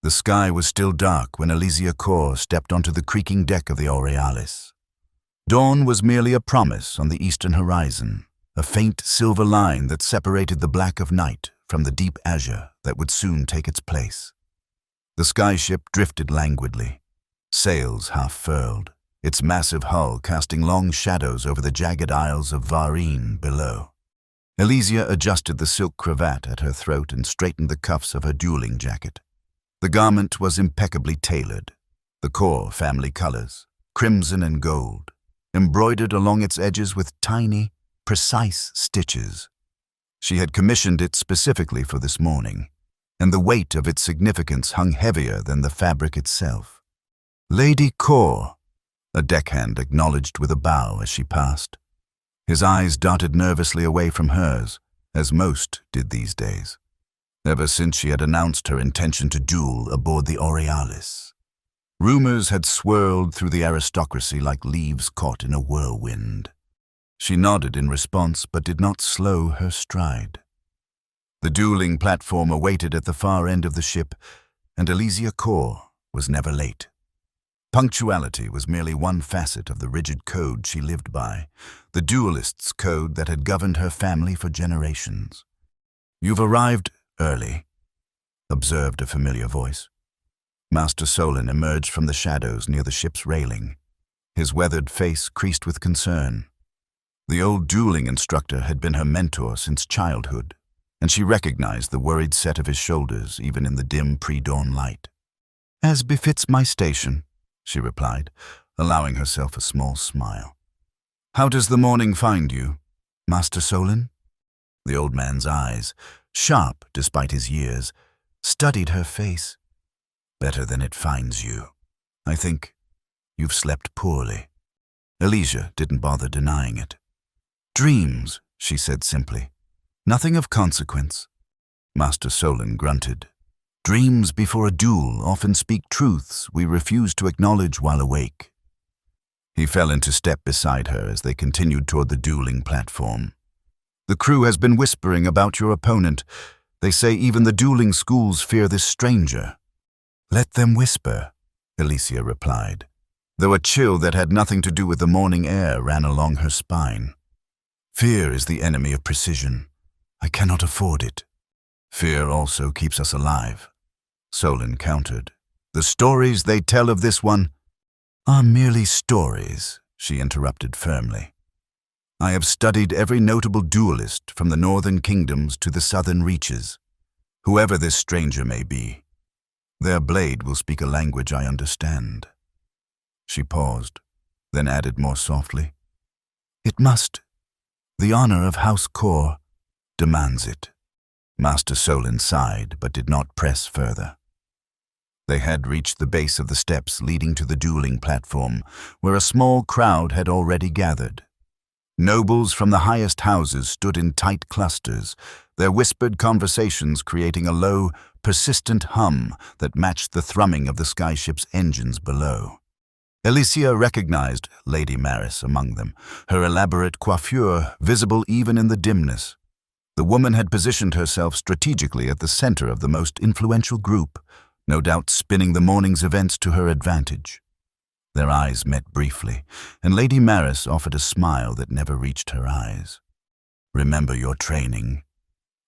The sky was still dark when Elysia Kor stepped onto the creaking deck of the Aurealis. Dawn was merely a promise on the eastern horizon, a faint silver line that separated the black of night from the deep azure that would soon take its place. The skyship drifted languidly, sails half furled, its massive hull casting long shadows over the jagged isles of Varine below. Elysia adjusted the silk cravat at her throat and straightened the cuffs of her dueling jacket. The garment was impeccably tailored, the Kor family colors, crimson and gold, embroidered along its edges with tiny, precise stitches. She had commissioned it specifically for this morning, and the weight of its significance hung heavier than the fabric itself. "Lady Kor," a deckhand acknowledged with a bow as she passed. His eyes darted nervously away from hers, as most did these days, ever since she had announced her intention to duel aboard the Aurealis. Rumors had swirled through the aristocracy like leaves caught in a whirlwind. She nodded in response but did not slow her stride. The dueling platform awaited at the far end of the ship, and Elysia Kor was never late. Punctuality was merely one facet of the rigid code she lived by, the duelist's code that had governed her family for generations. "You've arrived early," observed a familiar voice. Master Solon emerged from the shadows near the ship's railing, his weathered face creased with concern. The old dueling instructor had been her mentor since childhood, and she recognized the worried set of his shoulders even in the dim pre-dawn light. "As befits my station," she replied, allowing herself a small smile. "How does the morning find you, Master Solon?" The old man's eyes, sharp despite his years, studied her face. "Better than it finds you. I think you've slept poorly." Elysia didn't bother denying it. "Dreams," she said simply. "Nothing of consequence." Master Solon grunted. "Dreams before a duel often speak truths we refuse to acknowledge while awake." He fell into step beside her as they continued toward the dueling platform. "The crew has been whispering about your opponent. They say even the dueling schools fear this stranger." "Let them whisper," Elysia replied, though a chill that had nothing to do with the morning air ran along her spine. "Fear is the enemy of precision. I cannot afford it." "Fear also keeps us alive," Solon countered. "The stories they tell of this one are merely stories," she interrupted firmly. "I have studied every notable duelist from the northern kingdoms to the southern reaches. Whoever this stranger may be, their blade will speak a language I understand." She paused, then added more softly, "It must. The honor of House Kor demands it." Master Solon sighed, but did not press further. They had reached the base of the steps leading to the dueling platform, where a small crowd had already gathered. Nobles from the highest houses stood in tight clusters, their whispered conversations creating a low, persistent hum that matched the thrumming of the skyship's engines below. Elysia recognized Lady Maris among them, her elaborate coiffure visible even in the dimness. The woman had positioned herself strategically at the center of the most influential group, no doubt spinning the morning's events to her advantage. Their eyes met briefly, and Lady Maris offered a smile that never reached her eyes. "Remember your training,"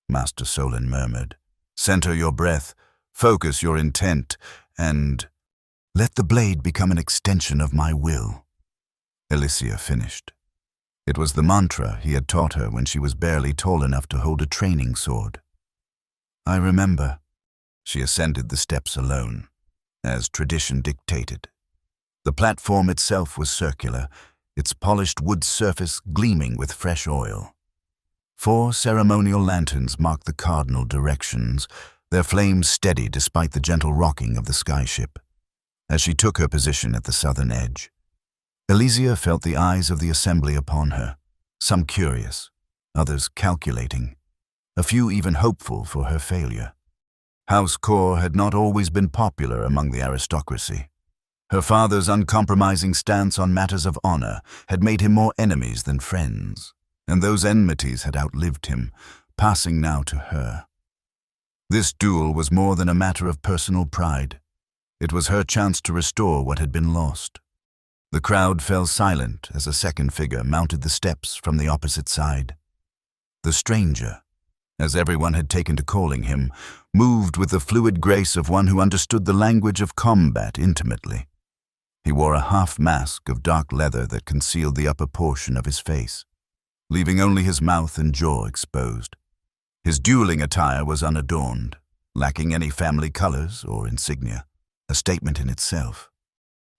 Master Solon murmured. "Center your breath, focus your intent, and let the blade become an extension of my will." Elysia finished. It was the mantra he had taught her when she was barely tall enough to hold a training sword. "I remember." She ascended the steps alone, as tradition dictated. The platform itself was circular, its polished wood surface gleaming with fresh oil. 4 ceremonial lanterns marked the cardinal directions, their flames steady despite the gentle rocking of the skyship. As she took her position at the southern edge, Elysia felt the eyes of the assembly upon her, some curious, others calculating, a few even hopeful for her failure. House Kor had not always been popular among the aristocracy. Her father's uncompromising stance on matters of honor had made him more enemies than friends, and those enmities had outlived him, passing now to her. This duel was more than a matter of personal pride. It was her chance to restore what had been lost. The crowd fell silent as a second figure mounted the steps from the opposite side. The stranger, as everyone had taken to calling him, moved with the fluid grace of one who understood the language of combat intimately. He wore a half-mask of dark leather that concealed the upper portion of his face, leaving only his mouth and jaw exposed. His dueling attire was unadorned, lacking any family colors or insignia, a statement in itself.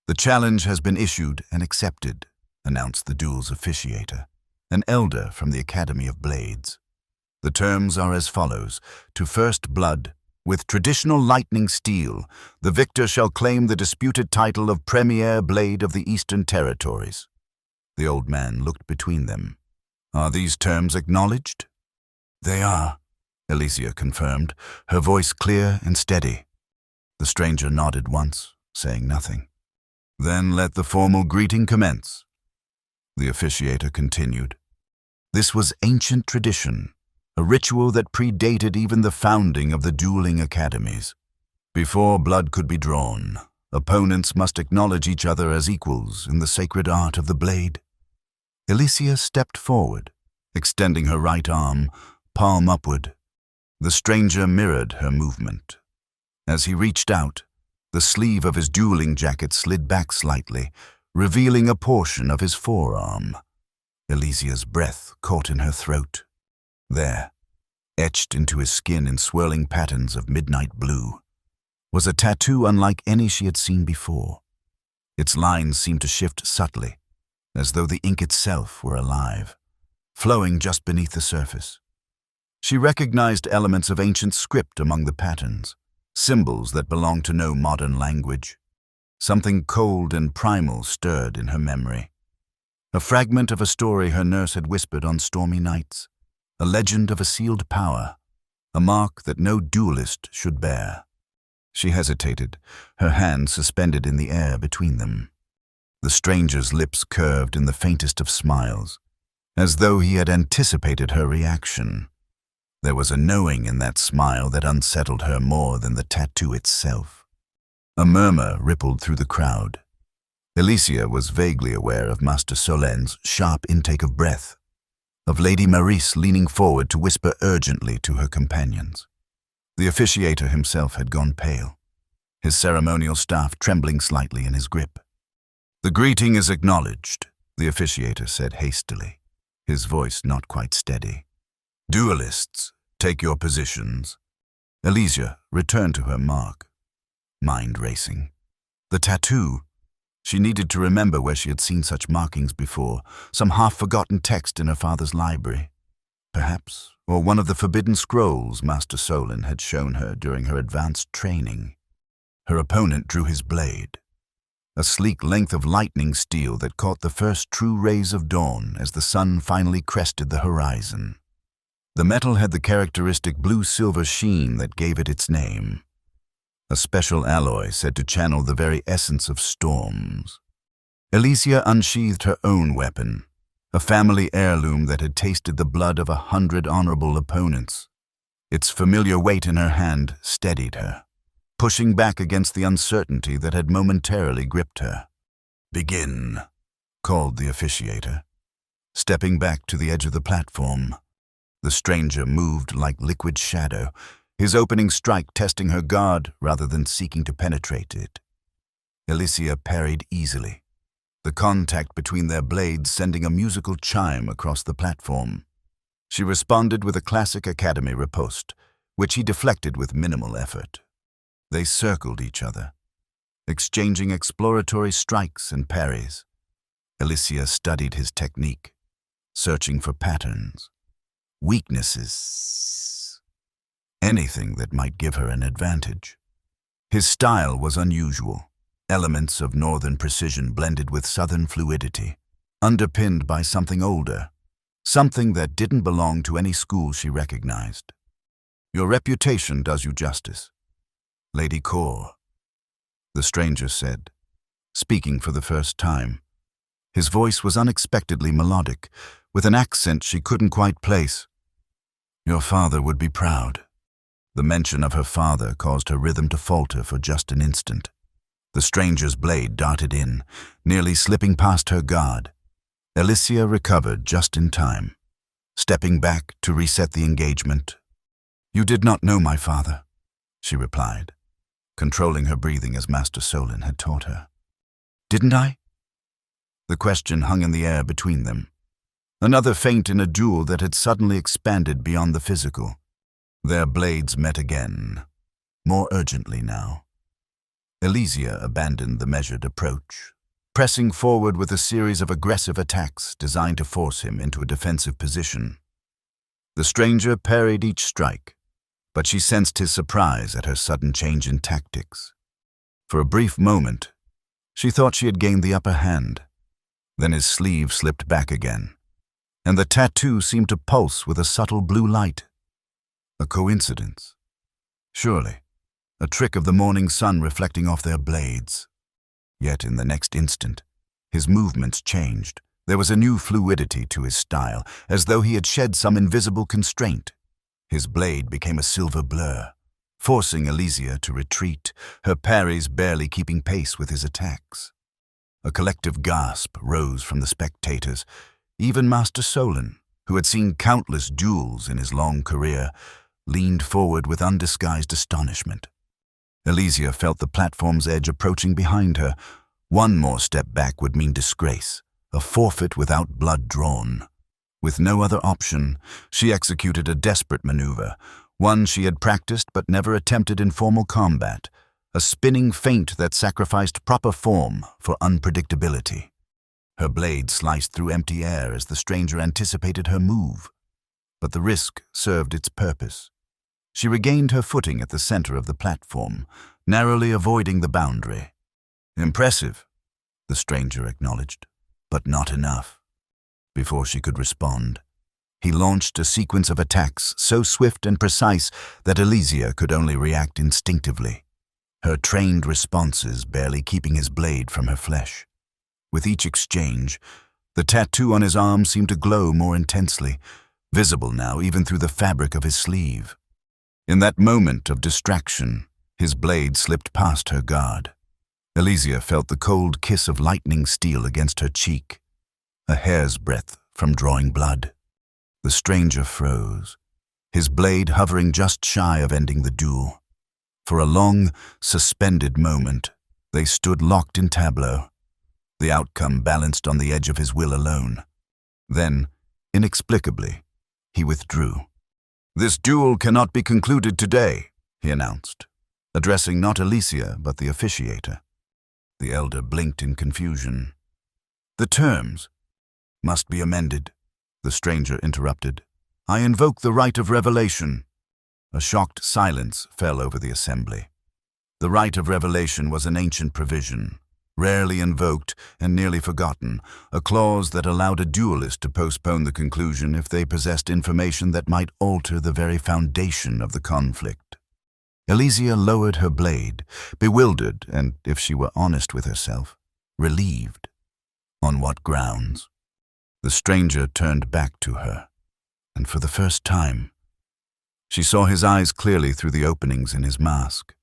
"The challenge has been issued and accepted," announced the duel's officiator, an elder from the Academy of Blades. "The terms are as follows. To first blood, with traditional lightning steel, the victor shall claim the disputed title of Premier Blade of the Eastern Territories." The old man looked between them. "Are these terms acknowledged?" "They are," Alicia confirmed, her voice clear and steady. The stranger nodded once, saying nothing. "Then let the formal greeting commence." The officiator continued. This was ancient tradition, a ritual that predated even the founding of the dueling academies. Before blood could be drawn, opponents must acknowledge each other as equals in the sacred art of the blade. Alicia stepped forward, extending her right arm, palm upward. The stranger mirrored her movement. As he reached out, the sleeve of his dueling jacket slid back slightly, revealing a portion of his forearm. Alicia's breath caught in her throat. There, etched into his skin in swirling patterns of midnight blue, was a tattoo unlike any she had seen before. Its lines seemed to shift subtly, as though the ink itself were alive, flowing just beneath the surface. She recognized elements of ancient script among the patterns, symbols that belonged to no modern language. Something cold and primal stirred in her memory. A fragment of a story her nurse had whispered on stormy nights, a legend of a sealed power, a mark that no duelist should bear. She hesitated, her hands suspended in the air between them. The stranger's lips curved in the faintest of smiles, as though he had anticipated her reaction. There was a knowing in that smile that unsettled her more than the tattoo itself. A murmur rippled through the crowd. Alicia was vaguely aware of Master Solen's sharp intake of breath, of Lady Maurice leaning forward to whisper urgently to her companions. The officiator himself had gone pale, his ceremonial staff trembling slightly in his grip. "The greeting is acknowledged," the officiator said hastily, his voice not quite steady. "Duelists, take your positions." Alicia returned to her mark, mind racing. The tattoo. She needed to remember where she had seen such markings before, some half-forgotten text in her father's library, perhaps, or one of the forbidden scrolls Master Solon had shown her during her advanced training. Her opponent drew his blade, a sleek length of lightning steel that caught the first true rays of dawn as the sun finally crested the horizon. The metal had the characteristic blue-silver sheen that gave it its name, a special alloy said to channel the very essence of storms. Alicia unsheathed her own weapon, a family heirloom that had tasted the blood of 100 honorable opponents. Its familiar weight in her hand steadied her, pushing back against the uncertainty that had momentarily gripped her. "Begin," called the officiator. Stepping back to the edge of the platform, the stranger moved like liquid shadow, his opening strike testing her guard rather than seeking to penetrate it. Alicia parried easily, the contact between their blades sending a musical chime across the platform. She responded with a classic academy riposte, which he deflected with minimal effort. They circled each other, exchanging exploratory strikes and parries. Alicia studied his technique, searching for patterns, weaknesses, anything that might give her an advantage. His style was unusual, elements of northern precision blended with southern fluidity, underpinned by something older, something that didn't belong to any school she recognized. "Your reputation does you justice, Lady Core," the stranger said, speaking for the first time. His voice was unexpectedly melodic, with an accent she couldn't quite place. "Your father would be proud." The mention of her father caused her rhythm to falter for just an instant. The stranger's blade darted in, nearly slipping past her guard. Alicia recovered just in time, stepping back to reset the engagement. "You did not know my father," she replied, controlling her breathing as Master Solon had taught her. "Didn't I?" The question hung in the air between them. Another feint in a duel that had suddenly expanded beyond the physical. Their blades met again, more urgently now. Alicia abandoned the measured approach, pressing forward with a series of aggressive attacks designed to force him into a defensive position. The stranger parried each strike, but she sensed his surprise at her sudden change in tactics. For a brief moment, she thought she had gained the upper hand. Then his sleeve slipped back again, and the tattoo seemed to pulse with a subtle blue light. A coincidence? Surely, a trick of the morning sun reflecting off their blades. Yet in the next instant, his movements changed. There was a new fluidity to his style, as though he had shed some invisible constraint. His blade became a silver blur, forcing Alicia to retreat, her parries barely keeping pace with his attacks. A collective gasp rose from the spectators. Even Master Solon, who had seen countless duels in his long career, leaned forward with undisguised astonishment. Alicia felt the platform's edge approaching behind her. One more step back would mean disgrace, a forfeit without blood drawn. With no other option, she executed a desperate maneuver, one she had practiced but never attempted in formal combat, a spinning feint that sacrificed proper form for unpredictability. Her blade sliced through empty air as the stranger anticipated her move, but the risk served its purpose. She regained her footing at the center of the platform, narrowly avoiding the boundary. "Impressive," the stranger acknowledged, "but not enough." Before she could respond, he launched a sequence of attacks so swift and precise that Alicia could only react instinctively, her trained responses barely keeping his blade from her flesh. With each exchange, the tattoo on his arm seemed to glow more intensely, visible now even through the fabric of his sleeve. In that moment of distraction, his blade slipped past her guard. Alicia felt the cold kiss of lightning steel against her cheek, a hair's breadth from drawing blood. The stranger froze, his blade hovering just shy of ending the duel. For a long, suspended moment, they stood locked in tableau, the outcome balanced on the edge of his will alone. Then, inexplicably, he withdrew. "This duel cannot be concluded today," he announced, addressing not Alicia but the officiator. The elder blinked in confusion. "The terms must be amended," the stranger interrupted. "I invoke the right of revelation." A shocked silence fell over the assembly. The right of revelation was an ancient provision, rarely invoked and nearly forgotten, a clause that allowed a duelist to postpone the conclusion if they possessed information that might alter the very foundation of the conflict. Alicia lowered her blade, bewildered and, if she were honest with herself, relieved. On what grounds? The stranger turned back to her, and for the first time, she saw his eyes clearly through the openings in his mask.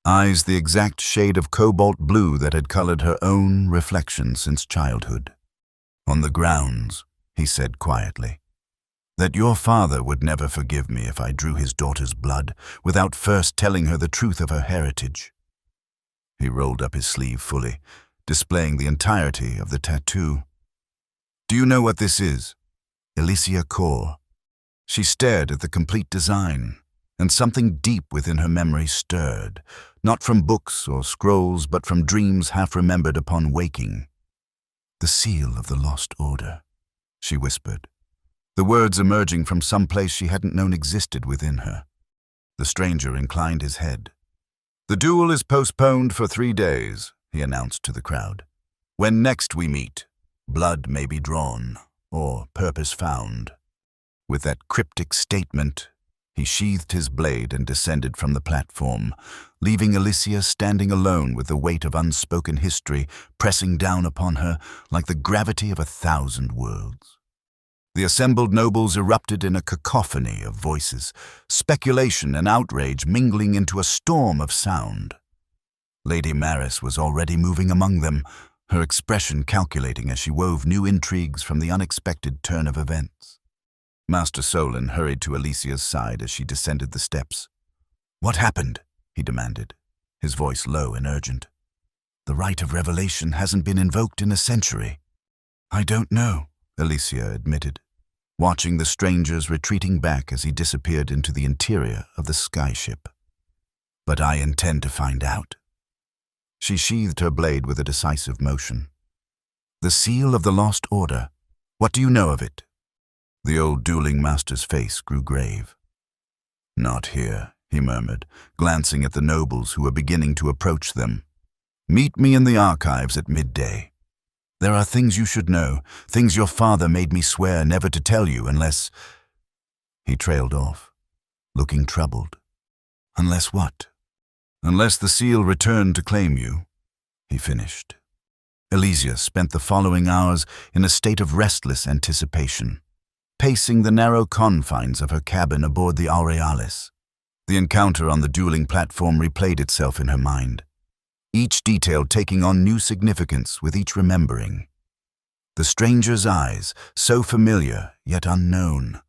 Eyes the exact shade of cobalt blue that had colored her own reflection since childhood. "On the grounds," he said quietly, "that your father would never forgive me if I drew his daughter's blood without first telling her the truth of her heritage." He rolled up his sleeve fully, displaying the entirety of the tattoo. "Do you know what this is?" Alicia Core. She stared at the complete design, and something deep within her memory stirred, not from books or scrolls, but from dreams half-remembered upon waking. "The seal of the Lost Order," she whispered, the words emerging from some place she hadn't known existed within her. The stranger inclined his head. "The duel is postponed for 3 days," he announced to the crowd. "When next we meet, blood may be drawn, or purpose found." With that cryptic statement, he sheathed his blade and descended from the platform, leaving Alicia standing alone with the weight of unspoken history pressing down upon her like the gravity of 1,000 worlds. The assembled nobles erupted in a cacophony of voices, speculation and outrage mingling into a storm of sound. Lady Maris was already moving among them, her expression calculating as she wove new intrigues from the unexpected turn of events. Master Solon hurried to Alicia's side as she descended the steps. "What happened?" he demanded, his voice low and urgent. "The right of revelation hasn't been invoked in a century." "I don't know," Alicia admitted, watching the strangers retreating back as he disappeared into the interior of the skyship. "But I intend to find out." She sheathed her blade with a decisive motion. "The seal of the Lost Order. What do you know of it?" The old dueling master's face grew grave. "Not here," he murmured, glancing at the nobles who were beginning to approach them. "Meet me in the archives at midday. There are things you should know, things your father made me swear never to tell you unless—" He trailed off, looking troubled. "Unless what?" "Unless the seal returned to claim you," he finished. Alicia spent the following hours in a state of restless anticipation, pacing the narrow confines of her cabin aboard the Aurealis. The encounter on the dueling platform replayed itself in her mind, each detail taking on new significance with each remembering. The stranger's eyes, so familiar yet unknown.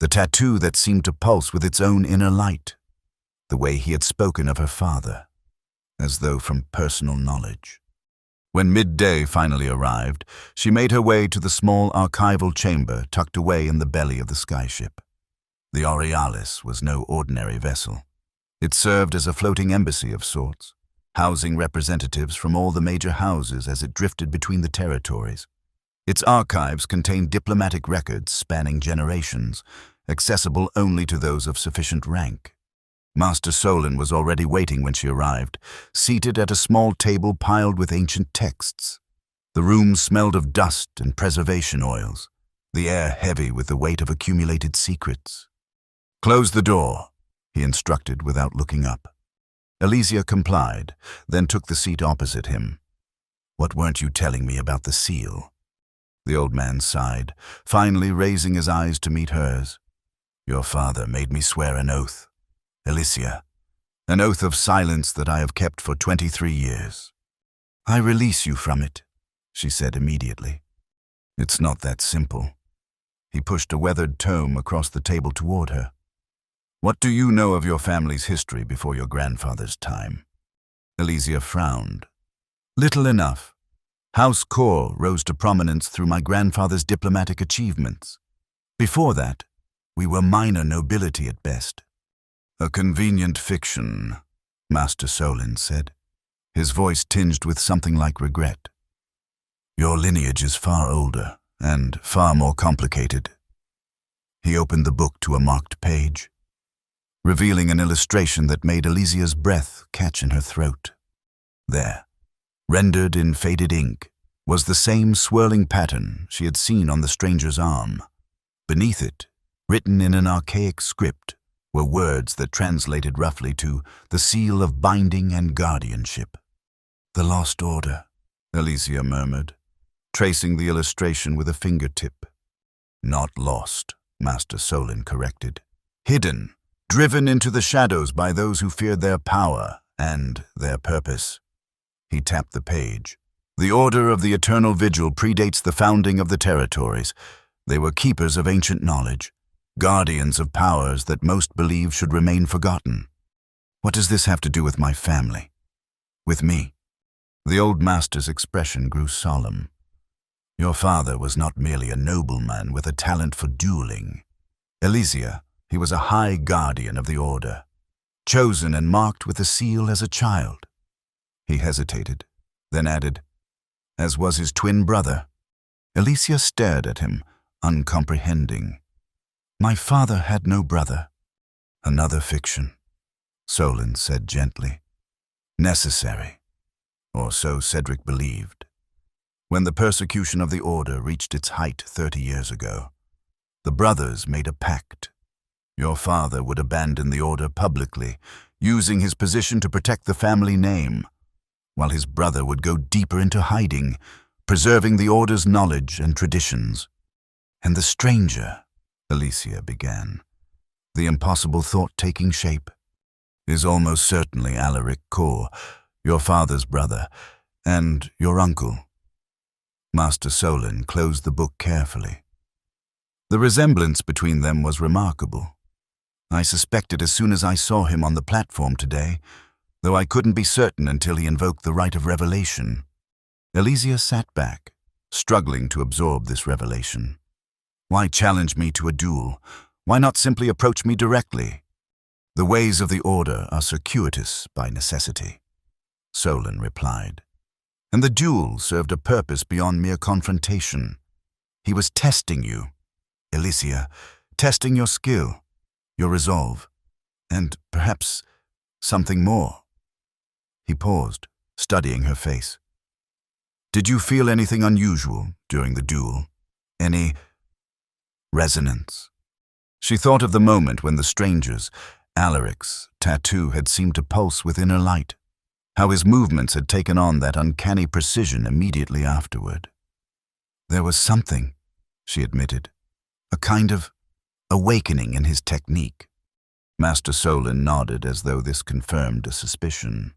The tattoo that seemed to pulse with its own inner light. The way he had spoken of her father, as though from personal knowledge. When midday finally arrived, she made her way to the small archival chamber tucked away in the belly of the skyship. The Aurealis was no ordinary vessel. It served as a floating embassy of sorts, housing representatives from all the major houses as it drifted between the territories. Its archives contained diplomatic records spanning generations, accessible only to those of sufficient rank. Master Solon was already waiting when she arrived, seated at a small table piled with ancient texts. The room smelled of dust and preservation oils, the air heavy with the weight of accumulated secrets. "Close the door," he instructed without looking up. Alicia complied, then took the seat opposite him. "What weren't you telling me about the seal?" The old man sighed, finally raising his eyes to meet hers. "Your father made me swear an oath, Alicia, an oath of silence that I have kept for 23 years. "I release you from it," she said immediately. "It's not that simple." He pushed a weathered tome across the table toward her. "What do you know of your family's history before your grandfather's time?" Alicia frowned. "Little enough. House Kor rose to prominence through my grandfather's diplomatic achievements. Before that, we were minor nobility at best." "A convenient fiction," Master Solon said, his voice tinged with something like regret. "Your lineage is far older and far more complicated." He opened the book to a marked page, revealing an illustration that made Alicia's breath catch in her throat. There, rendered in faded ink, was the same swirling pattern she had seen on the stranger's arm. Beneath it, written in an archaic script, were words that translated roughly to the seal of binding and guardianship. "The Lost Order," Alicia murmured, tracing the illustration with a fingertip. "Not lost," Master Solon corrected. "Hidden, driven into the shadows by those who feared their power and their purpose." He tapped the page. "The Order of the Eternal Vigil predates the founding of the territories. They were keepers of ancient knowledge, guardians of powers that most believe should remain forgotten. What does this have to do with my family? With me?" The old master's expression grew solemn. "Your father was not merely a nobleman with a talent for dueling. Alicia, he was a high guardian of the order, chosen and marked with a seal as a child." He hesitated, then added, "As was his twin brother." Alicia stared at him, uncomprehending. "My father had no brother." "Another fiction," Solon said gently. "Necessary, or so Cedric believed. When the persecution of the Order reached its height 30 years ago, the brothers made a pact. Your father would abandon the Order publicly, using his position to protect the family name, while his brother would go deeper into hiding, preserving the Order's knowledge and traditions. And the stranger, Alicia began, the impossible thought taking shape, is almost certainly Alaric Kor, your father's brother, and your uncle. Master Solon closed the book carefully. The resemblance between them was remarkable. I suspected as soon as I saw him on the platform today, though I couldn't be certain until he invoked the right of revelation. Alicia sat back, struggling to absorb this revelation. Why challenge me to a duel? Why not simply approach me directly? The ways of the Order are circuitous by necessity, Solon replied. And the duel served a purpose beyond mere confrontation. He was testing you, Alicia, testing your skill, your resolve, and perhaps something more. He paused, studying her face. Did you feel anything unusual during the duel? Any resonance? She thought of the moment when the stranger's, Alaric's, tattoo had seemed to pulse with inner light, how his movements had taken on that uncanny precision immediately afterward. There was something, she admitted, a kind of awakening in his technique. Master Solon nodded as though this confirmed a suspicion.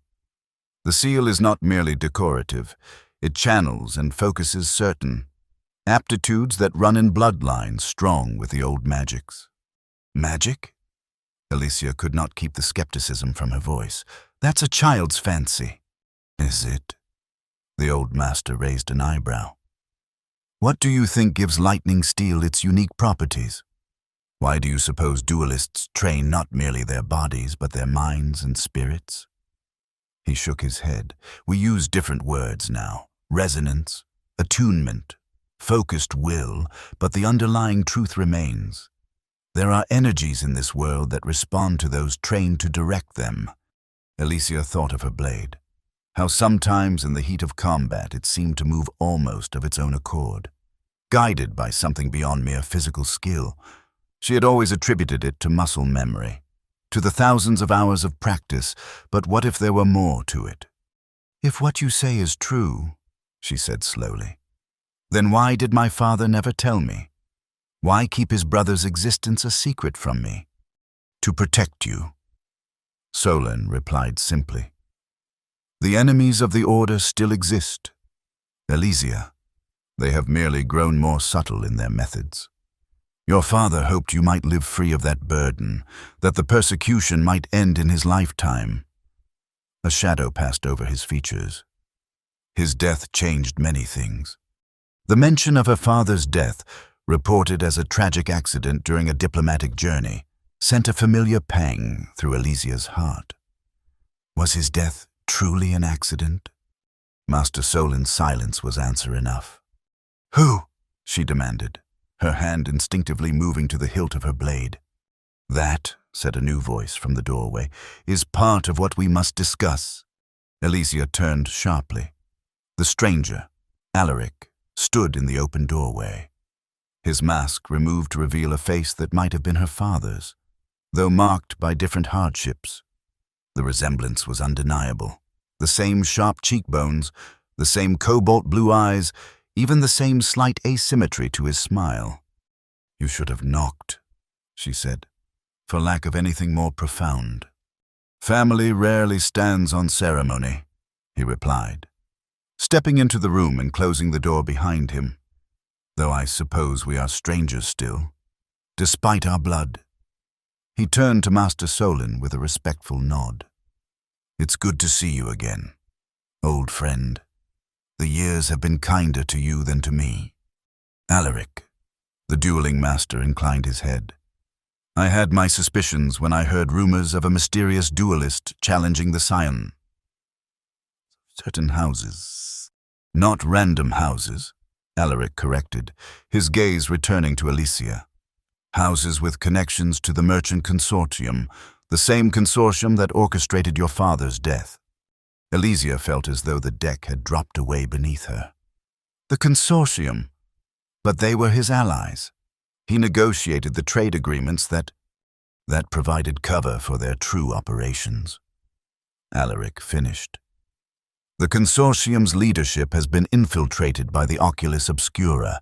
The seal is not merely decorative. It channels and focuses certain aptitudes that run in bloodlines strong with the old magics. Magic? Alicia could not keep the skepticism from her voice. That's a child's fancy. Is it? The old master raised an eyebrow. What do you think gives lightning steel its unique properties? Why do you suppose duelists train not merely their bodies, but their minds and spirits? He shook his head. We use different words now. Resonance, attunement, focused will, but the underlying truth remains. There are energies in this world that respond to those trained to direct them. Alicia thought of her blade. How sometimes in the heat of combat it seemed to move almost of its own accord, guided by something beyond mere physical skill. She had always attributed it to muscle memory, to the thousands of hours of practice, but what if there were more to it? If what you say is true, she said slowly, then why did my father never tell me? Why keep his brother's existence a secret from me? To protect you. Solon replied simply. The enemies of the Order still exist. Alicia, they have merely grown more subtle in their methods. Your father hoped you might live free of that burden, that the persecution might end in his lifetime. A shadow passed over his features. His death changed many things. The mention of her father's death, reported as a tragic accident during a diplomatic journey, sent a familiar pang through Alicia's heart. Was his death truly an accident? Master Solon's silence was answer enough. Who? She demanded, her hand instinctively moving to the hilt of her blade. That, said a new voice from the doorway, is part of what we must discuss. Alicia turned sharply. The stranger, Alaric, stood in the open doorway. His mask removed to reveal a face that might have been her father's, though marked by different hardships. The resemblance was undeniable. The same sharp cheekbones, the same cobalt blue eyes, even the same slight asymmetry to his smile. You should have knocked, she said, for lack of anything more profound. Family rarely stands on ceremony, he replied, stepping into the room and closing the door behind him. Though I suppose we are strangers still, despite our blood. He turned to Master Solon with a respectful nod. It's good to see you again, old friend. The years have been kinder to you than to me. Alaric, the dueling master inclined his head. I had my suspicions when I heard rumors of a mysterious duelist challenging the scion. Certain houses. Not random houses, Alaric corrected, his gaze returning to Alicia. Houses with connections to the merchant consortium, the same consortium that orchestrated your father's death. Alicia felt as though the deck had dropped away beneath her. The consortium, but they were his allies. He negotiated the trade agreements that provided cover for their true operations. Alaric finished. The consortium's leadership has been infiltrated by the Oculus Obscura,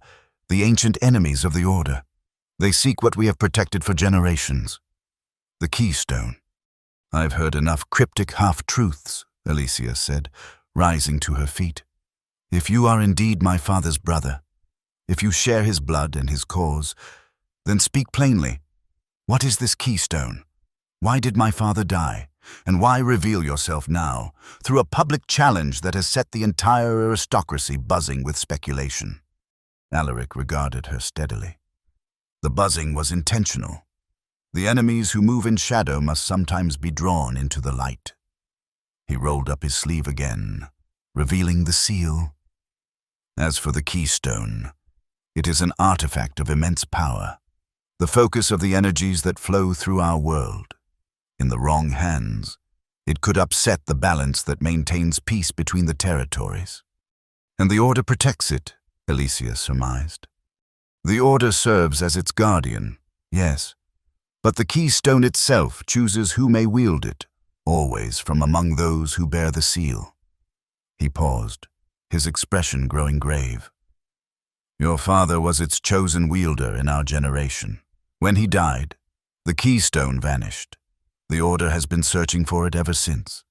The ancient enemies of the Order. They seek what we have protected for generations. The keystone. I've heard enough cryptic half-truths, Alicia said, rising to her feet. If you are indeed my father's brother, if you share his blood and his cause, then speak plainly. What is this keystone? Why did my father die? And why reveal yourself now, through a public challenge that has set the entire aristocracy buzzing with speculation? Alaric regarded her steadily. The buzzing was intentional. The enemies who move in shadow must sometimes be drawn into the light. He rolled up his sleeve again, revealing the seal. As for the keystone, it is an artifact of immense power, the focus of the energies that flow through our world. In the wrong hands, it could upset the balance that maintains peace between the territories. And the Order protects it, Alicia surmised. The Order serves as its guardian, yes, but the keystone itself chooses who may wield it, always from among those who bear the seal. He paused, his expression growing grave. Your father was its chosen wielder in our generation. When he died, the keystone vanished. The Order has been searching for it ever since,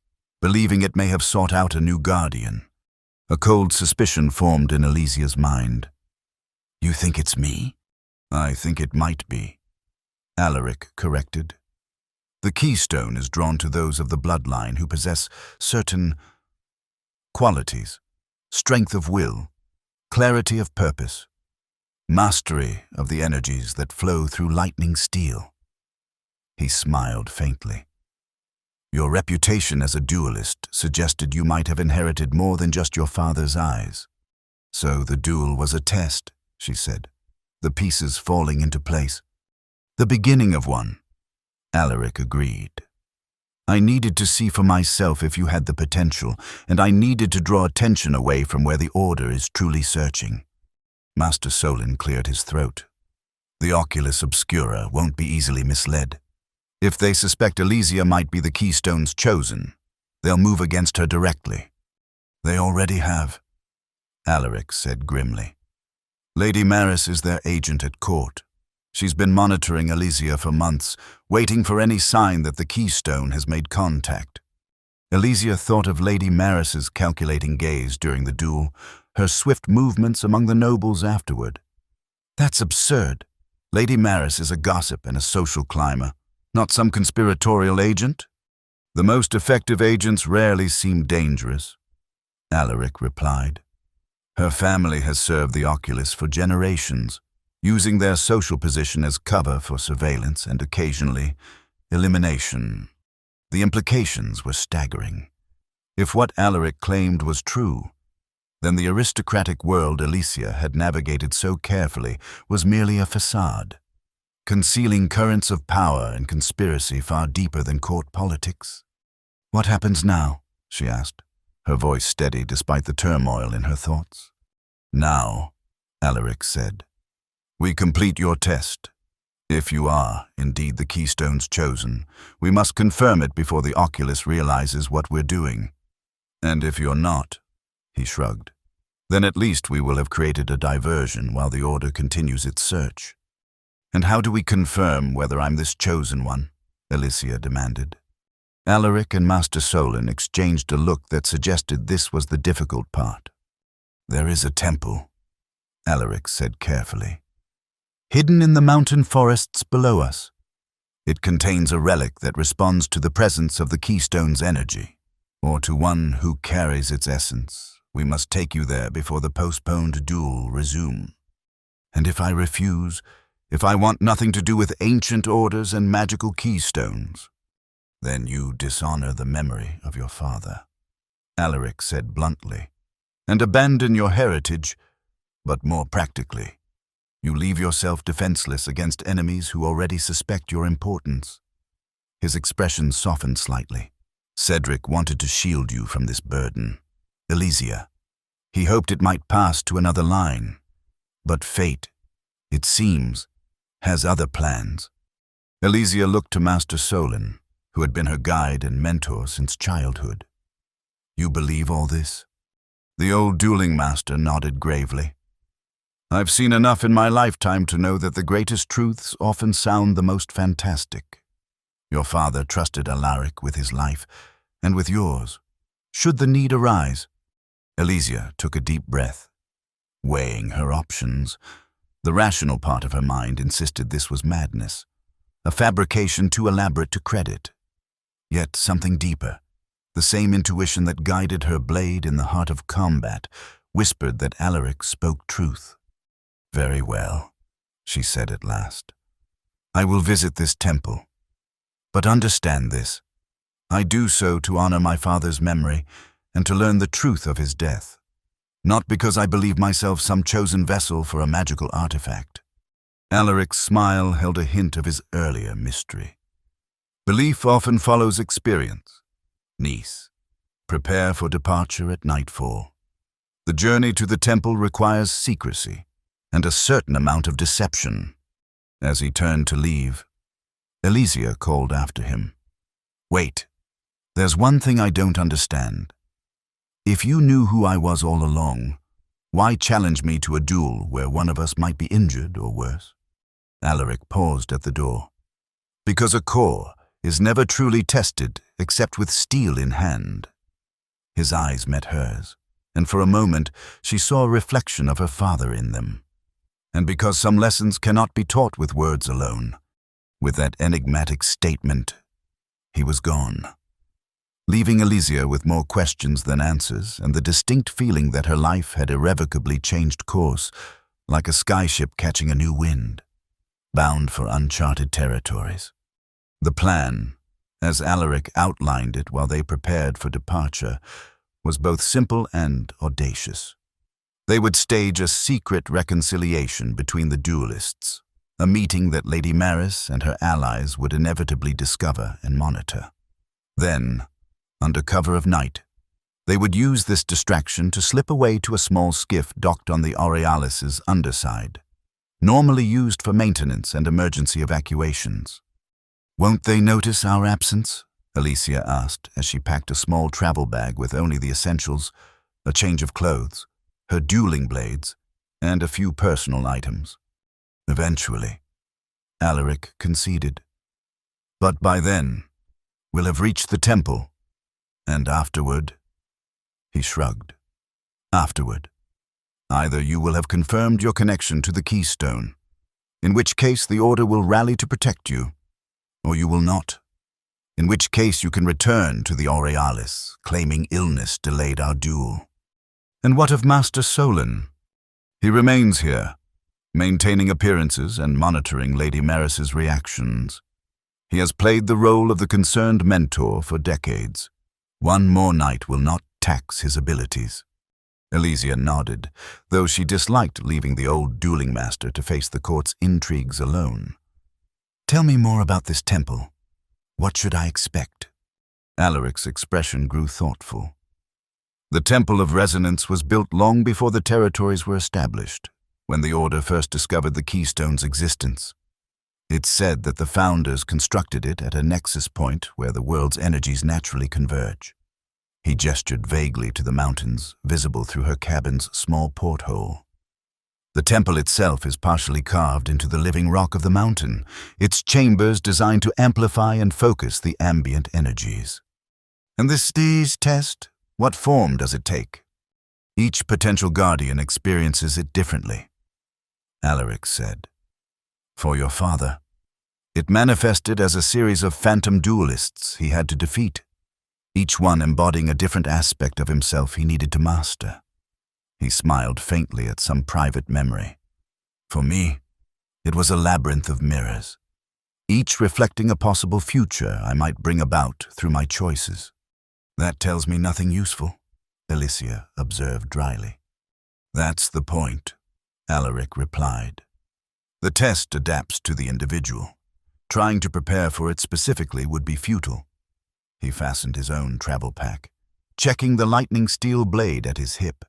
believing it may have sought out a new guardian. A cold suspicion formed in Alicia's mind. You think it's me? I think it might be, Alaric corrected. The keystone is drawn to those of the bloodline who possess certain qualities: strength of will, clarity of purpose, mastery of the energies that flow through lightning steel. He smiled faintly. Your reputation as a duelist suggested you might have inherited more than just your father's eyes. So the duel was a test, she said, the pieces falling into place. The beginning of one, Alaric agreed. I needed to see for myself if you had the potential, and I needed to draw attention away from where the Order is truly searching. Master Solin cleared his throat. The Oculus Obscura won't be easily misled. If they suspect Alicia might be the keystone's chosen, they'll move against her directly. They already have, Alaric said grimly. Lady Maris is their agent at court. She's been monitoring Alicia for months, waiting for any sign that the keystone has made contact. Alicia thought of Lady Maris's calculating gaze during the duel, her swift movements among the nobles afterward. That's absurd. Lady Maris is a gossip and a social climber, not some conspiratorial agent. The most effective agents rarely seem dangerous, Alaric replied. Her family has served the Oculus for generations, using their social position as cover for surveillance and occasionally elimination. The implications were staggering. If what Alaric claimed was true, then the aristocratic world Alicia had navigated so carefully was merely a facade, concealing currents of power and conspiracy far deeper than court politics. What happens now? She asked, her voice steady despite the turmoil in her thoughts. Now, Alaric said, we complete your test. If you are indeed the keystone's chosen, we must confirm it before the Oculus realizes what we're doing. And if you're not, he shrugged, then at least we will have created a diversion while the Order continues its search. And how do we confirm whether I'm this chosen one? Alicia demanded. Alaric and Master Solin exchanged a look that suggested this was the difficult part. There is a temple, Alaric said carefully, hidden in the mountain forests below us. It contains a relic that responds to the presence of the keystone's energy, or to one who carries its essence. We must take you there before the postponed duel resume. And if I refuse, if I want nothing to do with ancient orders and magical keystones, then you dishonor the memory of your father, Alaric said bluntly, and abandon your heritage, but more practically. You leave yourself defenseless against enemies who already suspect your importance. His expression softened slightly. Cedric wanted to shield you from this burden. Alicia. He hoped it might pass to another line. But fate, it seems, has other plans. Alicia looked to Master Solin, who had been her guide and mentor since childhood. You believe all this? The old dueling master nodded gravely. I've seen enough in my lifetime to know that the greatest truths often sound the most fantastic. Your father trusted Alaric with his life, and with yours, should the need arise. Elysia took a deep breath, weighing her options. The rational part of her mind insisted this was madness, a fabrication too elaborate to credit. Yet something deeper, the same intuition that guided her blade in the heart of combat, whispered that Alaric spoke truth. "Very well," she said at last. "I will visit this temple. But understand this. I do so to honor my father's memory and to learn the truth of his death, not because I believe myself some chosen vessel for a magical artifact." Alaric's smile held a hint of his earlier mystery. "Belief often follows experience. Niece, prepare for departure at nightfall. The journey to the temple requires secrecy and a certain amount of deception." As he turned to leave, Elysia called after him. "Wait, there's one thing I don't understand. If you knew who I was all along, why challenge me to a duel where one of us might be injured or worse?" Alaric paused at the door. "Because a core is never truly tested except with steel in hand." His eyes met hers, and for a moment she saw a reflection of her father in them. And because some lessons cannot be taught with words alone, with that enigmatic statement, he was gone, leaving Elysia with more questions than answers and the distinct feeling that her life had irrevocably changed course, like a skyship catching a new wind, bound for uncharted territories. The plan, as Alaric outlined it while they prepared for departure, was both simple and audacious. They would stage a secret reconciliation between the duelists, a meeting that Lady Maris and her allies would inevitably discover and monitor. Then, under cover of night, they would use this distraction to slip away to a small skiff docked on the Aurealis's underside, normally used for maintenance and emergency evacuations. "Won't they notice our absence?" Elysia asked as she packed a small travel bag with only the essentials, a change of clothes, her dueling blades, and a few personal items. "Eventually," Alaric conceded. "But by then, we'll have reached the temple. And afterward," he shrugged. "Afterward, either you will have confirmed your connection to the keystone, in which case the Order will rally to protect you, or you will not, in which case you can return to the Aurealis, claiming illness delayed our duel." "And what of Master Solon?" "He remains here, maintaining appearances and monitoring Lady Maris's reactions. He has played the role of the concerned mentor for decades. One more night will not tax his abilities." Elysia nodded, though she disliked leaving the old dueling master to face the court's intrigues alone. "Tell me more about this temple. What should I expect?" Alaric's expression grew thoughtful. "The Temple of Resonance was built long before the territories were established, when the Order first discovered the Keystone's existence. It's said that the founders constructed it at a nexus point where the world's energies naturally converge." He gestured vaguely to the mountains, visible through her cabin's small porthole. "The temple itself is partially carved into the living rock of the mountain, its chambers designed to amplify and focus the ambient energies." "And this stage test? What form does it take?" "Each potential guardian experiences it differently," Alaric said. "For your father, it manifested as a series of phantom duelists he had to defeat, each one embodying a different aspect of himself he needed to master." He smiled faintly at some private memory. "For me, it was a labyrinth of mirrors, each reflecting a possible future I might bring about through my choices." "That tells me nothing useful," Elysia observed dryly. "That's the point," Alaric replied. "The test adapts to the individual. Trying to prepare for it specifically would be futile." He fastened his own travel pack, checking the lightning steel blade at his hip.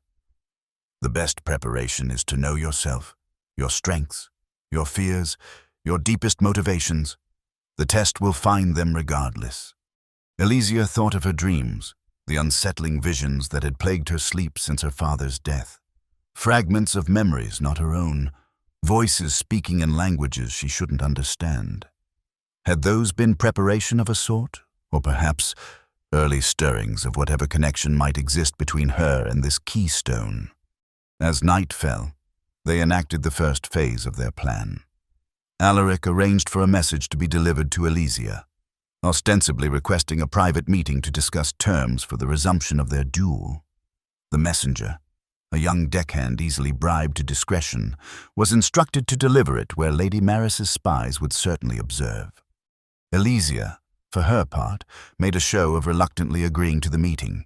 "The best preparation is to know yourself, your strengths, your fears, your deepest motivations. The test will find them regardless." Elysia thought of her dreams, the unsettling visions that had plagued her sleep since her father's death. Fragments of memories not her own, voices speaking in languages she shouldn't understand. Had those been preparation of a sort, or perhaps early stirrings of whatever connection might exist between her and this keystone? As night fell, they enacted the first phase of their plan. Alaric arranged for a message to be delivered to Elysia, ostensibly requesting a private meeting to discuss terms for the resumption of their duel. The messenger, a young deckhand easily bribed to discretion, was instructed to deliver it where Lady Maris's spies would certainly observe. Elysia, for her part, made a show of reluctantly agreeing to the meeting,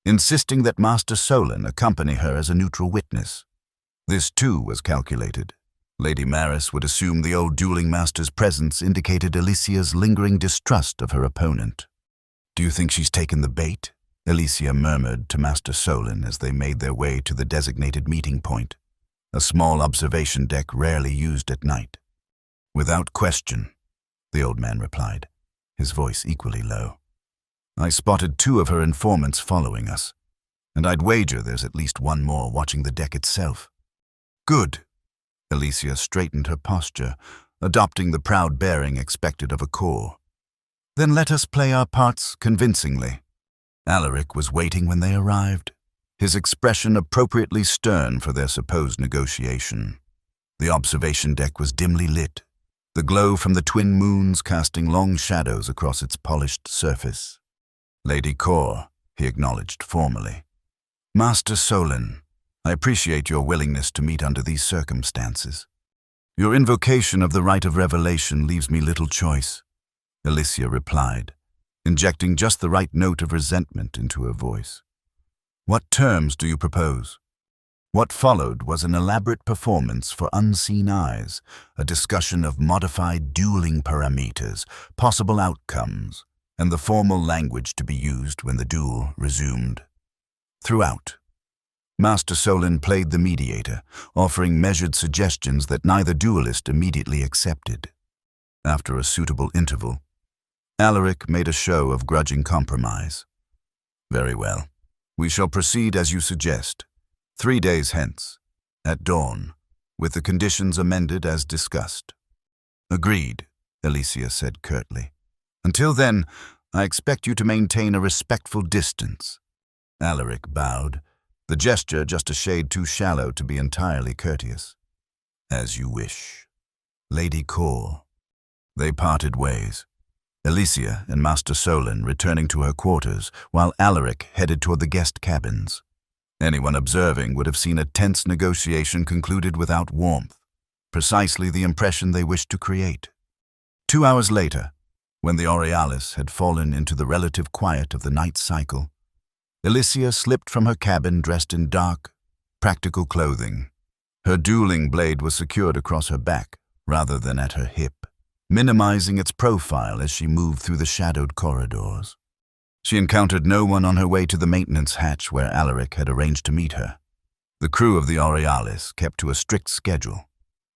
insisting that Master Solon accompany her as a neutral witness. This too was calculated. Lady Maris would assume the old dueling master's presence indicated Elysia's lingering distrust of her opponent. "Do you think she's taken the bait?" Elysia murmured to Master Solon as they made their way to the designated meeting point, a small observation deck rarely used at night. "Without question," the old man replied, his voice equally low. "I spotted 2 of her informants following us, and I'd wager there's at least 1 more watching the deck itself." "Good." Elysia straightened her posture, adopting the proud bearing expected of a corps. "Then let us play our parts convincingly." Alaric was waiting when they arrived, his expression appropriately stern for their supposed negotiation. The observation deck was dimly lit, the glow from the twin moons casting long shadows across its polished surface. "Lady Cor," he acknowledged formally. "Master Solon, I appreciate your willingness to meet under these circumstances. Your invocation of the right of revelation leaves me little choice," Elysia replied, injecting just the right note of resentment into her voice. "What terms do you propose?" What followed was an elaborate performance for unseen eyes, a discussion of modified dueling parameters, possible outcomes, and the formal language to be used when the duel resumed. Throughout, Master Solon played the mediator, offering measured suggestions that neither duelist immediately accepted. After a suitable interval, Alaric made a show of grudging compromise. "Very well. We shall proceed as you suggest, 3 days hence, at dawn, with the conditions amended as discussed." "Agreed," Elysia said curtly. "Until then, I expect you to maintain a respectful distance." Alaric bowed, the gesture just a shade too shallow to be entirely courteous. "As you wish." "Lady Cor." They parted ways, Elysia and Master Solon returning to her quarters, while Alaric headed toward the guest cabins. Anyone observing would have seen a tense negotiation concluded without warmth, precisely the impression they wished to create. 2 hours later, when the Aurealis had fallen into the relative quiet of the night cycle, Elysia slipped from her cabin dressed in dark, practical clothing. Her dueling blade was secured across her back rather than at her hip, minimizing its profile as she moved through the shadowed corridors. She encountered no one on her way to the maintenance hatch where Alaric had arranged to meet her. The crew of the Aurealis kept to a strict schedule,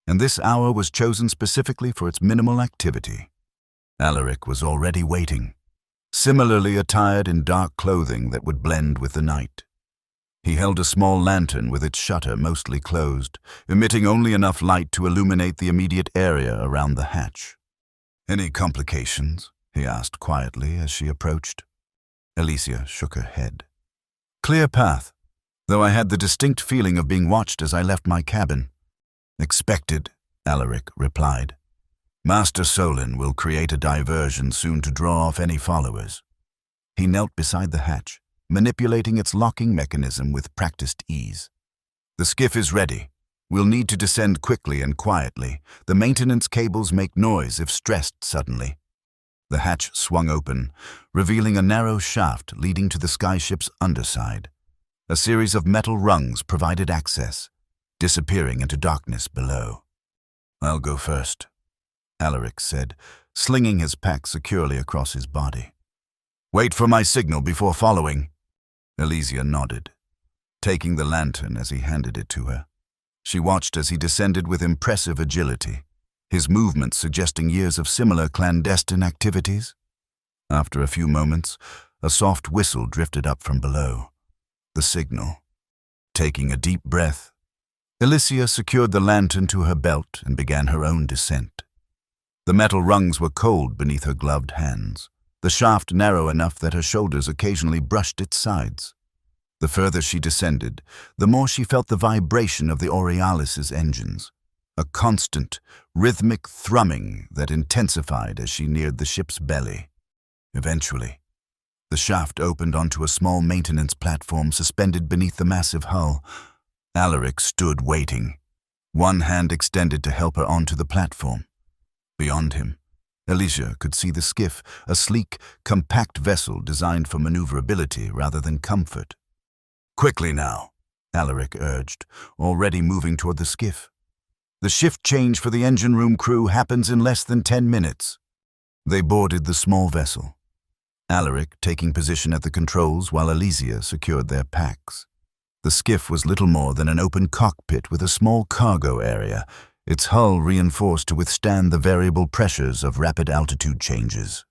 and this hour was chosen specifically for its minimal activity. Alaric was already waiting, similarly attired in dark clothing that would blend with the night. He held a small lantern with its shutter mostly closed, emitting only enough light to illuminate the immediate area around the hatch. "Any complications?" he asked quietly as she approached. Elysia shook her head. "Clear path, though I had the distinct feeling of being watched as I left my cabin." "Expected," Alaric replied. "Master Solon will create a diversion soon to draw off any followers." He knelt beside the hatch, manipulating its locking mechanism with practiced ease. "The skiff is ready. We'll need to descend quickly and quietly. The maintenance cables make noise if stressed suddenly." The hatch swung open, revealing a narrow shaft leading to the skyship's underside. A series of metal rungs provided access, disappearing into darkness below. "I'll go first," Alaric said, slinging his pack securely across his body. "Wait for my signal before following." Elysia nodded, taking the lantern as he handed it to her. She watched as he descended with impressive agility, his movements suggesting years of similar clandestine activities. After a few moments, a soft whistle drifted up from below. The signal. Taking a deep breath, Alicia secured the lantern to her belt and began her own descent. The metal rungs were cold beneath her gloved hands, the shaft narrow enough that her shoulders occasionally brushed its sides. The further she descended, the more she felt the vibration of the Aurealis's engines, a constant, rhythmic thrumming that intensified as she neared the ship's belly. Eventually, the shaft opened onto a small maintenance platform suspended beneath the massive hull. Alaric stood waiting, one hand extended to help her onto the platform. Beyond him, Alicia could see the skiff, a sleek, compact vessel designed for maneuverability rather than comfort. "Quickly now," Alaric urged, already moving toward the skiff. "The shift change for the engine room crew happens in less than 10 minutes. They boarded the small vessel, Alaric taking position at the controls while Alicia secured their packs. The skiff was little more than an open cockpit with a small cargo area, its hull reinforced to withstand the variable pressures of rapid altitude changes.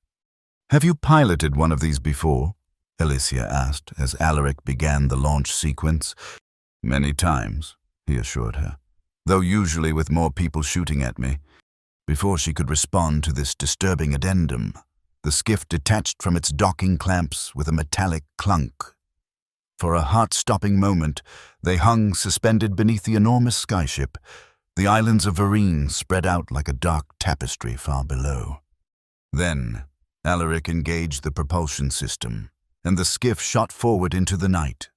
"Have you piloted one of these before?" Alicia asked as Alaric began the launch sequence. "Many times," he assured her, "though usually with more people shooting at me." Before she could respond to this disturbing addendum, the skiff detached from its docking clamps with a metallic clunk. For a heart-stopping moment, they hung suspended beneath the enormous skyship, the islands of Varine spread out like a dark tapestry far below. Then, Alaric engaged the propulsion system, and the skiff shot forward into the night,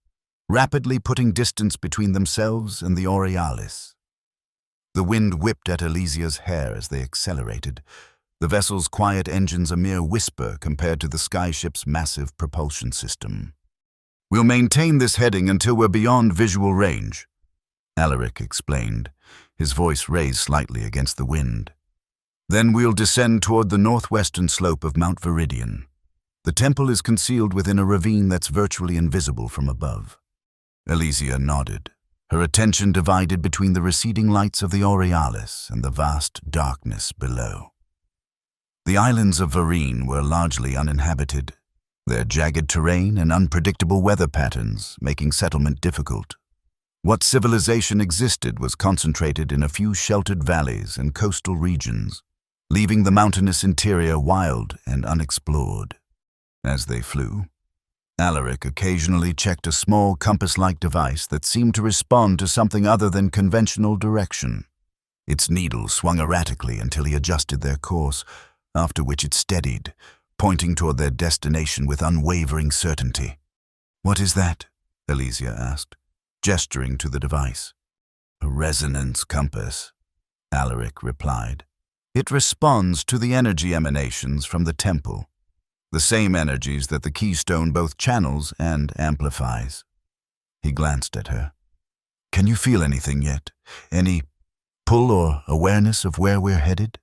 rapidly putting distance between themselves and the Aurealis. The wind whipped at Alicia's hair as they accelerated, the vessel's quiet engines a mere whisper compared to the skyship's massive propulsion system. "We'll maintain this heading until we're beyond visual range," Alaric explained, his voice raised slightly against the wind. "Then we'll descend toward the northwestern slope of Mount Viridian. The temple is concealed within a ravine that's virtually invisible from above." Alicia nodded, her attention divided between the receding lights of the Aurealis and the vast darkness below. The islands of Varine were largely uninhabited, their jagged terrain and unpredictable weather patterns making settlement difficult. What civilization existed was concentrated in a few sheltered valleys and coastal regions, leaving the mountainous interior wild and unexplored. As they flew, Alaric occasionally checked a small compass-like device that seemed to respond to something other than conventional direction. Its needle swung erratically until he adjusted their course, after which it steadied, pointing toward their destination with unwavering certainty. "What is that?" Alicia asked, gesturing to the device. "A resonance compass," Alaric replied. "It responds to the energy emanations from the temple, the same energies that the keystone both channels and amplifies." He glanced at her. "Can you feel anything yet? Any pull or awareness of where we're headed?"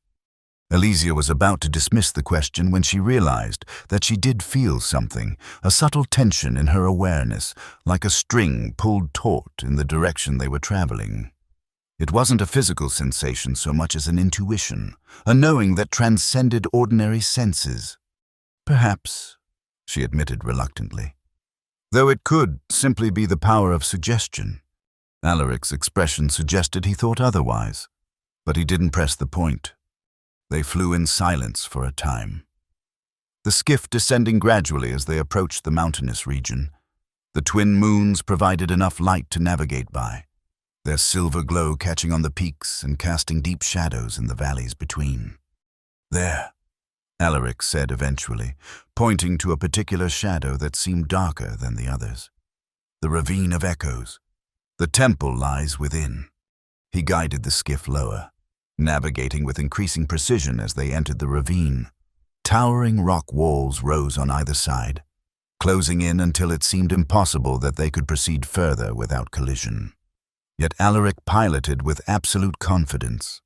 Alicia was about to dismiss the question when she realized that she did feel something, a subtle tension in her awareness, like a string pulled taut in the direction they were traveling. It wasn't a physical sensation so much as an intuition, a knowing that transcended ordinary senses. "Perhaps," she admitted reluctantly, "though it could simply be the power of suggestion." Alaric's expression suggested he thought otherwise, but he didn't press the point. They flew in silence for a time, the skiff descending gradually as they approached the mountainous region. The twin moons provided enough light to navigate by, their silver glow catching on the peaks and casting deep shadows in the valleys between. "There," Alaric said eventually, pointing to a particular shadow that seemed darker than the others. "The ravine of echoes. The temple lies within." He guided the skiff lower, navigating with increasing precision as they entered the ravine. Towering rock walls rose on either side, closing in until it seemed impossible that they could proceed further without collision. Yet Alaric piloted with absolute confidence,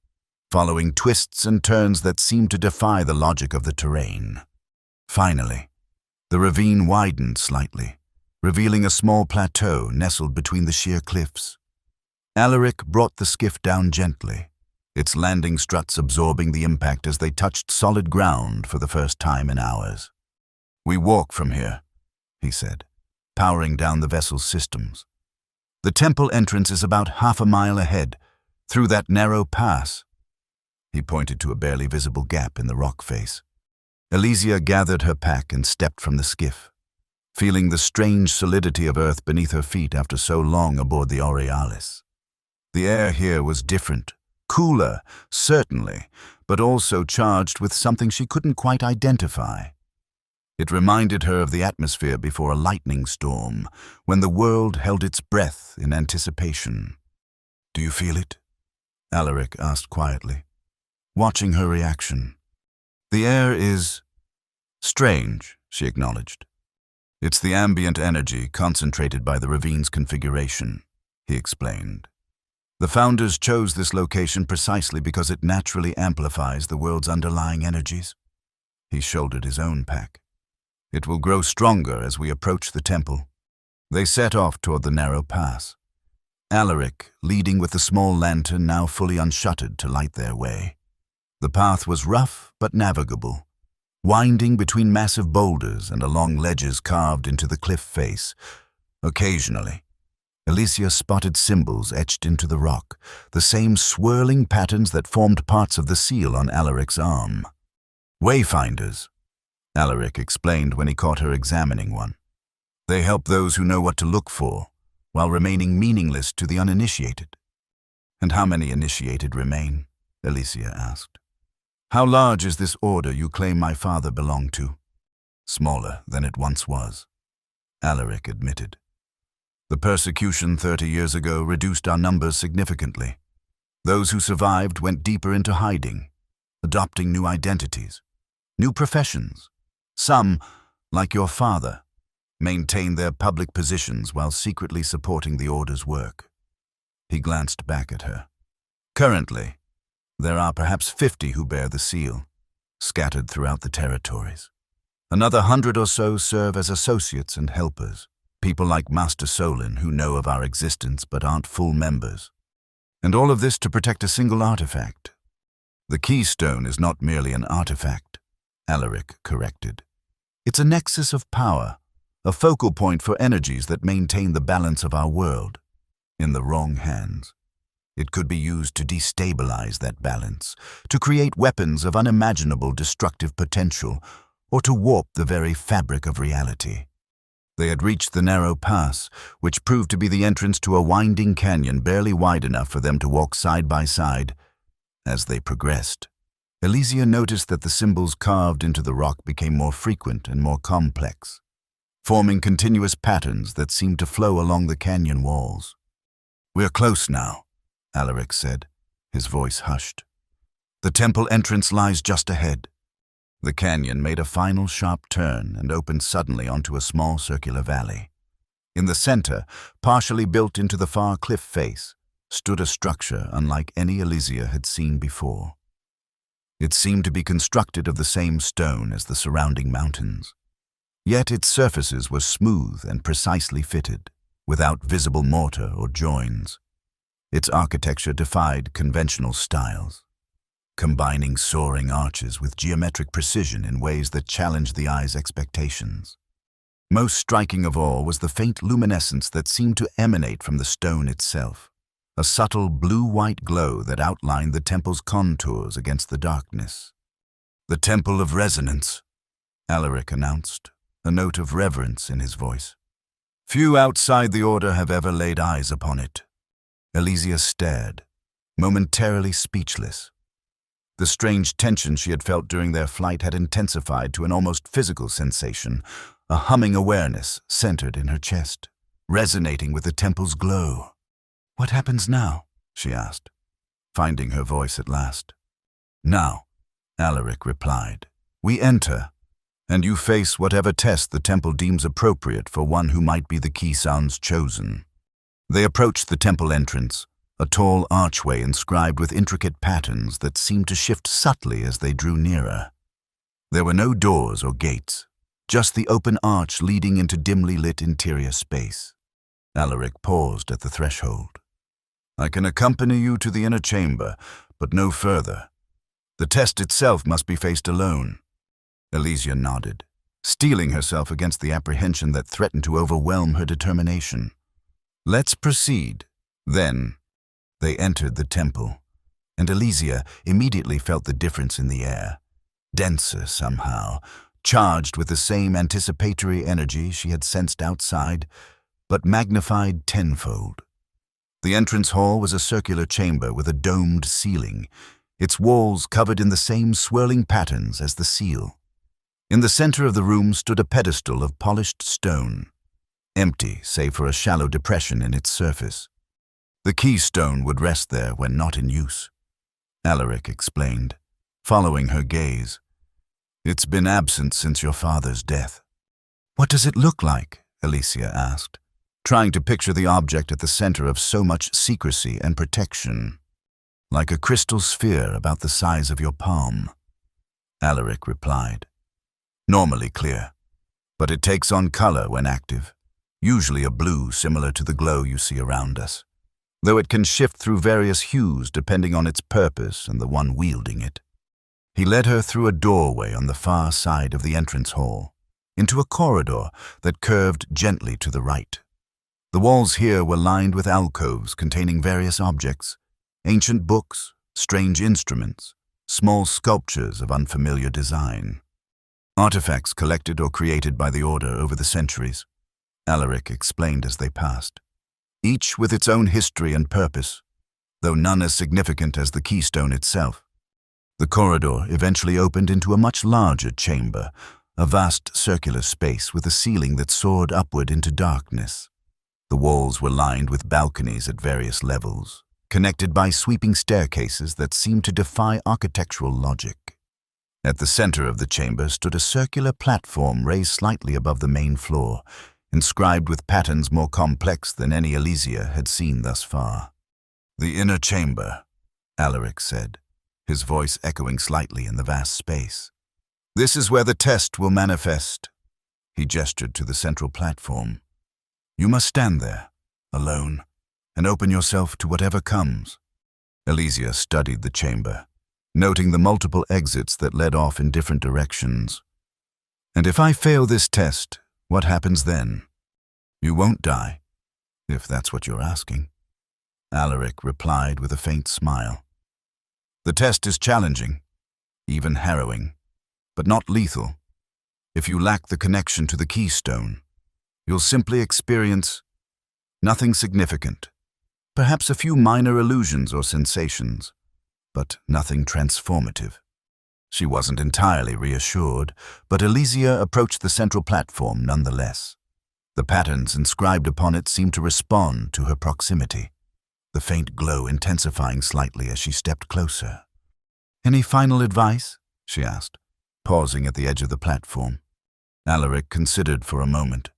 following twists and turns that seemed to defy the logic of the terrain. Finally, the ravine widened slightly, revealing a small plateau nestled between the sheer cliffs. Alaric brought the skiff down gently, its landing struts absorbing the impact as they touched solid ground for the first time in hours. "We walk from here," he said, powering down the vessel's systems. The temple entrance is about half a mile ahead, through that narrow pass." He pointed to a barely visible gap in the rock face. Elysia gathered her pack and stepped from the skiff, feeling the strange solidity of earth beneath her feet after so long aboard the Aurealis. The air here was different, cooler, certainly, but also charged with something she couldn't quite identify. It reminded her of the atmosphere before a lightning storm, when the world held its breath in anticipation. "Do you feel it?" Alaric asked quietly, watching her reaction. "The air is strange," she acknowledged. "It's the ambient energy concentrated by the ravine's configuration," he explained. "The founders chose this location precisely because it naturally amplifies the world's underlying energies." He shouldered his own pack. "It will grow stronger as we approach the temple." They set off toward the narrow pass, Alaric leading with the small lantern now fully unshuttered to light their way. The path was rough but navigable, winding between massive boulders and along ledges carved into the cliff face. Occasionally, Elysia spotted symbols etched into the rock, the same swirling patterns that formed parts of the seal on Alaric's arm. "Wayfinders," Alaric explained when he caught her examining one. "They help those who know what to look for, while remaining meaningless to the uninitiated." "And how many initiated remain?" Elysia asked. "How large is this order you claim my father belonged to?" "Smaller than it once was," Alaric admitted. "The persecution 30 years ago reduced our numbers significantly. Those who survived went deeper into hiding, adopting new identities, new professions. Some, like your father, maintained their public positions while secretly supporting the Order's work." He glanced back at her. "Currently, there are perhaps 50 who bear the seal, scattered throughout the territories. Another 100 or so serve as associates and helpers, people like Master Solin who know of our existence but aren't full members. And all of this to protect a single artifact. The keystone is not merely an artifact," Alaric corrected. "It's a nexus of power, a focal point for energies that maintain the balance of our world. In the wrong hands, it could be used to destabilize that balance, to create weapons of unimaginable destructive potential, or to warp the very fabric of reality." They had reached the narrow pass, which proved to be the entrance to a winding canyon barely wide enough for them to walk side by side. As they progressed, Elysia noticed that the symbols carved into the rock became more frequent and more complex, forming continuous patterns that seemed to flow along the canyon walls. "We're close now," Alaric said, his voice hushed. "The temple entrance lies just ahead." The canyon made a final sharp turn and opened suddenly onto a small circular valley. In the center, partially built into the far cliff face, stood a structure unlike any Elysia had seen before. It seemed to be constructed of the same stone as the surrounding mountains. Yet its surfaces were smooth and precisely fitted, without visible mortar or joins. Its architecture defied conventional styles, combining soaring arches with geometric precision in ways that challenged the eye's expectations. Most striking of all was the faint luminescence that seemed to emanate from the stone itself, a subtle blue-white glow that outlined the temple's contours against the darkness. "The Temple of Resonance," Alaric announced, a note of reverence in his voice. "Few outside the Order have ever laid eyes upon it." Elysia stared, momentarily speechless. The strange tension she had felt during their flight had intensified to an almost physical sensation, a humming awareness centered in her chest, resonating with the temple's glow. "What happens now?" she asked, finding her voice at last. "Now," Alaric replied, "we enter, and you face whatever test the temple deems appropriate for one who might be the Kisan's chosen." They approached the temple entrance, a tall archway inscribed with intricate patterns that seemed to shift subtly as they drew nearer. There were no doors or gates, just the open arch leading into dimly lit interior space. Alaric paused at the threshold. "I can accompany you to the inner chamber, but no further. The test itself must be faced alone." Elysia nodded, steeling herself against the apprehension that threatened to overwhelm her determination. Let's proceed. Then they entered the temple, and Elysia immediately felt the difference in the air. Denser somehow, charged with the same anticipatory energy she had sensed outside, but magnified tenfold. The entrance hall was a circular chamber with a domed ceiling, its walls covered in the same swirling patterns as the seal. In the center of the room stood a pedestal of polished stone, empty save for a shallow depression in its surface. The keystone would rest there when not in use, Alaric explained, following her gaze. It's been absent since your father's death. What does it look like? Elysia asked, trying to picture the object at the center of so much secrecy and protection. Like a crystal sphere about the size of your palm, Alaric replied. Normally clear, but it takes on color when active, usually a blue similar to the glow you see around us, though it can shift through various hues depending on its purpose and the one wielding it. He led her through a doorway on the far side of the entrance hall, into a corridor that curved gently to the right. The walls here were lined with alcoves containing various objects, ancient books, strange instruments, small sculptures of unfamiliar design. Artifacts collected or created by the Order over the centuries, Alaric explained as they passed, each with its own history and purpose, though none as significant as the keystone itself. The corridor eventually opened into a much larger chamber, a vast circular space with a ceiling that soared upward into darkness. The walls were lined with balconies at various levels, connected by sweeping staircases that seemed to defy architectural logic. At the center of the chamber stood a circular platform raised slightly above the main floor, inscribed with patterns more complex than any Elysia had seen thus far. The inner chamber, Alaric said, his voice echoing slightly in the vast space. This is where the test will manifest. He gestured to the central platform. You must stand there, alone, and open yourself to whatever comes. Elysia studied the chamber, noting the multiple exits that led off in different directions. And if I fail this test, what happens then? You won't die, if that's what you're asking. Alaric replied with a faint smile. The test is challenging, even harrowing, but not lethal. If you lack the connection to the keystone, you'll simply experience nothing significant, perhaps a few minor illusions or sensations, but nothing transformative. She wasn't entirely reassured, but Elysia approached the central platform nonetheless. The patterns inscribed upon it seemed to respond to her proximity, the faint glow intensifying slightly as she stepped closer. Any final advice? She asked, pausing at the edge of the platform. Alaric considered for a moment.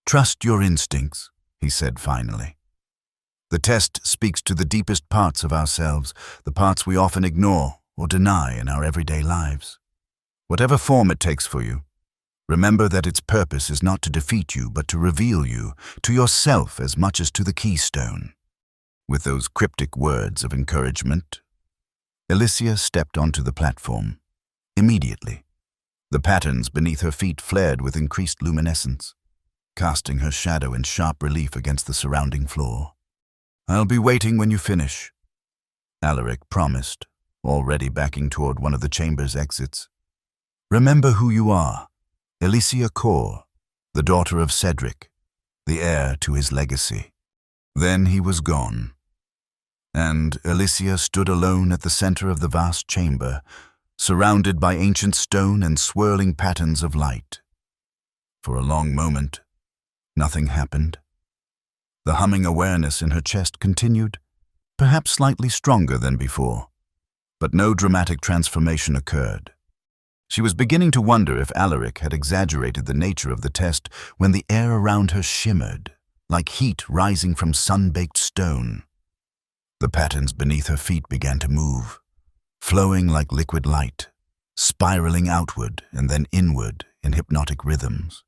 Trust your instincts, he said finally. The test speaks to the deepest parts of ourselves, the parts we often ignore or deny in our everyday lives. Whatever form it takes for you, remember that its purpose is not to defeat you, but to reveal you to yourself as much as to the keystone. With those cryptic words of encouragement, Elysia stepped onto the platform. Immediately, the patterns beneath her feet flared with increased luminescence, casting her shadow in sharp relief against the surrounding floor. I'll be waiting when you finish, Alaric promised, already backing toward one of the chamber's exits. Remember who you are, Elysia Kor, the daughter of Cedric, the heir to his legacy. Then he was gone, and Elysia stood alone at the center of the vast chamber, surrounded by ancient stone and swirling patterns of light. For a long moment, nothing happened. The humming awareness in her chest continued, perhaps slightly stronger than before, but no dramatic transformation occurred. She was beginning to wonder if Alaric had exaggerated the nature of the test when the air around her shimmered, like heat rising from sun-baked stone. The patterns beneath her feet began to move, flowing like liquid light, spiraling outward and then inward in hypnotic rhythms.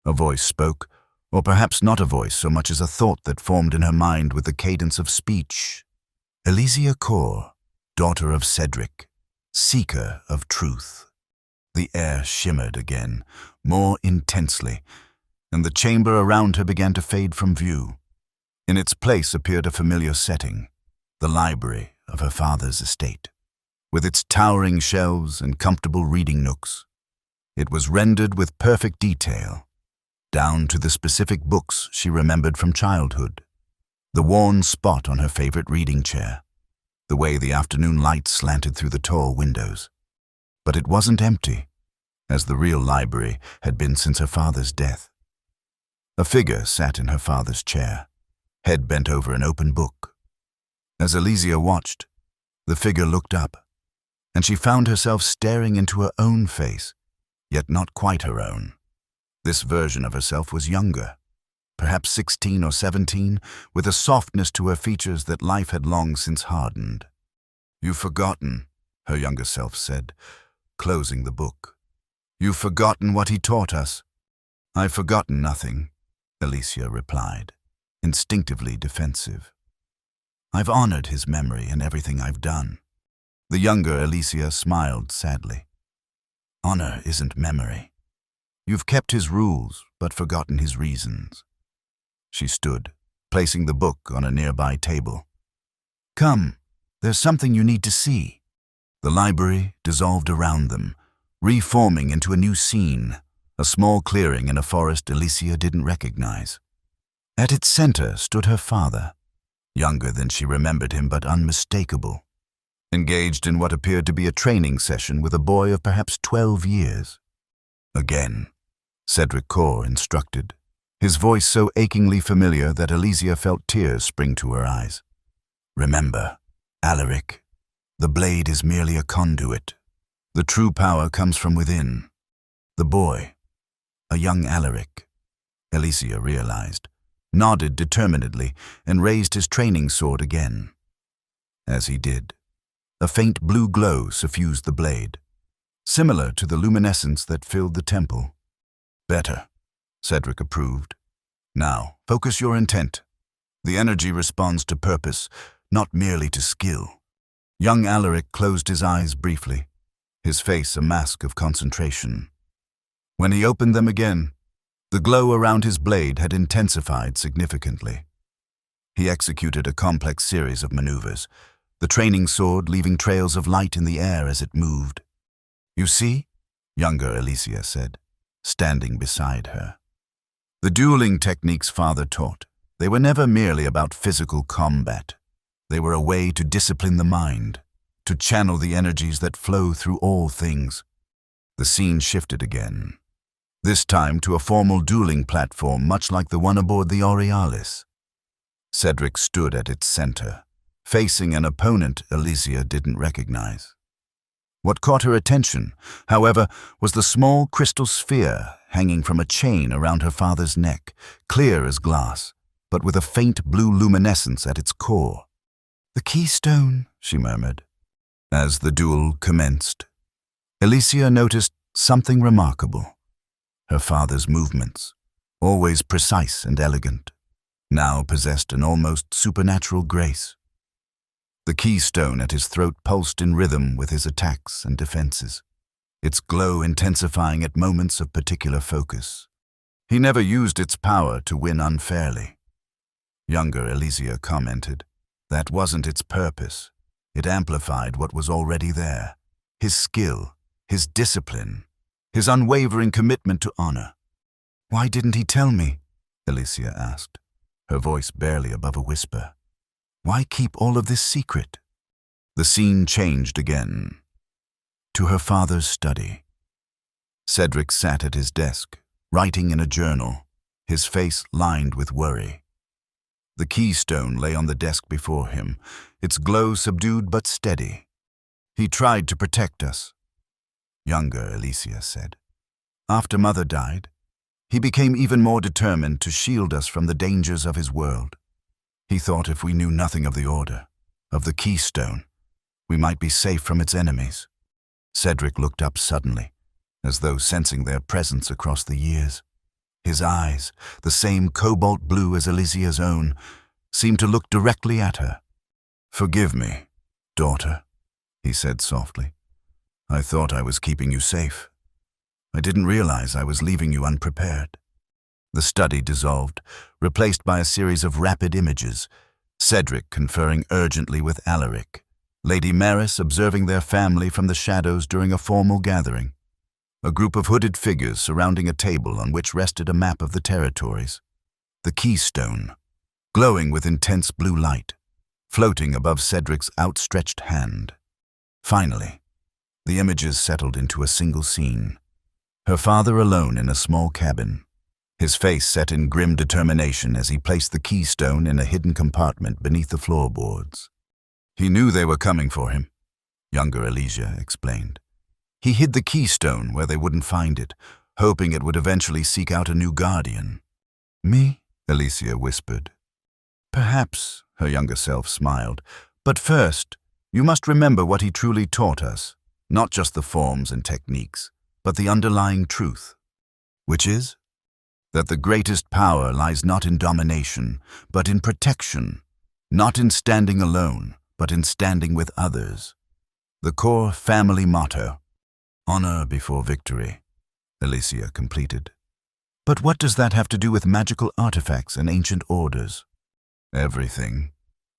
A voice spoke, or perhaps not a voice so much as a thought that formed in her mind with the cadence of speech. Elysia Kor, daughter of Cedric, seeker of truth. The air shimmered again, more intensely, and the chamber around her began to fade from view. In its place appeared a familiar setting, the library of her father's estate, with its towering shelves and comfortable reading nooks. It was rendered with perfect detail, down to the specific books she remembered from childhood, the worn spot on her favorite reading chair, the way the afternoon light slanted through the tall windows. But it wasn't empty, as the real library had been since her father's death. A figure sat in her father's chair, head bent over an open book. As Alizia watched, the figure looked up, and she found herself staring into her own face, yet not quite her own. This version of herself was younger, perhaps 16 or 17, with a softness to her features that life had long since hardened. "You've forgotten," her younger self said, closing the book. "You've forgotten what he taught us." "I've forgotten nothing," Alicia replied, instinctively defensive. "I've honored his memory in everything I've done." The younger Alicia smiled sadly. "Honor isn't memory. You've kept his rules, but forgotten his reasons." She stood, placing the book on a nearby table. "Come, there's something you need to see." The library dissolved around them, reforming into a new scene, a small clearing in a forest Alicia didn't recognize. At its center stood her father, younger than she remembered him but unmistakable, engaged in what appeared to be a training session with a boy of perhaps 12 years. "Again," Cedric Core instructed, his voice so achingly familiar that Alizia felt tears spring to her eyes. "Remember, Alaric, the blade is merely a conduit. The true power comes from within." The boy, a young Alaric, Alicia realized, nodded determinedly and raised his training sword again. As he did, a faint blue glow suffused the blade, similar to the luminescence that filled the temple. "Better," Cedric approved. "Now, focus your intent. The energy responds to purpose, not merely to skill." Young Alaric closed his eyes briefly, his face a mask of concentration. When he opened them again, the glow around his blade had intensified significantly. He executed a complex series of maneuvers, the training sword leaving trails of light in the air as it moved. "You see?" younger Alicia said, standing beside her. The dueling techniques father taught, they were never merely about physical combat. They were a way to discipline the mind, to channel the energies that flow through all things. The scene shifted again, this time to a formal dueling platform much like the one aboard the Aurealis. Cedric stood at its center, facing an opponent Alizia didn't recognize. What caught her attention, however, was the small crystal sphere hanging from a chain around her father's neck, clear as glass, but with a faint blue luminescence at its core. "The keystone," she murmured. As the duel commenced, Alicia noticed something remarkable. Her father's movements, always precise and elegant, now possessed an almost supernatural grace. The keystone at his throat pulsed in rhythm with his attacks and defenses, its glow intensifying at moments of particular focus. He never used its power to win unfairly. Younger Alizia commented, that wasn't its purpose. It amplified what was already there, his skill, his discipline, his unwavering commitment to honor. "Why didn't he tell me?" Alicia asked, her voice barely above a whisper. "Why keep all of this secret?" The scene changed again, to her father's study. Cedric sat at his desk, writing in a journal, his face lined with worry. The keystone lay on the desk before him, its glow subdued but steady. "He tried to protect us," younger Alicia said. "After Mother died, he became even more determined to shield us from the dangers of his world. He thought if we knew nothing of the Order, of the keystone, we might be safe from its enemies." Cedric looked up suddenly, as though sensing their presence across the years. His eyes, the same cobalt blue as Alicia's own, seemed to look directly at her. "Forgive me, daughter," he said softly. "I thought I was keeping you safe. I didn't realize I was leaving you unprepared." The study dissolved, replaced by a series of rapid images, Cedric conferring urgently with Alaric, Lady Maris observing their family from the shadows during a formal gathering, a group of hooded figures surrounding a table on which rested a map of the territories, the keystone, glowing with intense blue light, floating above Cedric's outstretched hand. Finally, the images settled into a single scene. Her father alone in a small cabin, his face set in grim determination as he placed the keystone in a hidden compartment beneath the floorboards. He knew they were coming for him, younger Alicia explained. He hid the keystone where they wouldn't find it, hoping it would eventually seek out a new guardian. Me? Alicia whispered. Perhaps, her younger self smiled, but first, you must remember what he truly taught us, not just the forms and techniques, but the underlying truth, which is that the greatest power lies not in domination, but in protection, not in standing alone, but in standing with others. The core family motto, honor before victory, Alicia completed. But what does that have to do with magical artifacts and ancient orders? Everything,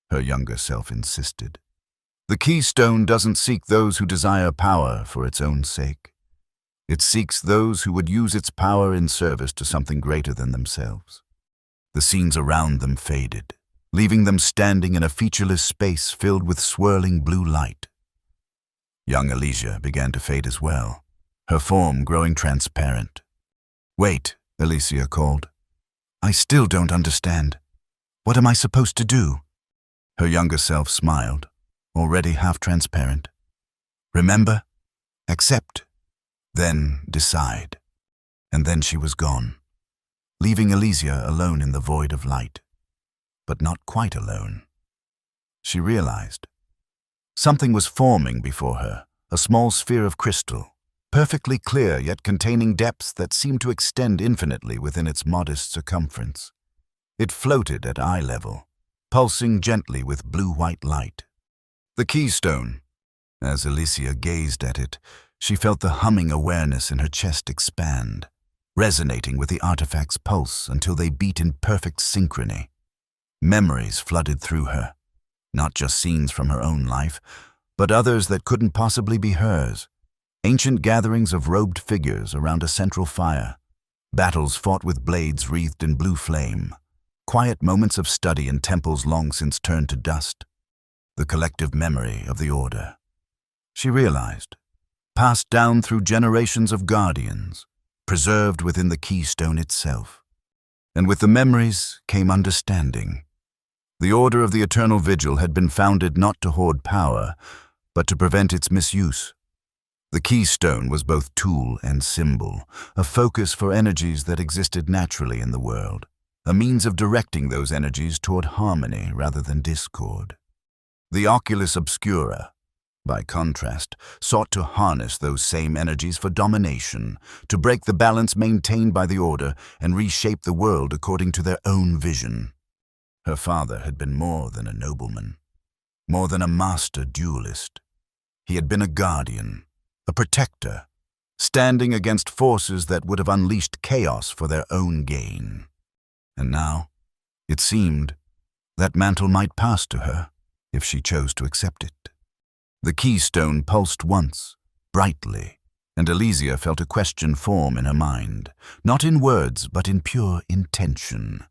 her younger self insisted. The keystone doesn't seek those who desire power for its own sake. It seeks those who would use its power in service to something greater than themselves. The scenes around them faded, leaving them standing in a featureless space filled with swirling blue light. Young Alicia began to fade as well, her form growing transparent. Wait, Alicia called. I still don't understand. What am I supposed to do? Her younger self smiled, already half transparent. Remember? Accept. Then decide. And then she was gone, leaving Alicia alone in the void of light. But not quite alone. She realized. Something was forming before her, a small sphere of crystal, perfectly clear yet containing depths that seemed to extend infinitely within its modest circumference. It floated at eye level, pulsing gently with blue-white light. The keystone. As Alicia gazed at it, she felt the humming awareness in her chest expand, resonating with the artifact's pulse until they beat in perfect synchrony. Memories flooded through her, not just scenes from her own life, but others that couldn't possibly be hers. Ancient gatherings of robed figures around a central fire, battles fought with blades wreathed in blue flame, quiet moments of study in temples long since turned to dust. The collective memory of the Order. She realized, passed down through generations of guardians, preserved within the keystone itself. And with the memories came understanding. The Order of the Eternal Vigil had been founded not to hoard power, but to prevent its misuse. The keystone was both tool and symbol, a focus for energies that existed naturally in the world, a means of directing those energies toward harmony rather than discord. The Oculus Obscura, by contrast, sought to harness those same energies for domination, to break the balance maintained by the Order and reshape the world according to their own vision. Her father had been more than a nobleman, more than a master duelist. He had been a guardian, a protector, standing against forces that would have unleashed chaos for their own gain. And now, it seemed, that mantle might pass to her, if she chose to accept it. The keystone pulsed once, brightly, and Alicia felt a question form in her mind, not in words, but in pure intention.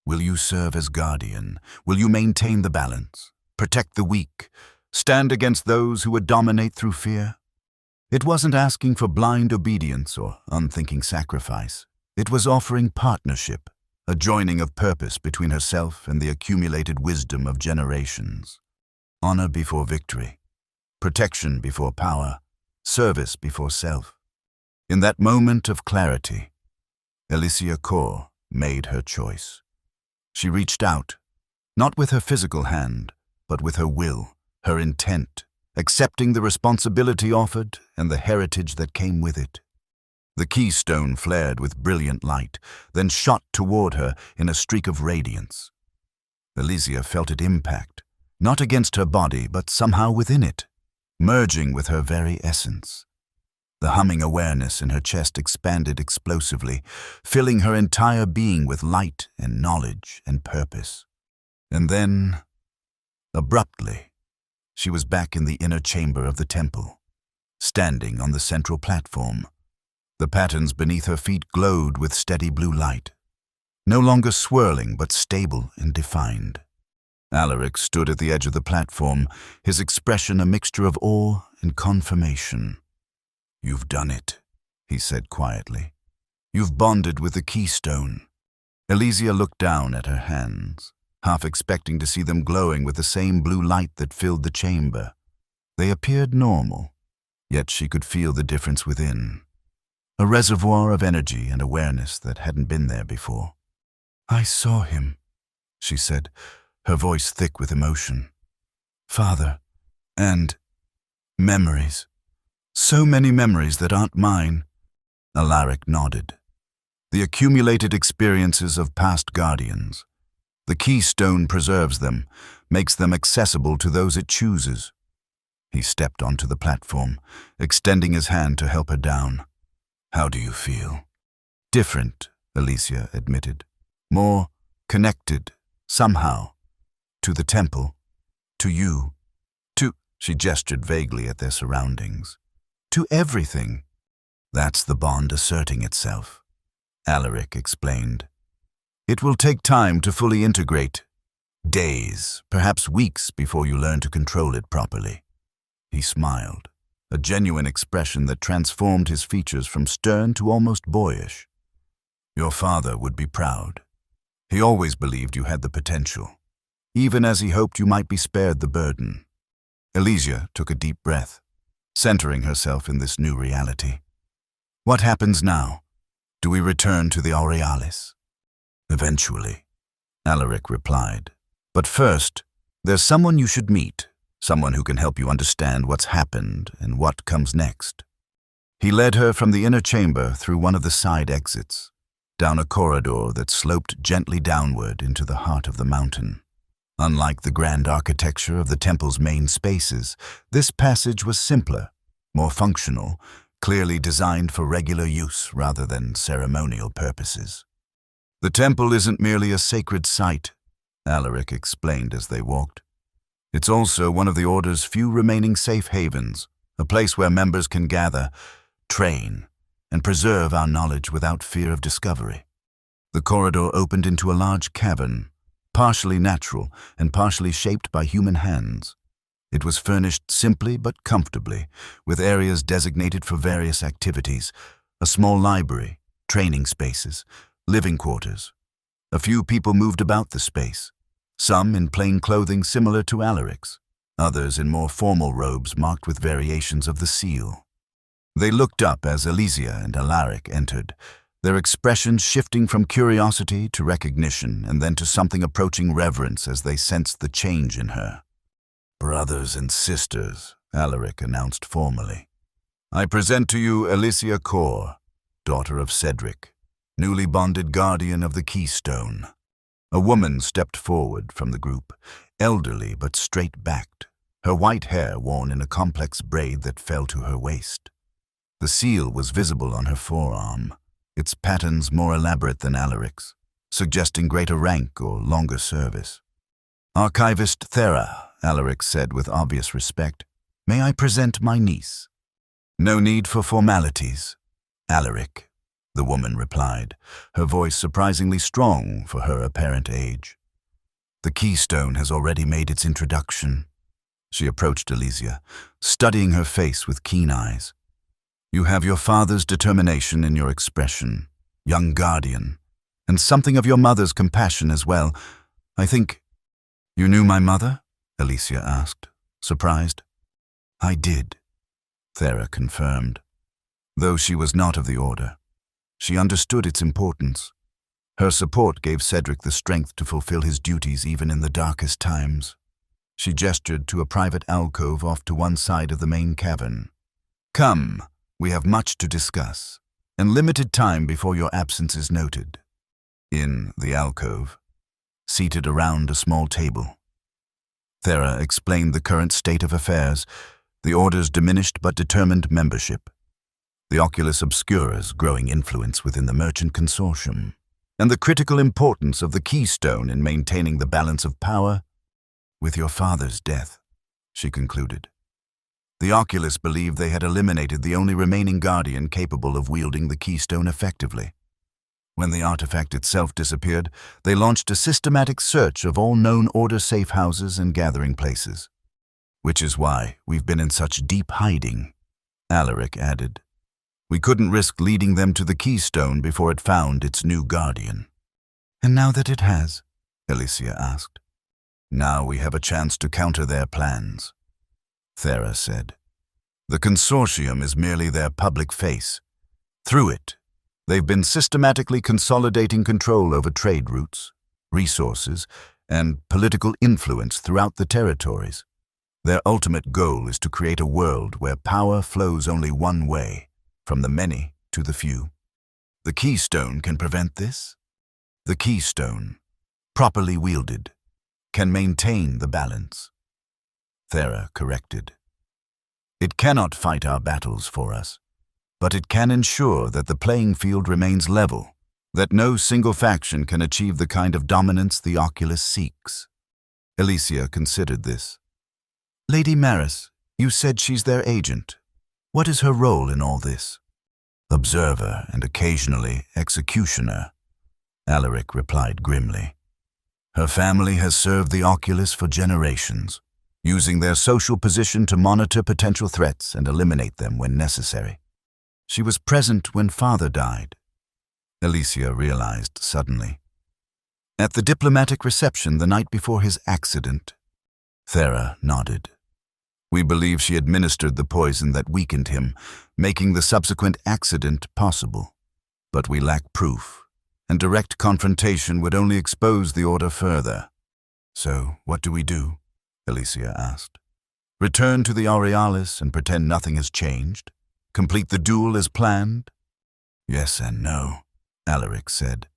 Will you serve as guardian? Will you maintain the balance, protect the weak, stand against those who would dominate through fear? It wasn't asking for blind obedience or unthinking sacrifice. It was offering partnership, a joining of purpose between herself and the accumulated wisdom of generations. Honor before victory, protection before power, service before self. In that moment of clarity, Alicia Kaur made her choice. She reached out, not with her physical hand, but with her will, her intent, accepting the responsibility offered and the heritage that came with it. The keystone flared with brilliant light, then shot toward her in a streak of radiance. Alicia felt it impact, not against her body, but somehow within it, merging with her very essence. The humming awareness in her chest expanded explosively, filling her entire being with light and knowledge and purpose. And then, abruptly, she was back in the inner chamber of the temple, standing on the central platform. The patterns beneath her feet glowed with steady blue light, no longer swirling but stable and defined. Alaric stood at the edge of the platform, his expression a mixture of awe and confirmation. "You've done it," he said quietly. "You've bonded with the keystone." Elysia looked down at her hands, half expecting to see them glowing with the same blue light that filled the chamber. They appeared normal, yet she could feel the difference within. A reservoir of energy and awareness that hadn't been there before. "I saw him," she said, her voice thick with emotion. "Father, and memories. So many memories that aren't mine." Alaric nodded. "The accumulated experiences of past guardians. The keystone preserves them, makes them accessible to those it chooses." He stepped onto the platform, extending his hand to help her down. "How do you feel?" "Different," Elysia admitted. "More connected, somehow. To the temple. To you. She gestured vaguely at their surroundings. "To everything." "That's the bond asserting itself," Alaric explained. "It will take time to fully integrate. Days, perhaps weeks before you learn to control it properly." He smiled, a genuine expression that transformed his features from stern to almost boyish. "Your father would be proud. He always believed you had the potential, even as he hoped you might be spared the burden." Elysia took a deep breath, centering herself in this new reality. "What happens now? Do we return to the Aurealis?" "Eventually," Alaric replied. "But first, there's someone you should meet, someone who can help you understand what's happened and what comes next." He led her from the inner chamber through one of the side exits, down a corridor that sloped gently downward into the heart of the mountain. Unlike the grand architecture of the temple's main spaces, this passage was simpler, more functional, clearly designed for regular use rather than ceremonial purposes. "The temple isn't merely a sacred site," Alaric explained as they walked. "It's also one of the Order's few remaining safe havens, a place where members can gather, train, and preserve our knowledge without fear of discovery." The corridor opened into a large cavern, partially natural and partially shaped by human hands. It was furnished simply but comfortably, with areas designated for various activities, a small library, training spaces, living quarters. A few people moved about the space, some in plain clothing similar to Alaric's, others in more formal robes marked with variations of the seal. They looked up as Elysia and Alaric entered, their expressions shifting from curiosity to recognition and then to something approaching reverence as they sensed the change in her. "Brothers and sisters," Alaric announced formally. "I present to you Elysia Kor, daughter of Cedric, newly bonded guardian of the Keystone." A woman stepped forward from the group, elderly but straight-backed, her white hair worn in a complex braid that fell to her waist. The seal was visible on her forearm, its patterns more elaborate than Alaric's, suggesting greater rank or longer service. "Archivist Thera," Alaric said with obvious respect. "May I present my niece?" "No need for formalities, Alaric," the woman replied, her voice surprisingly strong for her apparent age. "The Keystone has already made its introduction." She approached Elysia, studying her face with keen eyes. "You have your father's determination in your expression, young guardian, and something of your mother's compassion as well. I think—" "You knew my mother?" Elysia asked, surprised. "I did," Thera confirmed. Though she was not of the Order, she understood its importance. Her support gave Cedric the strength to fulfill his duties even in the darkest times. She gestured to a private alcove off to one side of the main cavern. "Come, we have much to discuss, and limited time before your absence is noted." In the alcove, seated around a small table, Thera explained the current state of affairs, the Order's diminished but determined membership, the Oculus Obscura's growing influence within the merchant consortium, and the critical importance of the keystone in maintaining the balance of power. With your father's death, she concluded, the Oculus believed they had eliminated the only remaining guardian capable of wielding the keystone effectively. When the artifact itself disappeared, they launched a systematic search of all known Order safe houses and gathering places. Which is why we've been in such deep hiding, Alaric added. We couldn't risk leading them to the keystone before it found its new guardian. And now that it has, Alicia asked. Now we have a chance to counter their plans, Thera said. The consortium is merely their public face. Through it, they've been systematically consolidating control over trade routes, resources, and political influence throughout the territories. Their ultimate goal is to create a world where power flows only one way, from the many to the few. The keystone can prevent this. The keystone, properly wielded, can maintain the balance. Thera corrected. It cannot fight our battles for us, but it can ensure that the playing field remains level, that no single faction can achieve the kind of dominance the Oculus seeks. Alicia considered this. Lady Maris, you said she's their agent. What is her role in all this? Observer and occasionally executioner, Alaric replied grimly. Her family has served the Oculus for generations, using their social position to monitor potential threats and eliminate them when necessary. She was present when Father died, Alicia realized suddenly. At the diplomatic reception the night before his accident, Thera nodded. We believe she administered the poison that weakened him, making the subsequent accident possible. But we lack proof, and direct confrontation would only expose the Order further. So, what do we do? Alicia asked. Return to the Aurealis and pretend nothing has changed? Complete the duel as planned? Yes and no, Alaric said.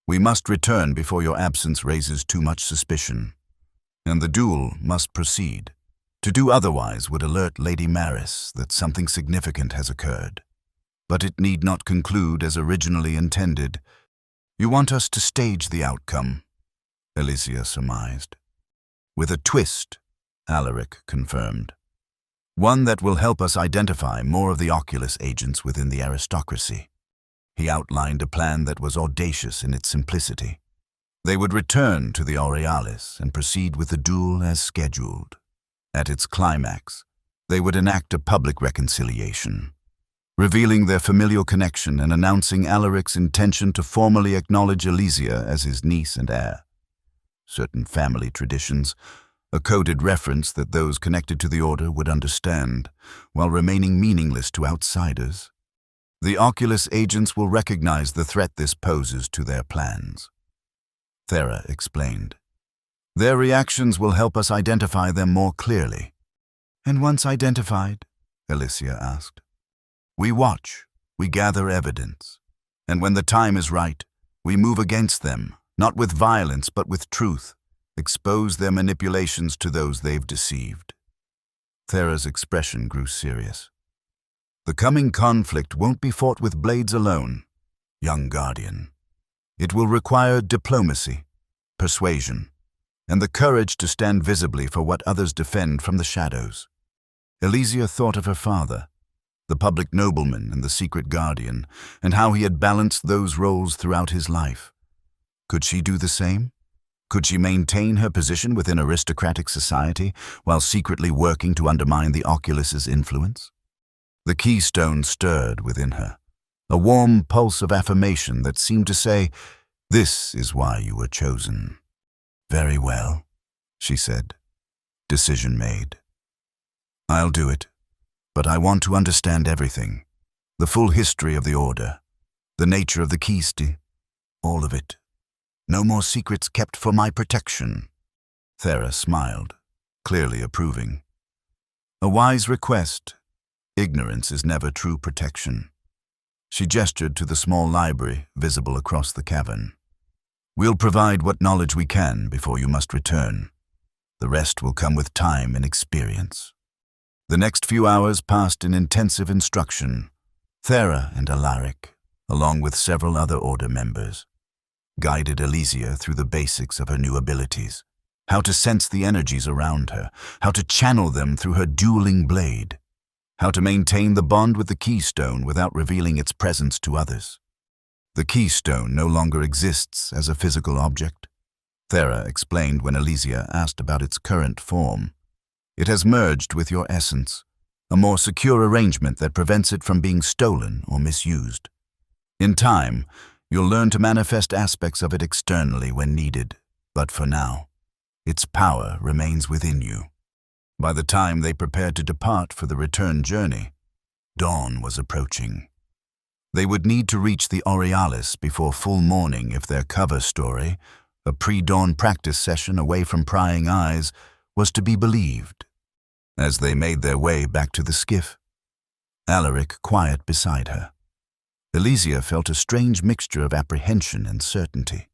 We must return before your absence raises too much suspicion. And the duel must proceed. To do otherwise would alert Lady Maris that something significant has occurred. But it need not conclude as originally intended. You want us to stage the outcome, Alicia surmised. With a twist, Alaric confirmed. One that will help us identify more of the Oculus agents within the aristocracy. He outlined a plan that was audacious in its simplicity. They would return to the Aurealis and proceed with the duel as scheduled. At its climax, they would enact a public reconciliation, revealing their familial connection and announcing Alaric's intention to formally acknowledge Alicia as his niece and heir. Certain family traditions, a coded reference that those connected to the Order would understand, while remaining meaningless to outsiders. The Oculus agents will recognize the threat this poses to their plans. Thera explained. Their reactions will help us identify them more clearly. And once identified, Alicia asked, we watch, we gather evidence, and when the time is right, we move against them, not with violence but with truth, expose their manipulations to those they've deceived. Thera's expression grew serious. The coming conflict won't be fought with blades alone, young Guardian. It will require diplomacy, persuasion, and the courage to stand visibly for what others defend from the shadows. Alicia thought of her father, the public nobleman and the secret guardian, and how he had balanced those roles throughout his life. Could she do the same? Could she maintain her position within aristocratic society while secretly working to undermine the Oculus's influence? The keystone stirred within her, a warm pulse of affirmation that seemed to say, "This is why you were chosen." "Very well," she said. "Decision made. I'll do it, but I want to understand everything. The full history of the Order, the nature of the keystone, all of it. No more secrets kept for my protection." Thera smiled, clearly approving. "A wise request. Ignorance is never true protection." She gestured to the small library visible across the cavern. "We'll provide what knowledge we can before you must return. The rest will come with time and experience." The next few hours passed in intensive instruction. Thera and Alaric, along with several other Order members, guided Elysia through the basics of her new abilities, how to sense the energies around her, how to channel them through her dueling blade, how to maintain the bond with the keystone without revealing its presence to others. The keystone no longer exists as a physical object, Thera explained when Elysia asked about its current form. It has merged with your essence, a more secure arrangement that prevents it from being stolen or misused. In time, you'll learn to manifest aspects of it externally when needed, but for now, its power remains within you. By the time they prepared to depart for the return journey, dawn was approaching. They would need to reach the Aurealis before full morning if their cover story, a pre-dawn practice session away from prying eyes, was to be believed. As they made their way back to the skiff, Alaric quiet beside her, Elysia felt a strange mixture of apprehension and certainty.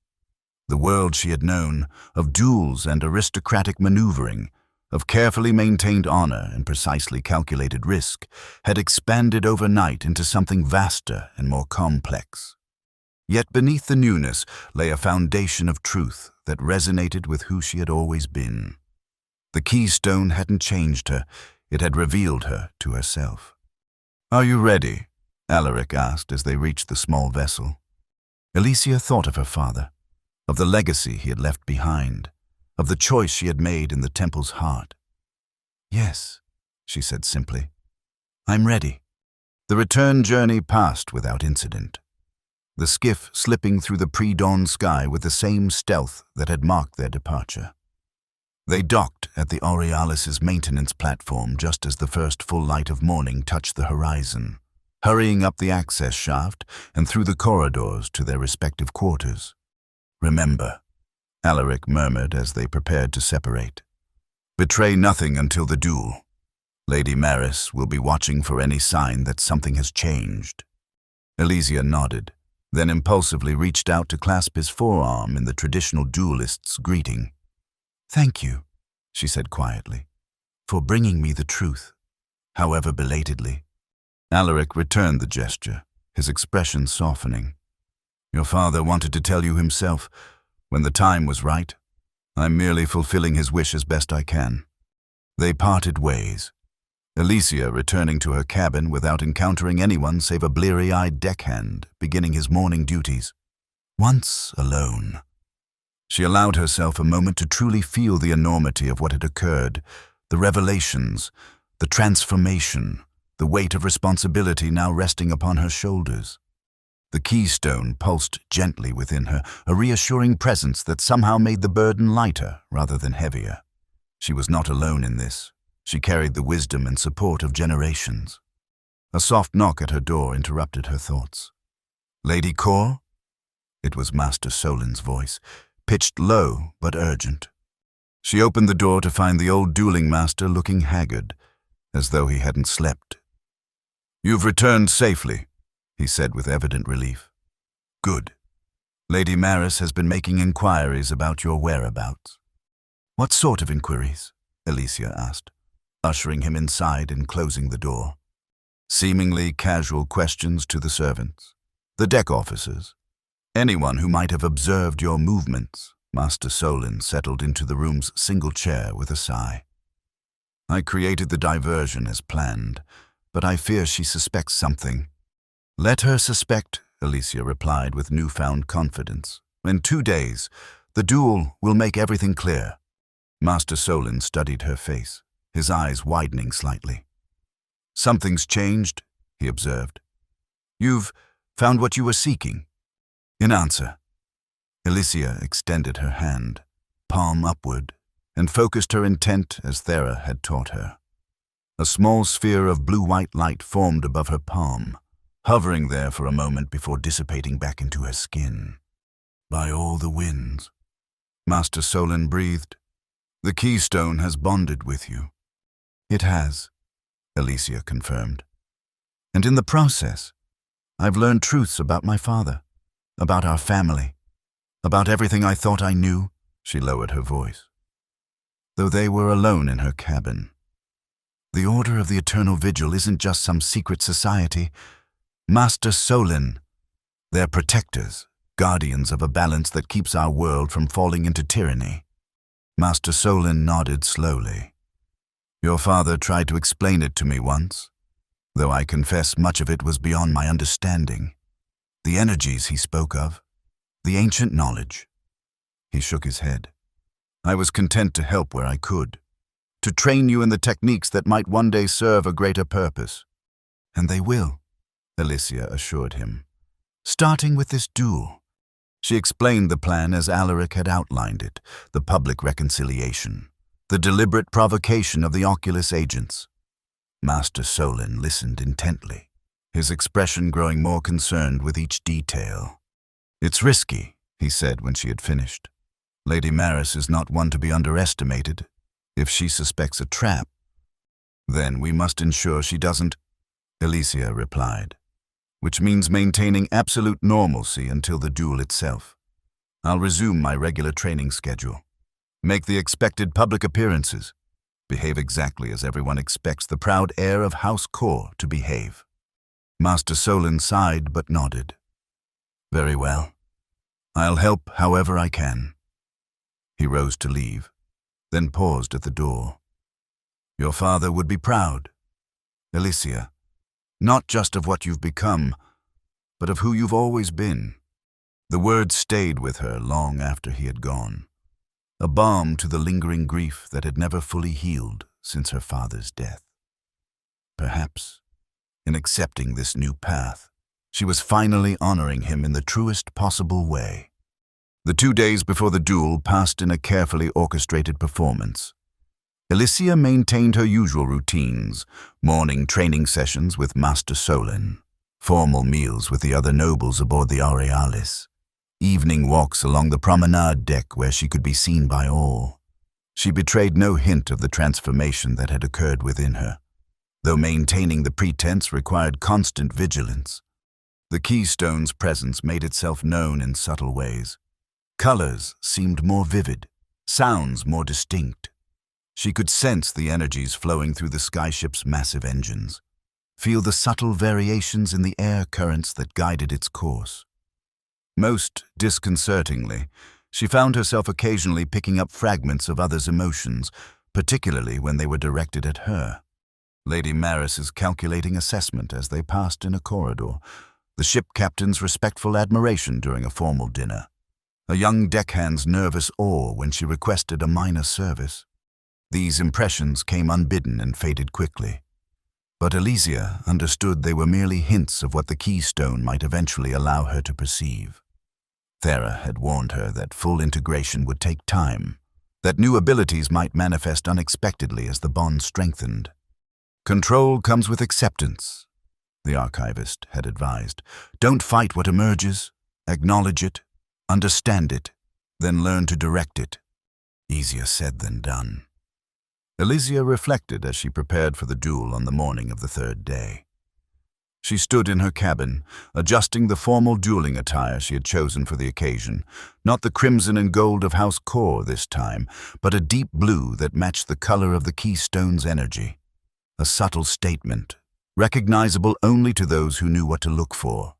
The world she had known, of duels and aristocratic maneuvering, of carefully maintained honor and precisely calculated risk, had expanded overnight into something vaster and more complex. Yet beneath the newness lay a foundation of truth that resonated with who she had always been. The keystone hadn't changed her, it had revealed her to herself. "Are you ready?" Alaric asked as they reached the small vessel. Elysia thought of her father, of the legacy he had left behind, of the choice she had made in the temple's heart. "Yes," she said simply. "I'm ready." The return journey passed without incident, the skiff slipping through the pre-dawn sky with the same stealth that had marked their departure. They docked at the Aurealis's maintenance platform just as the first full light of morning touched the horizon, hurrying up the access shaft and through the corridors to their respective quarters. "Remember," Alaric murmured as they prepared to separate. "Betray nothing until the duel. Lady Maris will be watching for any sign that something has changed." Elysia nodded, then impulsively reached out to clasp his forearm in the traditional duelist's greeting. "Thank you," she said quietly, "for bringing me the truth, however belatedly." Alaric returned the gesture, his expression softening. "Your father wanted to tell you himself. When the time was right, I'm merely fulfilling his wish as best I can." They parted ways, Elysia returning to her cabin without encountering anyone save a bleary-eyed deckhand beginning his morning duties. Once alone, she allowed herself a moment to truly feel the enormity of what had occurred, the revelations, the transformation, the weight of responsibility now resting upon her shoulders. The keystone pulsed gently within her, a reassuring presence that somehow made the burden lighter rather than heavier. She was not alone in this. She carried the wisdom and support of generations. A soft knock at her door interrupted her thoughts. "Lady Kor?" It was Master Solin's voice, pitched low but urgent. She opened the door to find the old dueling master looking haggard, as though he hadn't slept. "You've returned safely," he said with evident relief. "Good. Lady Maris has been making inquiries about your whereabouts." "What sort of inquiries?" Elysia asked, ushering him inside and closing the door. "Seemingly casual questions to the servants, the deck officers, anyone who might have observed your movements." Master Solin settled into the room's single chair with a sigh. "I created the diversion as planned, but I fear she suspects something." "Let her suspect," Elysia replied with newfound confidence. "In 2 days, the duel will make everything clear." Master Solin studied her face, his eyes widening slightly. "Something's changed," he observed. "You've found what you were seeking." In answer, Elysia extended her hand, palm upward, and focused her intent as Thera had taught her. A small sphere of blue-white light formed above her palm, hovering there for a moment before dissipating back into her skin. "By all the winds," Master Solin breathed, "the keystone has bonded with you." "It has," Elysia confirmed. "And in the process, I've learned truths about my father, about our family, about everything I thought I knew." She lowered her voice, though they were alone in her cabin. "The Order of the Eternal Vigil isn't just some secret society. Master Solin. They're protectors, guardians of a balance that keeps our world from falling into tyranny. Master Solin nodded slowly. Your father tried to explain it to me once, though I confess much of it was beyond my understanding. The energies he spoke of, the ancient knowledge. He shook his head. I was content to help where I could, to train you in the techniques that might one day serve a greater purpose. And they will, Alicia assured him. Starting with this duel. She explained the plan as Alaric had outlined it, the public reconciliation, the deliberate provocation of the Oculus agents. Master Solin listened intently, his expression growing more concerned with each detail. It's risky, he said when she had finished. Lady Maris is not one to be underestimated. If she suspects a trap, then we must ensure she doesn't, Alicia replied, which means maintaining absolute normalcy until the duel itself. I'll resume my regular training schedule. Make the expected public appearances. Behave exactly as everyone expects the proud heir of House Kor to behave. Master Solin sighed but nodded. Very well. I'll help however I can. He rose to leave, then paused at the door. Your father would be proud, Alicia, not just of what you've become, but of who you've always been. The words stayed with her long after he had gone, a balm to the lingering grief that had never fully healed since her father's death. Perhaps, in accepting this new path, she was finally honoring him in the truest possible way. The 2 days before the duel passed in a carefully orchestrated performance. Alicia maintained her usual routines, morning training sessions with Master Solin, formal meals with the other nobles aboard the Aurealis, evening walks along the promenade deck where she could be seen by all. She betrayed no hint of the transformation that had occurred within her, though maintaining the pretense required constant vigilance. The Keystone's presence made itself known in subtle ways. Colors seemed more vivid, sounds more distinct. She could sense the energies flowing through the skyship's massive engines, feel the subtle variations in the air currents that guided its course. Most disconcertingly, she found herself occasionally picking up fragments of others' emotions, particularly when they were directed at her. Lady Maris's calculating assessment as they passed in a corridor, the ship captain's respectful admiration during a formal dinner, a young deckhand's nervous awe when she requested a minor service. These impressions came unbidden and faded quickly. But Alicia understood they were merely hints of what the Keystone might eventually allow her to perceive. Thera had warned her that full integration would take time, that new abilities might manifest unexpectedly as the bond strengthened. Control comes with acceptance, the archivist had advised. Don't fight what emerges, acknowledge it, understand it, then learn to direct it. Easier said than done. Alicia reflected as she prepared for the duel on the morning of the 3rd day. She stood in her cabin, adjusting the formal dueling attire she had chosen for the occasion, not the crimson and gold of House Kor this time, but a deep blue that matched the color of the Keystone's energy. A subtle statement, recognizable only to those who knew what to look for.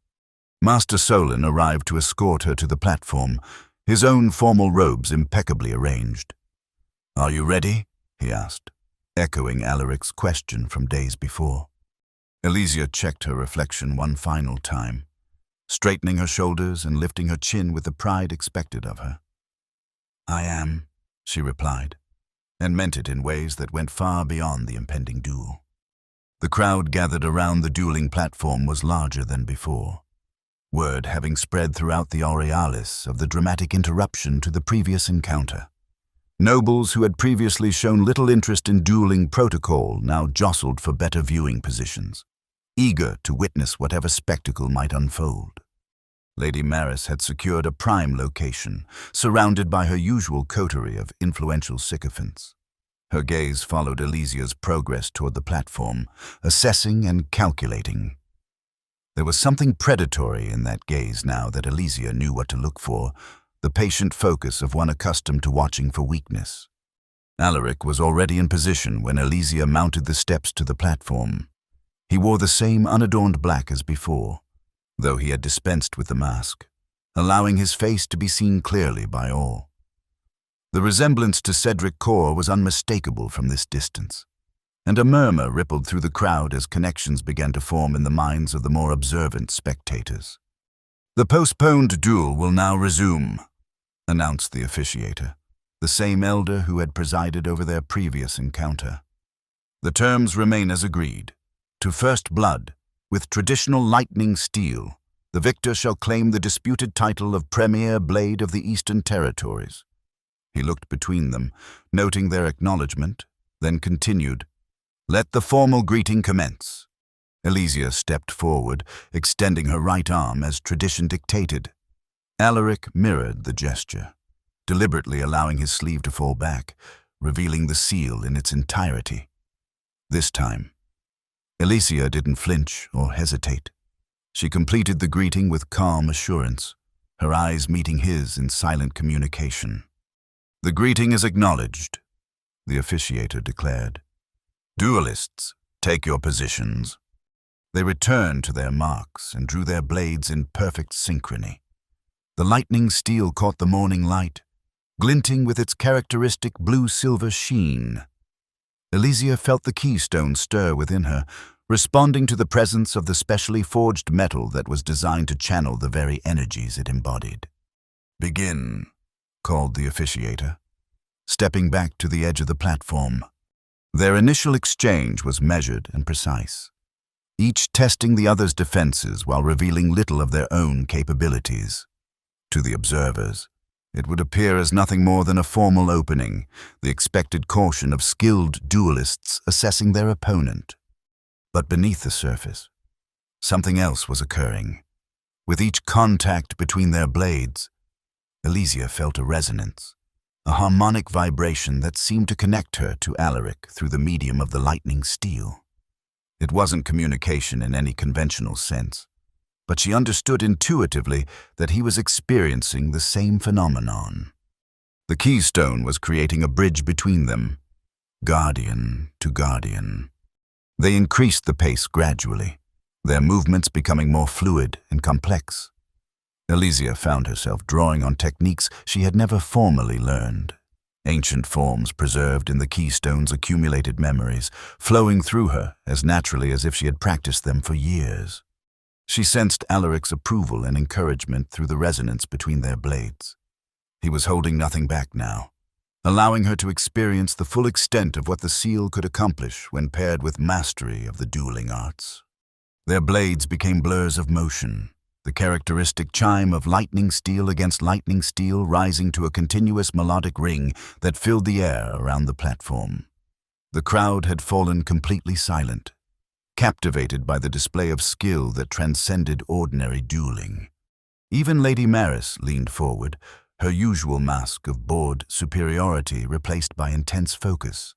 Master Solin arrived to escort her to the platform, his own formal robes impeccably arranged. Are you ready? He asked, echoing Alaric's question from days before. Alicia checked her reflection one final time, straightening her shoulders and lifting her chin with the pride expected of her. I am, she replied, and meant it in ways that went far beyond the impending duel. The crowd gathered around the dueling platform was larger than before, word having spread throughout the Aurealis of the dramatic interruption to the previous encounter. Nobles who had previously shown little interest in dueling protocol now jostled for better viewing positions, eager to witness whatever spectacle might unfold. Lady Maris had secured a prime location, surrounded by her usual coterie of influential sycophants. Her gaze followed Alicia's progress toward the platform, assessing and calculating. There was something predatory in that gaze now that Alicia knew what to look for, the patient focus of one accustomed to watching for weakness. Alaric was already in position when Alicia mounted the steps to the platform. He wore the same unadorned black as before, though he had dispensed with the mask, allowing his face to be seen clearly by all. The resemblance to Cedric Core was unmistakable from this distance, and a murmur rippled through the crowd as connections began to form in the minds of the more observant spectators. "The postponed duel will now resume," announced the officiator, the same elder who had presided over their previous encounter. "The terms remain as agreed. To first blood, with traditional lightning steel, the victor shall claim the disputed title of Premier Blade of the Eastern Territories." He looked between them, noting their acknowledgement, then continued, "Let the formal greeting commence." Elysia stepped forward, extending her right arm as tradition dictated. Alaric mirrored the gesture, deliberately allowing his sleeve to fall back, revealing the seal in its entirety. This time, Elysia didn't flinch or hesitate. She completed the greeting with calm assurance, her eyes meeting his in silent communication. "The greeting is acknowledged," the officiator declared. "Duelists, take your positions." They returned to their marks and drew their blades in perfect synchrony. The lightning steel caught the morning light, glinting with its characteristic blue-silver sheen. Elysia felt the keystone stir within her, responding to the presence of the specially forged metal that was designed to channel the very energies it embodied. "Begin," called the officiator, stepping back to the edge of the platform. Their initial exchange was measured and precise, each testing the other's defenses while revealing little of their own capabilities. To the observers, it would appear as nothing more than a formal opening, the expected caution of skilled duelists assessing their opponent. But beneath the surface, something else was occurring. With each contact between their blades, Elysia felt a resonance, a harmonic vibration that seemed to connect her to Alaric through the medium of the lightning steel. It wasn't communication in any conventional sense, but she understood intuitively that he was experiencing the same phenomenon. The keystone was creating a bridge between them, guardian to guardian. They increased the pace gradually, their movements becoming more fluid and complex. Elysia found herself drawing on techniques she had never formally learned, ancient forms preserved in the keystone's accumulated memories, flowing through her as naturally as if she had practiced them for years. She sensed Alaric's approval and encouragement through the resonance between their blades. He was holding nothing back now, allowing her to experience the full extent of what the seal could accomplish when paired with mastery of the dueling arts. Their blades became blurs of motion, the characteristic chime of lightning steel against lightning steel rising to a continuous melodic ring that filled the air around the platform. The crowd had fallen completely silent, captivated by the display of skill that transcended ordinary dueling. Even Lady Maris leaned forward, her usual mask of bored superiority replaced by intense focus.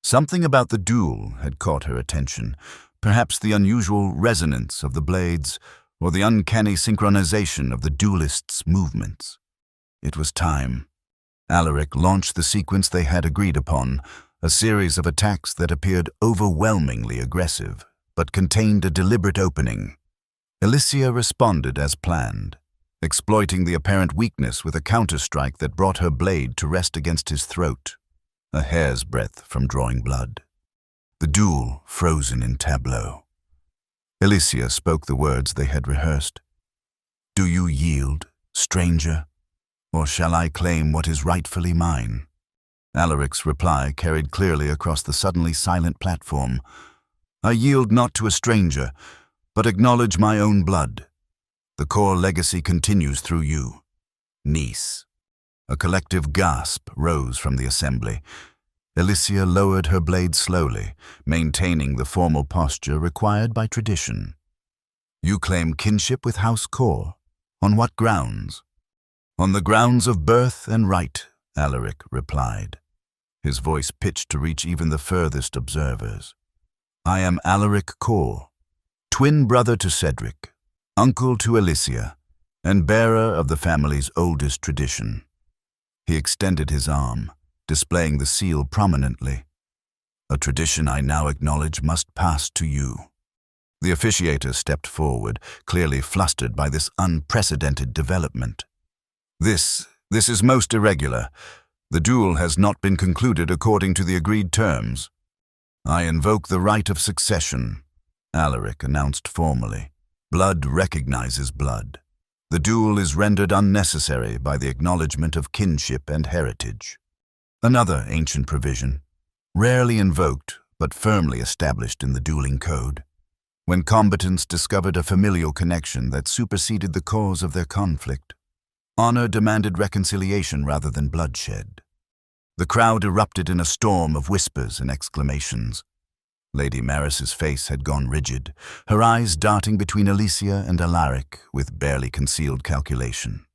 Something about the duel had caught her attention, perhaps the unusual resonance of the blades or the uncanny synchronization of the duelists' movements. It was time. Alaric launched the sequence they had agreed upon, a series of attacks that appeared overwhelmingly aggressive, but contained a deliberate opening. Elysia responded as planned, exploiting the apparent weakness with a counterstrike that brought her blade to rest against his throat, a hair's breadth from drawing blood. The duel frozen in tableau. Elysia spoke the words they had rehearsed. "Do you yield, stranger, or shall I claim what is rightfully mine?" Alaric's reply carried clearly across the suddenly silent platform. "I yield not to a stranger, but acknowledge my own blood. The core legacy continues through you, niece." A collective gasp rose from the assembly. Elysia lowered her blade slowly, maintaining the formal posture required by tradition. "You claim kinship with House Core. On what grounds?" "On the grounds of birth and right," Alaric replied, his voice pitched to reach even the furthest observers. "I am Alaric Core, twin brother to Cedric, uncle to Elysia, and bearer of the family's oldest tradition." He extended his arm, displaying the seal prominently. "A tradition I now acknowledge must pass to you." The officiator stepped forward, clearly flustered by this unprecedented development. This is most irregular. The duel has not been concluded according to the agreed terms. I invoke the right of succession, Alaric announced formally. Blood recognizes blood. The duel is rendered unnecessary by the acknowledgement of kinship and heritage. Another ancient provision, rarely invoked but firmly established in the dueling code. When combatants discovered a familial connection that superseded the cause of their conflict, honor demanded reconciliation rather than bloodshed. The crowd erupted in a storm of whispers and exclamations. Lady Maris's face had gone rigid, her eyes darting between Alicia and Alaric with barely concealed calculation.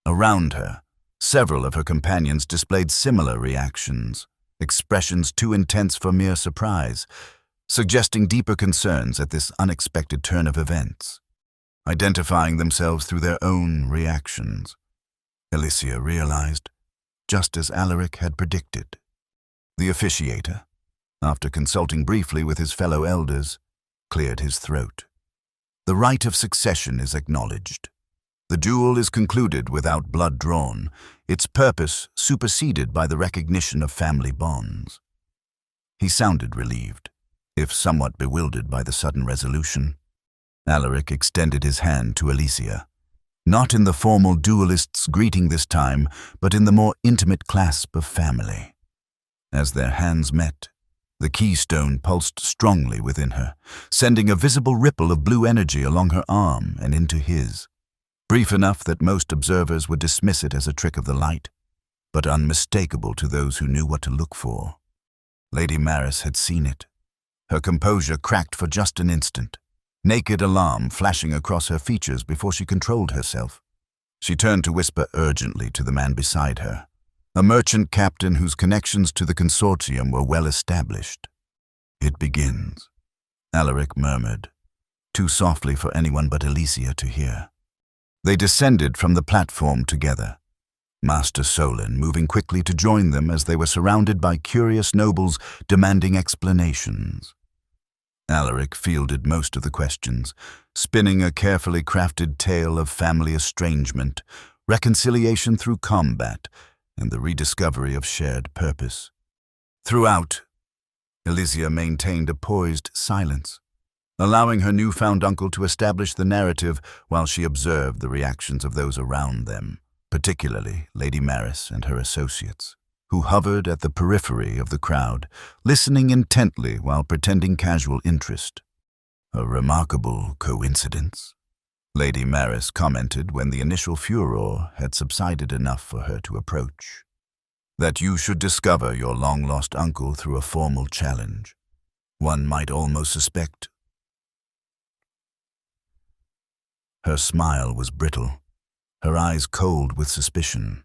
Around her, several of her companions displayed similar reactions, expressions too intense for mere surprise, suggesting deeper concerns at this unexpected turn of events, identifying themselves through their own reactions. Alicia realized, just as Alaric had predicted. The officiator, after consulting briefly with his fellow elders, cleared his throat. The right of succession is acknowledged. The duel is concluded without blood drawn, its purpose superseded by the recognition of family bonds. He sounded relieved, if somewhat bewildered by the sudden resolution. Alaric extended his hand to Alicia, not in the formal duelist's greeting this time, but in the more intimate clasp of family. As their hands met, the keystone pulsed strongly within her, sending a visible ripple of blue energy along her arm and into his. Brief enough that most observers would dismiss it as a trick of the light, but unmistakable to those who knew what to look for. Lady Maris had seen it. Her composure cracked for just an instant, naked alarm flashing across her features before she controlled herself. She turned to whisper urgently to the man beside her, a merchant captain whose connections to the consortium were well established. "It begins," Alaric murmured, too softly for anyone but Alicia to hear. They descended from the platform together, Master Solon moving quickly to join them as they were surrounded by curious nobles demanding explanations. Alaric fielded most of the questions, spinning a carefully crafted tale of family estrangement, reconciliation through combat, and the rediscovery of shared purpose. Throughout, Alicia maintained a poised silence, allowing her newfound uncle to establish the narrative while she observed the reactions of those around them, particularly Lady Maris and her associates, who hovered at the periphery of the crowd, listening intently while pretending casual interest. "A remarkable coincidence," Lady Maris commented when the initial furor had subsided enough for her to approach. "That you should discover your long-lost uncle through a formal challenge. One might almost suspect." Her smile was brittle, her eyes cold with suspicion.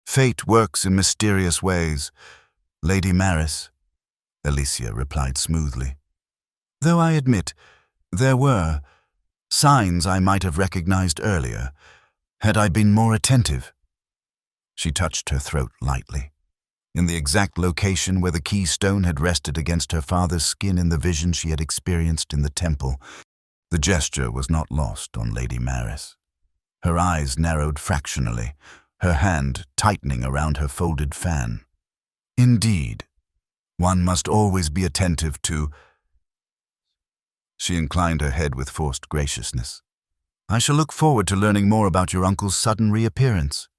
"Fate works in mysterious ways, Lady Maris," Alicia replied smoothly. "Though I admit, there were signs I might have recognized earlier, had I been more attentive." She touched her throat lightly, in the exact location where the keystone had rested against her father's skin in the vision she had experienced in the temple. The gesture was not lost on Lady Maris. Her eyes narrowed fractionally, her hand tightening around her folded fan. "Indeed, one must always be attentive to—" She inclined her head with forced graciousness. "I shall look forward to learning more about your uncle's sudden reappearance.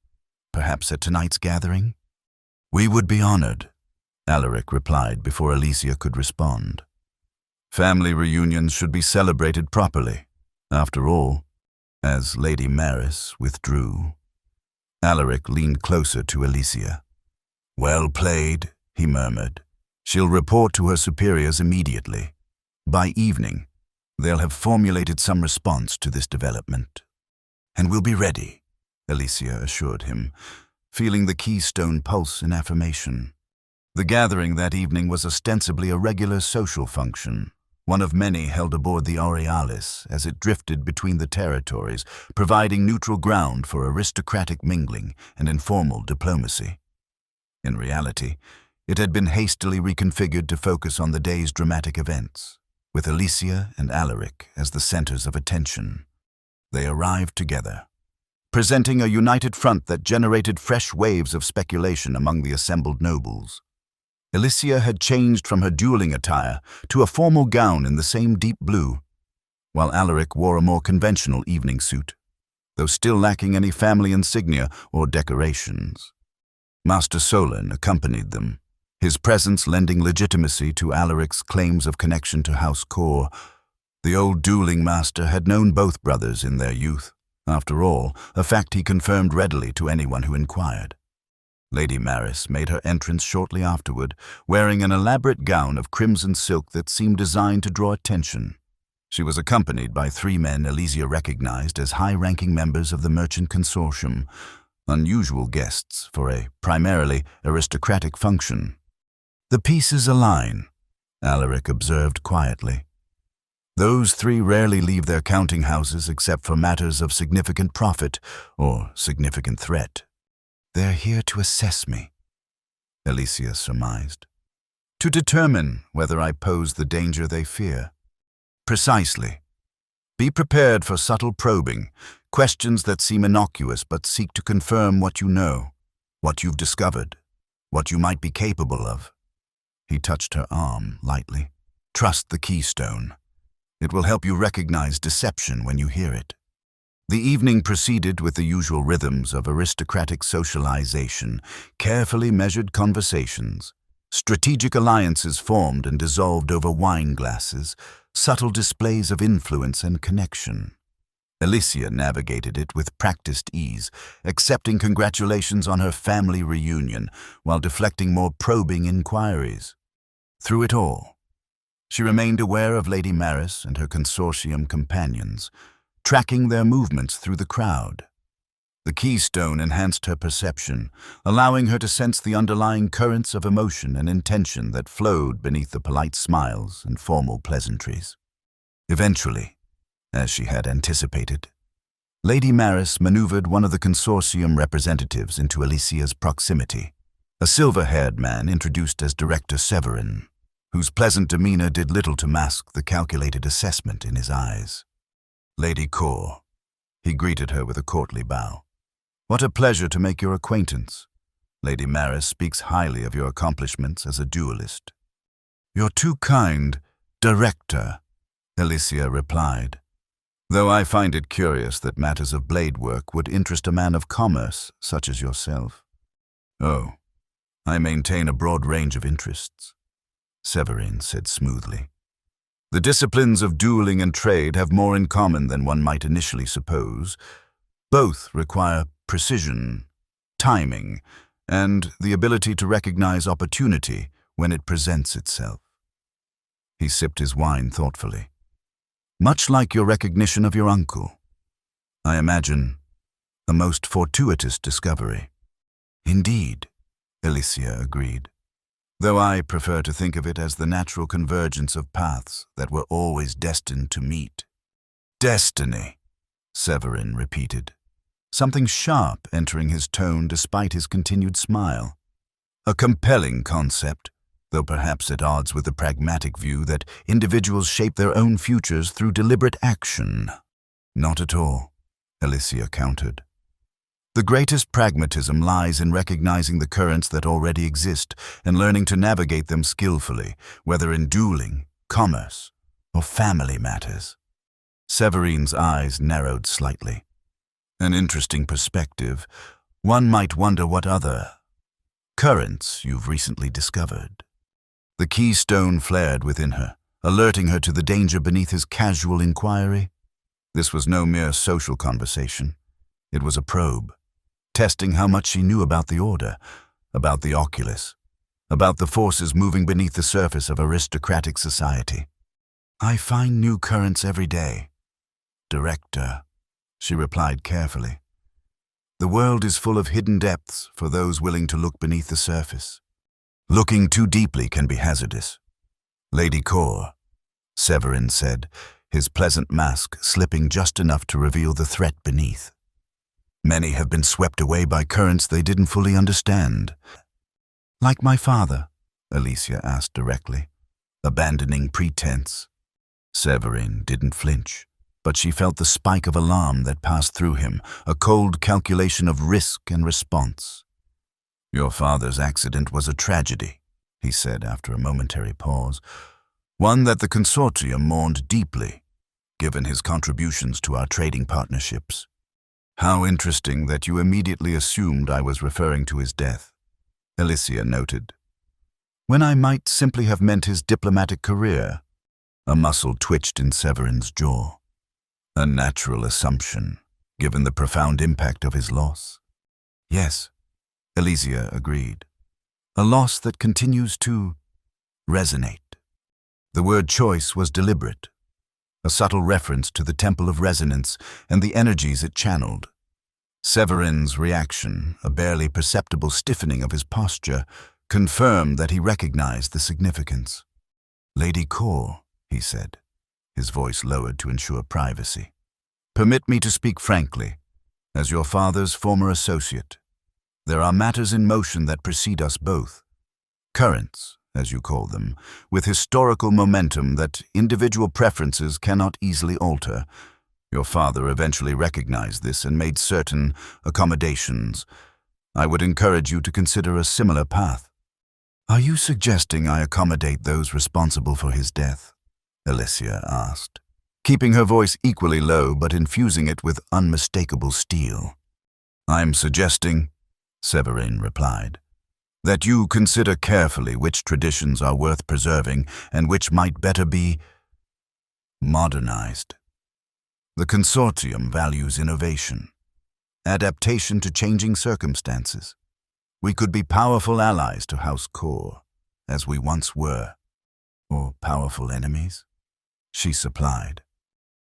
Perhaps at tonight's gathering?" "We would be honored," Alaric replied before Alicia could respond. Family reunions should be celebrated properly. After all, as Lady Maris withdrew, Alaric leaned closer to Alicia. "Well played," he murmured. "She'll report to her superiors immediately. By evening, they'll have formulated some response to this development." "And we'll be ready," Alicia assured him, feeling the keystone pulse in affirmation. The gathering that evening was ostensibly a regular social function, one of many held aboard the Aurealis as it drifted between the territories, providing neutral ground for aristocratic mingling and informal diplomacy. In reality, it had been hastily reconfigured to focus on the day's dramatic events. with Alicia and Alaric as the centers of attention. They arrived together, presenting a united front that generated fresh waves of speculation among the assembled nobles. Alicia had changed from her dueling attire to a formal gown in the same deep blue, while Alaric wore a more conventional evening suit, though still lacking any family insignia or decorations. Master Solon accompanied them, his presence lending legitimacy to Alaric's claims of connection to House Core. The old dueling master had known both brothers in their youth, after all, a fact he confirmed readily to anyone who inquired. Lady Maris made her entrance shortly afterward, wearing an elaborate gown of crimson silk that seemed designed to draw attention. She was accompanied by 3 men Elysia recognized as high-ranking members of the merchant consortium, unusual guests for a primarily aristocratic function. "The pieces align," Alaric observed quietly. "Those 3 rarely leave their counting houses except for matters of significant profit or significant threat." "They're here to assess me," Elysia surmised. "To determine whether I pose the danger they fear." "Precisely. Be prepared for subtle probing, questions that seem innocuous but seek to confirm what you know, what you've discovered, what you might be capable of." He touched her arm lightly. "Trust the keystone. It will help you recognize deception when you hear it." The evening proceeded with the usual rhythms of aristocratic socialization, carefully measured conversations, strategic alliances formed and dissolved over wine glasses, subtle displays of influence and connection. Elysia navigated it with practiced ease, accepting congratulations on her family reunion while deflecting more probing inquiries. Through it all, she remained aware of Lady Maris and her consortium companions, tracking their movements through the crowd. The keystone enhanced her perception, allowing her to sense the underlying currents of emotion and intention that flowed beneath the polite smiles and formal pleasantries. Eventually, as she had anticipated, Lady Maris maneuvered one of the consortium representatives into Elysia's proximity, a silver-haired man introduced as Director Severin, whose pleasant demeanor did little to mask the calculated assessment in his eyes. "Lady Core," he greeted her with a courtly bow. "What a pleasure to make your acquaintance. Lady Maris speaks highly of your accomplishments as a duelist." "You're too kind, Director," Elysia replied, "though I find it curious that matters of blade work would interest a man of commerce such as yourself." "Oh, I maintain a broad range of interests," Severin said smoothly. "The disciplines of dueling and trade have more in common than one might initially suppose. Both require precision, timing, and the ability to recognize opportunity when it presents itself." He sipped his wine thoughtfully. "Much like your recognition of your uncle. I imagine a most fortuitous discovery." "Indeed," Elysia agreed, "though I prefer to think of it as the natural convergence of paths that were always destined to meet." "Destiny," Severin repeated, something sharp entering his tone despite his continued smile. "A compelling concept, though perhaps at odds with the pragmatic view that individuals shape their own futures through deliberate action." "Not at all," Elysia countered. "The greatest pragmatism lies in recognizing the currents that already exist and learning to navigate them skillfully, whether in dueling, commerce, or family matters." Severin's eyes narrowed slightly. "An interesting perspective. One might wonder what other currents you've recently discovered." The keystone flared within her, alerting her to the danger beneath his casual inquiry. This was no mere social conversation. It was a probe, testing how much she knew about the Order, about the Oculus, about the forces moving beneath the surface of aristocratic society. "I find new currents every day, Director," she replied carefully. "The world is full of hidden depths for those willing to look beneath the surface. Looking too deeply can be hazardous." "Lady Core," Severin said, his pleasant mask slipping just enough to reveal the threat beneath. "Many have been swept away by currents they didn't fully understand." "Like my father?" Elysia asked directly, abandoning pretense. Severin didn't flinch, but she felt the spike of alarm that passed through him, a cold calculation of risk and response. "Your father's accident was a tragedy," he said after a momentary pause, "one that the consortium mourned deeply, given his contributions to our trading partnerships. How interesting that you immediately assumed I was referring to his death," Alicia noted, "when I might simply have meant his diplomatic career." A muscle twitched in Severin's jaw. A natural assumption, given the profound impact of his loss. "Yes," Alicia agreed. "A loss that continues to resonate." The word choice was deliberate, a subtle reference to the Temple of Resonance and the energies it channeled. Severin's reaction, a barely perceptible stiffening of his posture, confirmed that he recognized the significance. "Lady Core," he said, his voice lowered to ensure privacy, "permit me to speak frankly, as your father's former associate. There are matters in motion that precede us both. Currents, as you call them, with historical momentum that individual preferences cannot easily alter. Your father eventually recognized this and made certain accommodations. I would encourage you to consider a similar path." "Are you suggesting I accommodate those responsible for his death?" Alicia asked, keeping her voice equally low but infusing it with unmistakable steel. "I'm suggesting," Severin replied, "that you consider carefully which traditions are worth preserving and which might better be modernized. The consortium values innovation, adaptation to changing circumstances. We could be powerful allies to House Core, as we once were, or powerful enemies," she supplied.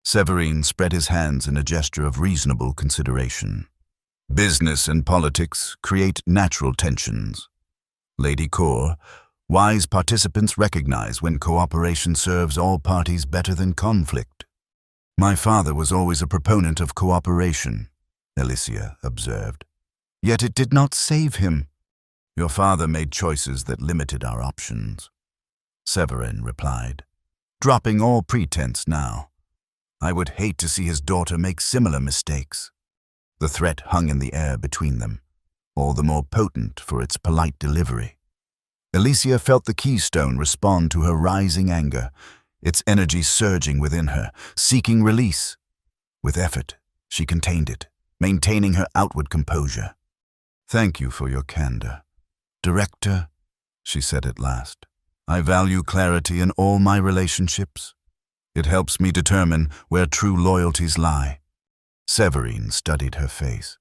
Severin spread his hands in a gesture of reasonable consideration. "Business and politics create natural tensions. Lady Core, wise participants recognize when cooperation serves all parties better than conflict." "My father was always a proponent of cooperation," Alicia observed. "Yet it did not save him." "Your father made choices that limited our options," Severin replied, dropping all pretense now. "I would hate to see his daughter make similar mistakes." The threat hung in the air between them, all the more potent for its polite delivery. Alicia felt the keystone respond to her rising anger, its energy surging within her, seeking release. With effort, she contained it, maintaining her outward composure. "Thank you for your candor, Director," she said at last. "I value clarity in all my relationships. It helps me determine where true loyalties lie." Severin studied her face,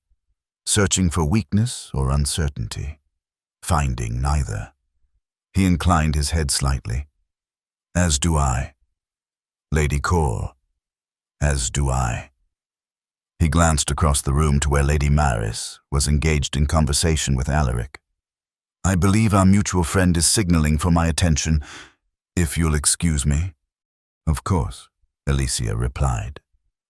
searching for weakness or uncertainty. Finding neither, he inclined his head slightly. "As do I. Lady Core, as do I." He glanced across the room to where Lady Maris was engaged in conversation with Alaric. "I believe our mutual friend is signaling for my attention, if you'll excuse me." "Of course," Alicia replied.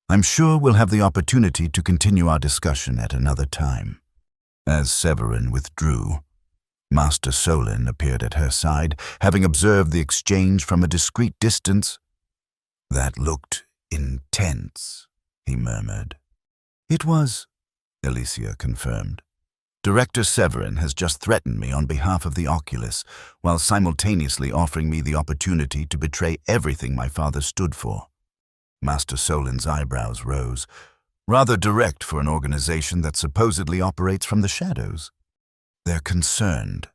"I'm sure we'll have the opportunity to continue our discussion at another time." As Severin withdrew, Master Solon appeared at her side, having observed the exchange from a discreet distance. "That looked intense," he murmured. "It was," Alicia confirmed. "Director Severin has just threatened me on behalf of the Oculus, while simultaneously offering me the opportunity to betray everything my father stood for." Master Solon's eyebrows rose, rather direct for an organization that supposedly operates from the shadows. "They're concerned,"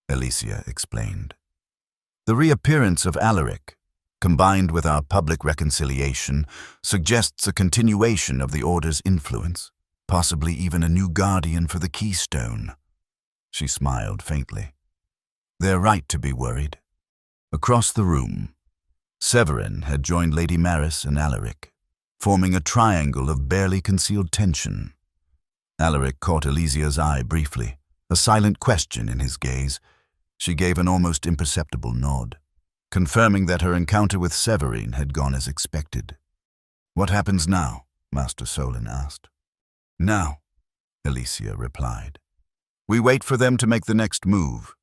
Alicia explained. "The reappearance of Alaric, combined with our public reconciliation, suggests a continuation of the Order's influence, possibly even a new guardian for the Keystone." She smiled faintly. "They're right to be worried." Across the room, Severin had joined Lady Maris and Alaric, forming a triangle of barely concealed tension. Alaric caught Alicia's eye briefly, a silent question in his gaze. She gave an almost imperceptible nod, confirming that her encounter with Severin had gone as expected. "What happens now?" Master Solon asked. "Now," Alicia replied. "We wait for them to make the next move.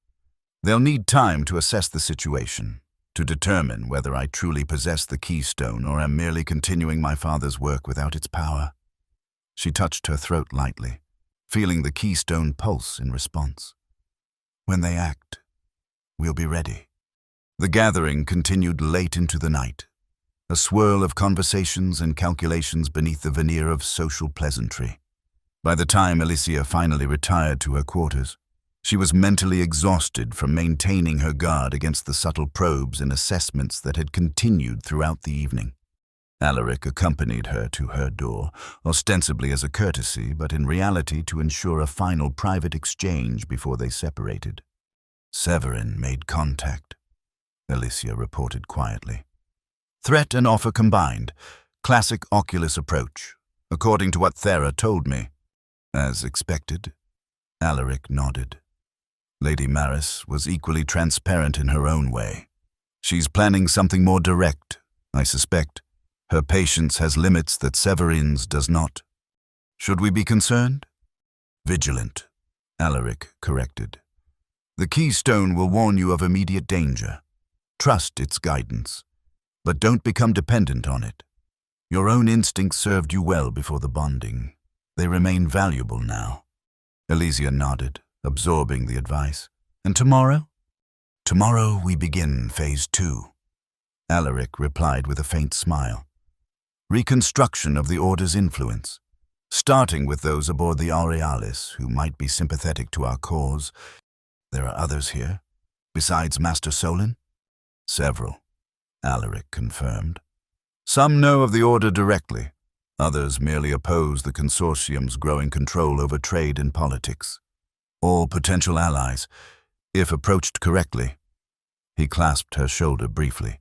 They'll need time to assess the situation, to determine whether I truly possess the keystone or am merely continuing my father's work without its power. She touched her throat lightly, feeling the keystone pulse in response. When they act, we'll be ready. The gathering continued late into the night, a swirl of conversations and calculations beneath the veneer of social pleasantry. By the time Alicia finally retired to her quarters, she was mentally exhausted from maintaining her guard against the subtle probes and assessments that had continued throughout the evening. Alaric accompanied her to her door, ostensibly as a courtesy, but in reality to ensure a final private exchange before they separated. Severin made contact, Alicia reported quietly. Threat and offer combined, classic Oculus approach, according to what Thera told me. As expected, Alaric nodded. Lady Maris was equally transparent in her own way. She's planning something more direct, I suspect. Her patience has limits that Severin's does not. Should we be concerned? Vigilant, Alaric corrected. The keystone will warn you of immediate danger. Trust its guidance, but don't become dependent on it. Your own instincts served you well before the bonding. They remain valuable now. Alicia nodded, absorbing the advice. And tomorrow? Tomorrow we begin Phase 2. Alaric replied with a faint smile. Reconstruction of the Order's influence, starting with those aboard the Aurealis who might be sympathetic to our cause. There are others here, besides Master Solon? Several, Alaric confirmed. Some know of the Order directly. Others merely oppose the consortium's growing control over trade and politics. All potential allies, if approached correctly. He clasped her shoulder briefly.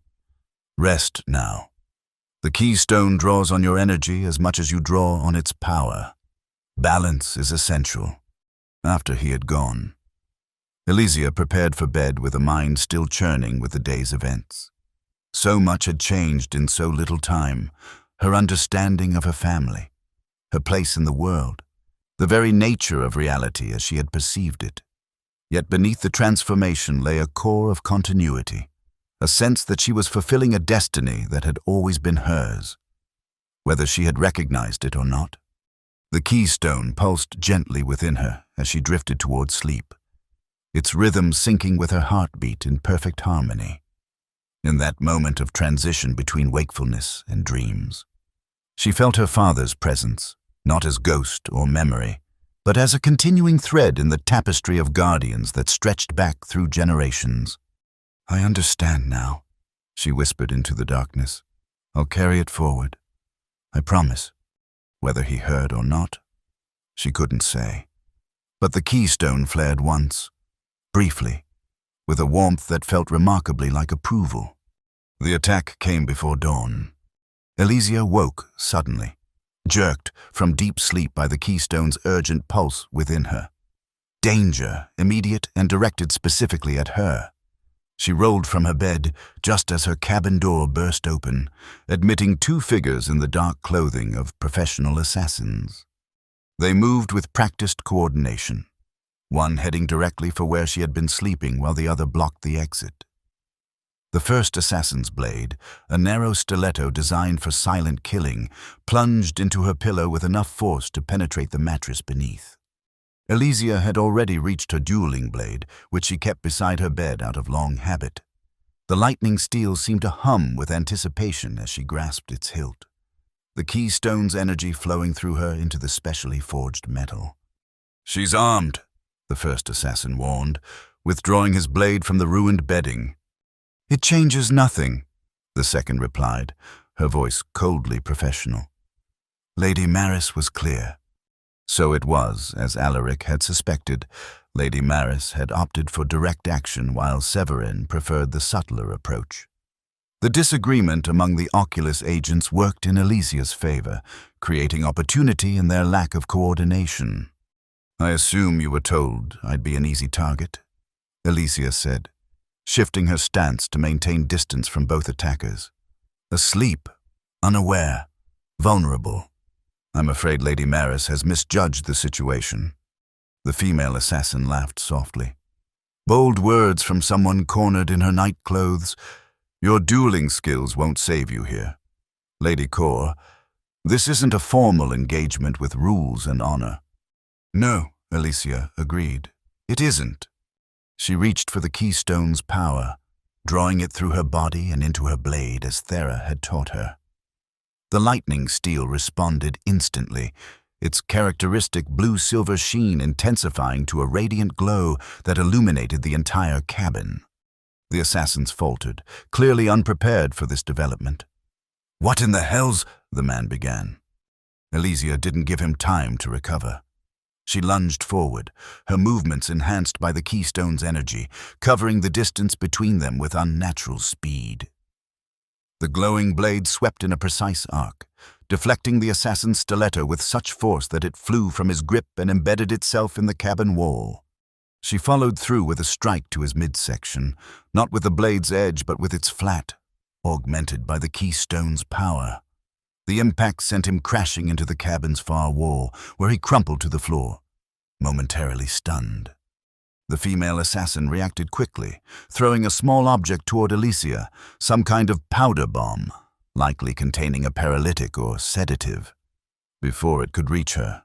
Rest now. The keystone draws on your energy as much as you draw on its power. Balance is essential. After he had gone, Alicia prepared for bed with a mind still churning with the day's events. So much had changed in so little time. Her understanding of her family, her place in the world, the very nature of reality as she had perceived it. Yet beneath the transformation lay a core of continuity, a sense that she was fulfilling a destiny that had always been hers, whether she had recognized it or not. The keystone pulsed gently within her as she drifted toward sleep, its rhythm syncing with her heartbeat in perfect harmony. In that moment of transition between wakefulness and dreams, she felt her father's presence, not as ghost or memory, but as a continuing thread in the tapestry of guardians that stretched back through generations. I understand now, she whispered into the darkness. I'll carry it forward. I promise. Whether he heard or not, she couldn't say. But the keystone flared once, briefly, with a warmth that felt remarkably like approval. The attack came before dawn. Alicia woke suddenly, jerked from deep sleep by the keystone's urgent pulse within her. Danger, immediate and directed specifically at her. She rolled from her bed just as her cabin door burst open, admitting two figures in the dark clothing of professional assassins. They moved with practiced coordination, one heading directly for where she had been sleeping while the other blocked the exit. The first assassin's blade, a narrow stiletto designed for silent killing, plunged into her pillow with enough force to penetrate the mattress beneath. Alicia had already reached her dueling blade, which she kept beside her bed out of long habit. The lightning steel seemed to hum with anticipation as she grasped its hilt, the keystone's energy flowing through her into the specially forged metal. She's armed, the first assassin warned, withdrawing his blade from the ruined bedding. It changes nothing, the second replied, her voice coldly professional. Lady Maris was clear. So it was, as Alaric had suspected. Lady Maris had opted for direct action while Severin preferred the subtler approach. The disagreement among the Oculus agents worked in Alicia's favor, creating opportunity in their lack of coordination. I assume you were told I'd be an easy target, Alicia said, shifting her stance to maintain distance from both attackers. Asleep, unaware, vulnerable. I'm afraid Lady Maris has misjudged the situation. The female assassin laughed softly. Bold words from someone cornered in her night clothes, Your dueling skills won't save you here. Lady Core, this isn't a formal engagement with rules and honor. No, Alicia agreed. It isn't. She reached for the keystone's power, drawing it through her body and into her blade as Thera had taught her. The lightning steel responded instantly, its characteristic blue-silver sheen intensifying to a radiant glow that illuminated the entire cabin. The assassins faltered, clearly unprepared for this development. "What in the hell's—" the man began. Alicia didn't give him time to recover. She lunged forward, her movements enhanced by the keystone's energy, covering the distance between them with unnatural speed. The glowing blade swept in a precise arc, deflecting the assassin's stiletto with such force that it flew from his grip and embedded itself in the cabin wall. She followed through with a strike to his midsection, not with the blade's edge but with its flat, augmented by the keystone's power. The impact sent him crashing into the cabin's far wall, where he crumpled to the floor, momentarily stunned. The female assassin reacted quickly, throwing a small object toward Alicia, some kind of powder bomb, likely containing a paralytic or sedative, before it could reach her.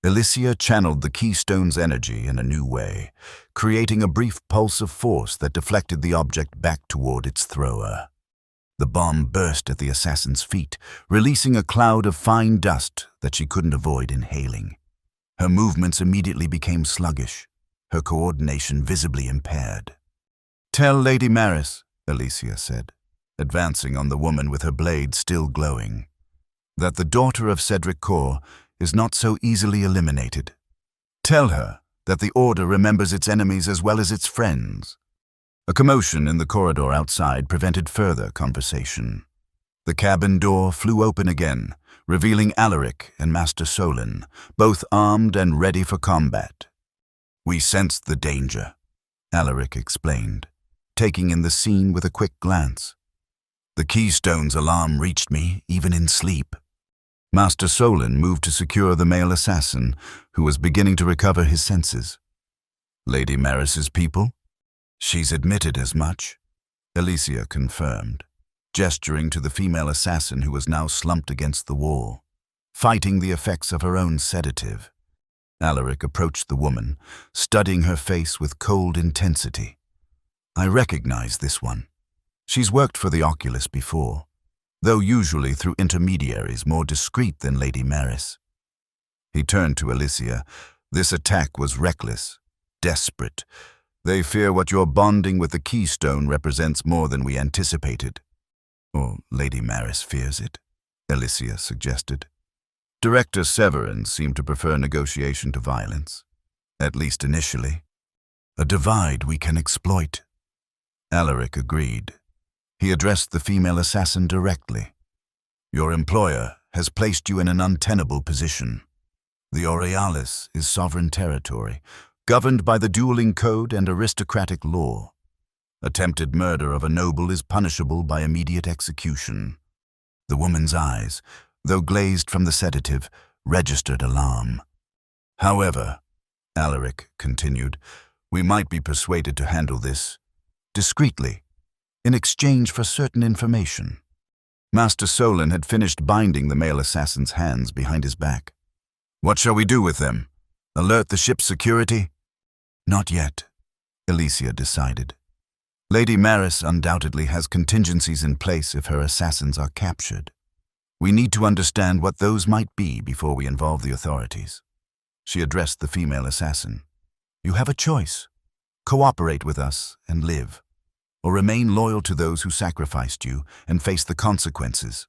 Alicia channeled the keystone's energy in a new way, creating a brief pulse of force that deflected the object back toward its thrower. The bomb burst at the assassin's feet, releasing a cloud of fine dust that she couldn't avoid inhaling. Her movements immediately became sluggish, her coordination visibly impaired. "Tell Lady Maris," Alicia said, advancing on the woman with her blade still glowing, "that the daughter of Cedric Core is not so easily eliminated. Tell her that the Order remembers its enemies as well as its friends." A commotion in the corridor outside prevented further conversation. The cabin door flew open again, revealing Alaric and Master Solon, both armed and ready for combat. "We sensed the danger," Alaric explained, taking in the scene with a quick glance. "The Keystone's alarm reached me, even in sleep." Master Solon moved to secure the male assassin, who was beginning to recover his senses. "Lady Maris's people?" "She's admitted as much," Alicia confirmed, gesturing to the female assassin who was now slumped against the wall, fighting the effects of her own sedative. Alaric approached the woman, studying her face with cold intensity. "I recognize this one. She's worked for the Oculus before, though usually through intermediaries more discreet than Lady Maris." He turned to Alicia. "This attack was reckless, desperate. They fear what your bonding with the Keystone represents more than we anticipated." "Or Lady Maris fears it," Alicia suggested. "Director Severin seemed to prefer negotiation to violence, at least initially. A divide we can exploit." Alaric agreed. He addressed the female assassin directly. "Your employer has placed you in an untenable position. The Aurealis is sovereign territory, governed by the dueling code and aristocratic law. Attempted murder of a noble is punishable by immediate execution." The woman's eyes, though glazed from the sedative, registered alarm. "However," Alaric continued, "we might be persuaded to handle this discreetly, in exchange for certain information." Master Solon had finished binding the male assassin's hands behind his back. "What shall we do with them? Alert the ship's security?" "Not yet," Alicia decided. "Lady Maris undoubtedly has contingencies in place if her assassins are captured. We need to understand what those might be before we involve the authorities." She addressed the female assassin. "You have a choice. Cooperate with us and live, or remain loyal to those who sacrificed you and face the consequences."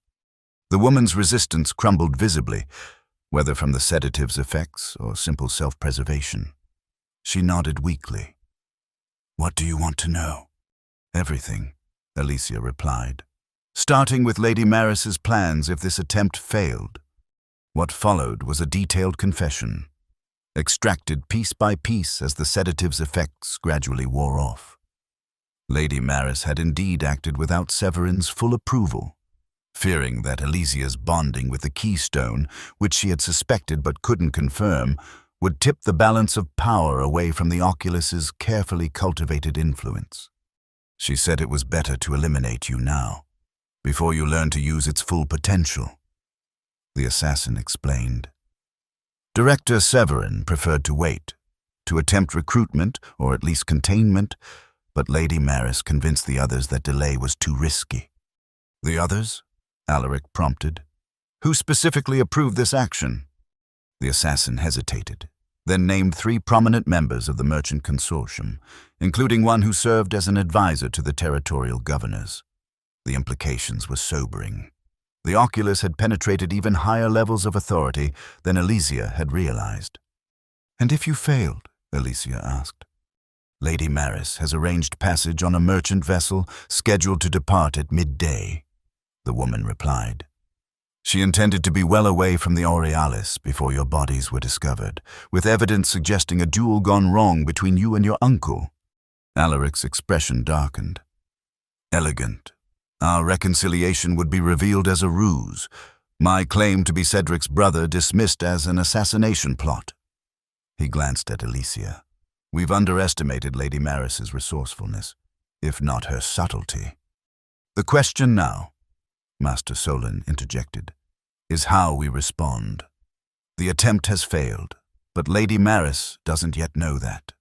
The woman's resistance crumbled visibly, whether from the sedative's effects or simple self-preservation. She nodded weakly. "What do you want to know?" "Everything," Alicia replied, starting with Lady Maris's plans if this attempt failed. What followed was a detailed confession, extracted piece by piece as the sedative's effects gradually wore off. Lady Maris had indeed acted without Severin's full approval, fearing that Alicia's bonding with the Keystone, which she had suspected but couldn't confirm, would tip the balance of power away from the Oculus's carefully cultivated influence. She said it was better to eliminate you now, before you learn to use its full potential, the assassin explained. Director Severin preferred to wait, to attempt recruitment or at least containment, but Lady Maris convinced the others that delay was too risky. The others? Alaric prompted. Who specifically approved this action? The assassin hesitated, then named 3 prominent members of the merchant consortium, including one who served as an advisor to the territorial governors. The implications were sobering. The Oculus had penetrated even higher levels of authority than Elysia had realized. And if you failed? Elysia asked. Lady Maris has arranged passage on a merchant vessel scheduled to depart at midday, the woman replied. She intended to be well away from the Aurealis before your bodies were discovered, with evidence suggesting a duel gone wrong between you and your uncle. Alaric's expression darkened. Elegant. Our reconciliation would be revealed as a ruse, my claim to be Cedric's brother dismissed as an assassination plot. He glanced at Elysia. We've underestimated Lady Maris's resourcefulness, if not her subtlety. The question now, Master Solon interjected, is how we respond. The attempt has failed, but Lady Maris doesn't yet know that.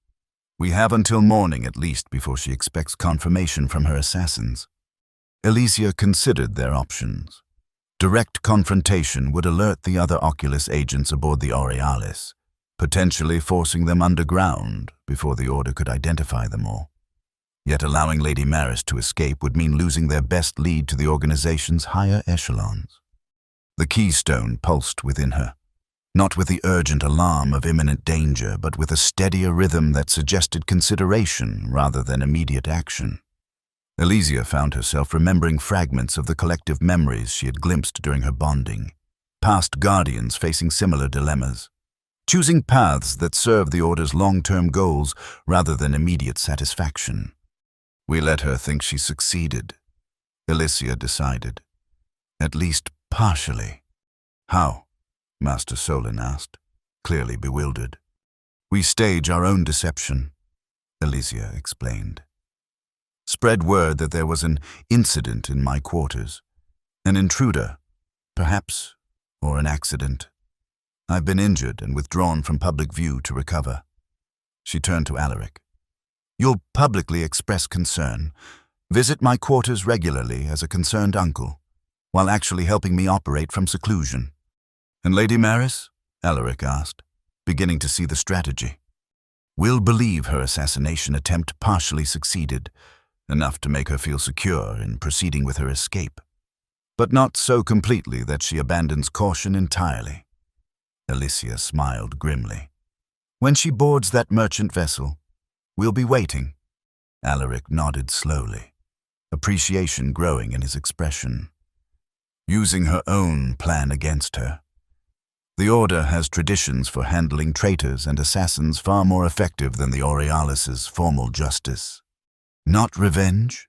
We have until morning at least before she expects confirmation from her assassins. Elysia considered their options. Direct confrontation would alert the other Oculus agents aboard the Aurealis, potentially forcing them underground before the Order could identify them all. Yet allowing Lady Maris to escape would mean losing their best lead to the organization's higher echelons. The keystone pulsed within her, not with the urgent alarm of imminent danger, but with a steadier rhythm that suggested consideration rather than immediate action. Elysia found herself remembering fragments of the collective memories she had glimpsed during her bonding, past guardians facing similar dilemmas, choosing paths that serve the Order's long-term goals rather than immediate satisfaction. We let her think she succeeded, Elysia decided. At least partially. How? Master Solon asked, clearly bewildered. We stage our own deception, Elysia explained. Spread word that there was an incident in my quarters. An intruder, perhaps, or an accident. I've been injured and withdrawn from public view to recover. She turned to Alaric. You'll publicly express concern, visit my quarters regularly as a concerned uncle, while actually helping me operate from seclusion. And Lady Maris? Alaric asked, beginning to see the strategy. We'll believe her assassination attempt partially succeeded, enough to make her feel secure in proceeding with her escape, but not so completely that she abandons caution entirely. Elysia smiled grimly. When she boards that merchant vessel, we'll be waiting. Alaric nodded slowly, appreciation growing in his expression. Using her own plan against her. The Order has traditions for handling traitors and assassins far more effective than the Aurealis's formal justice. Not revenge?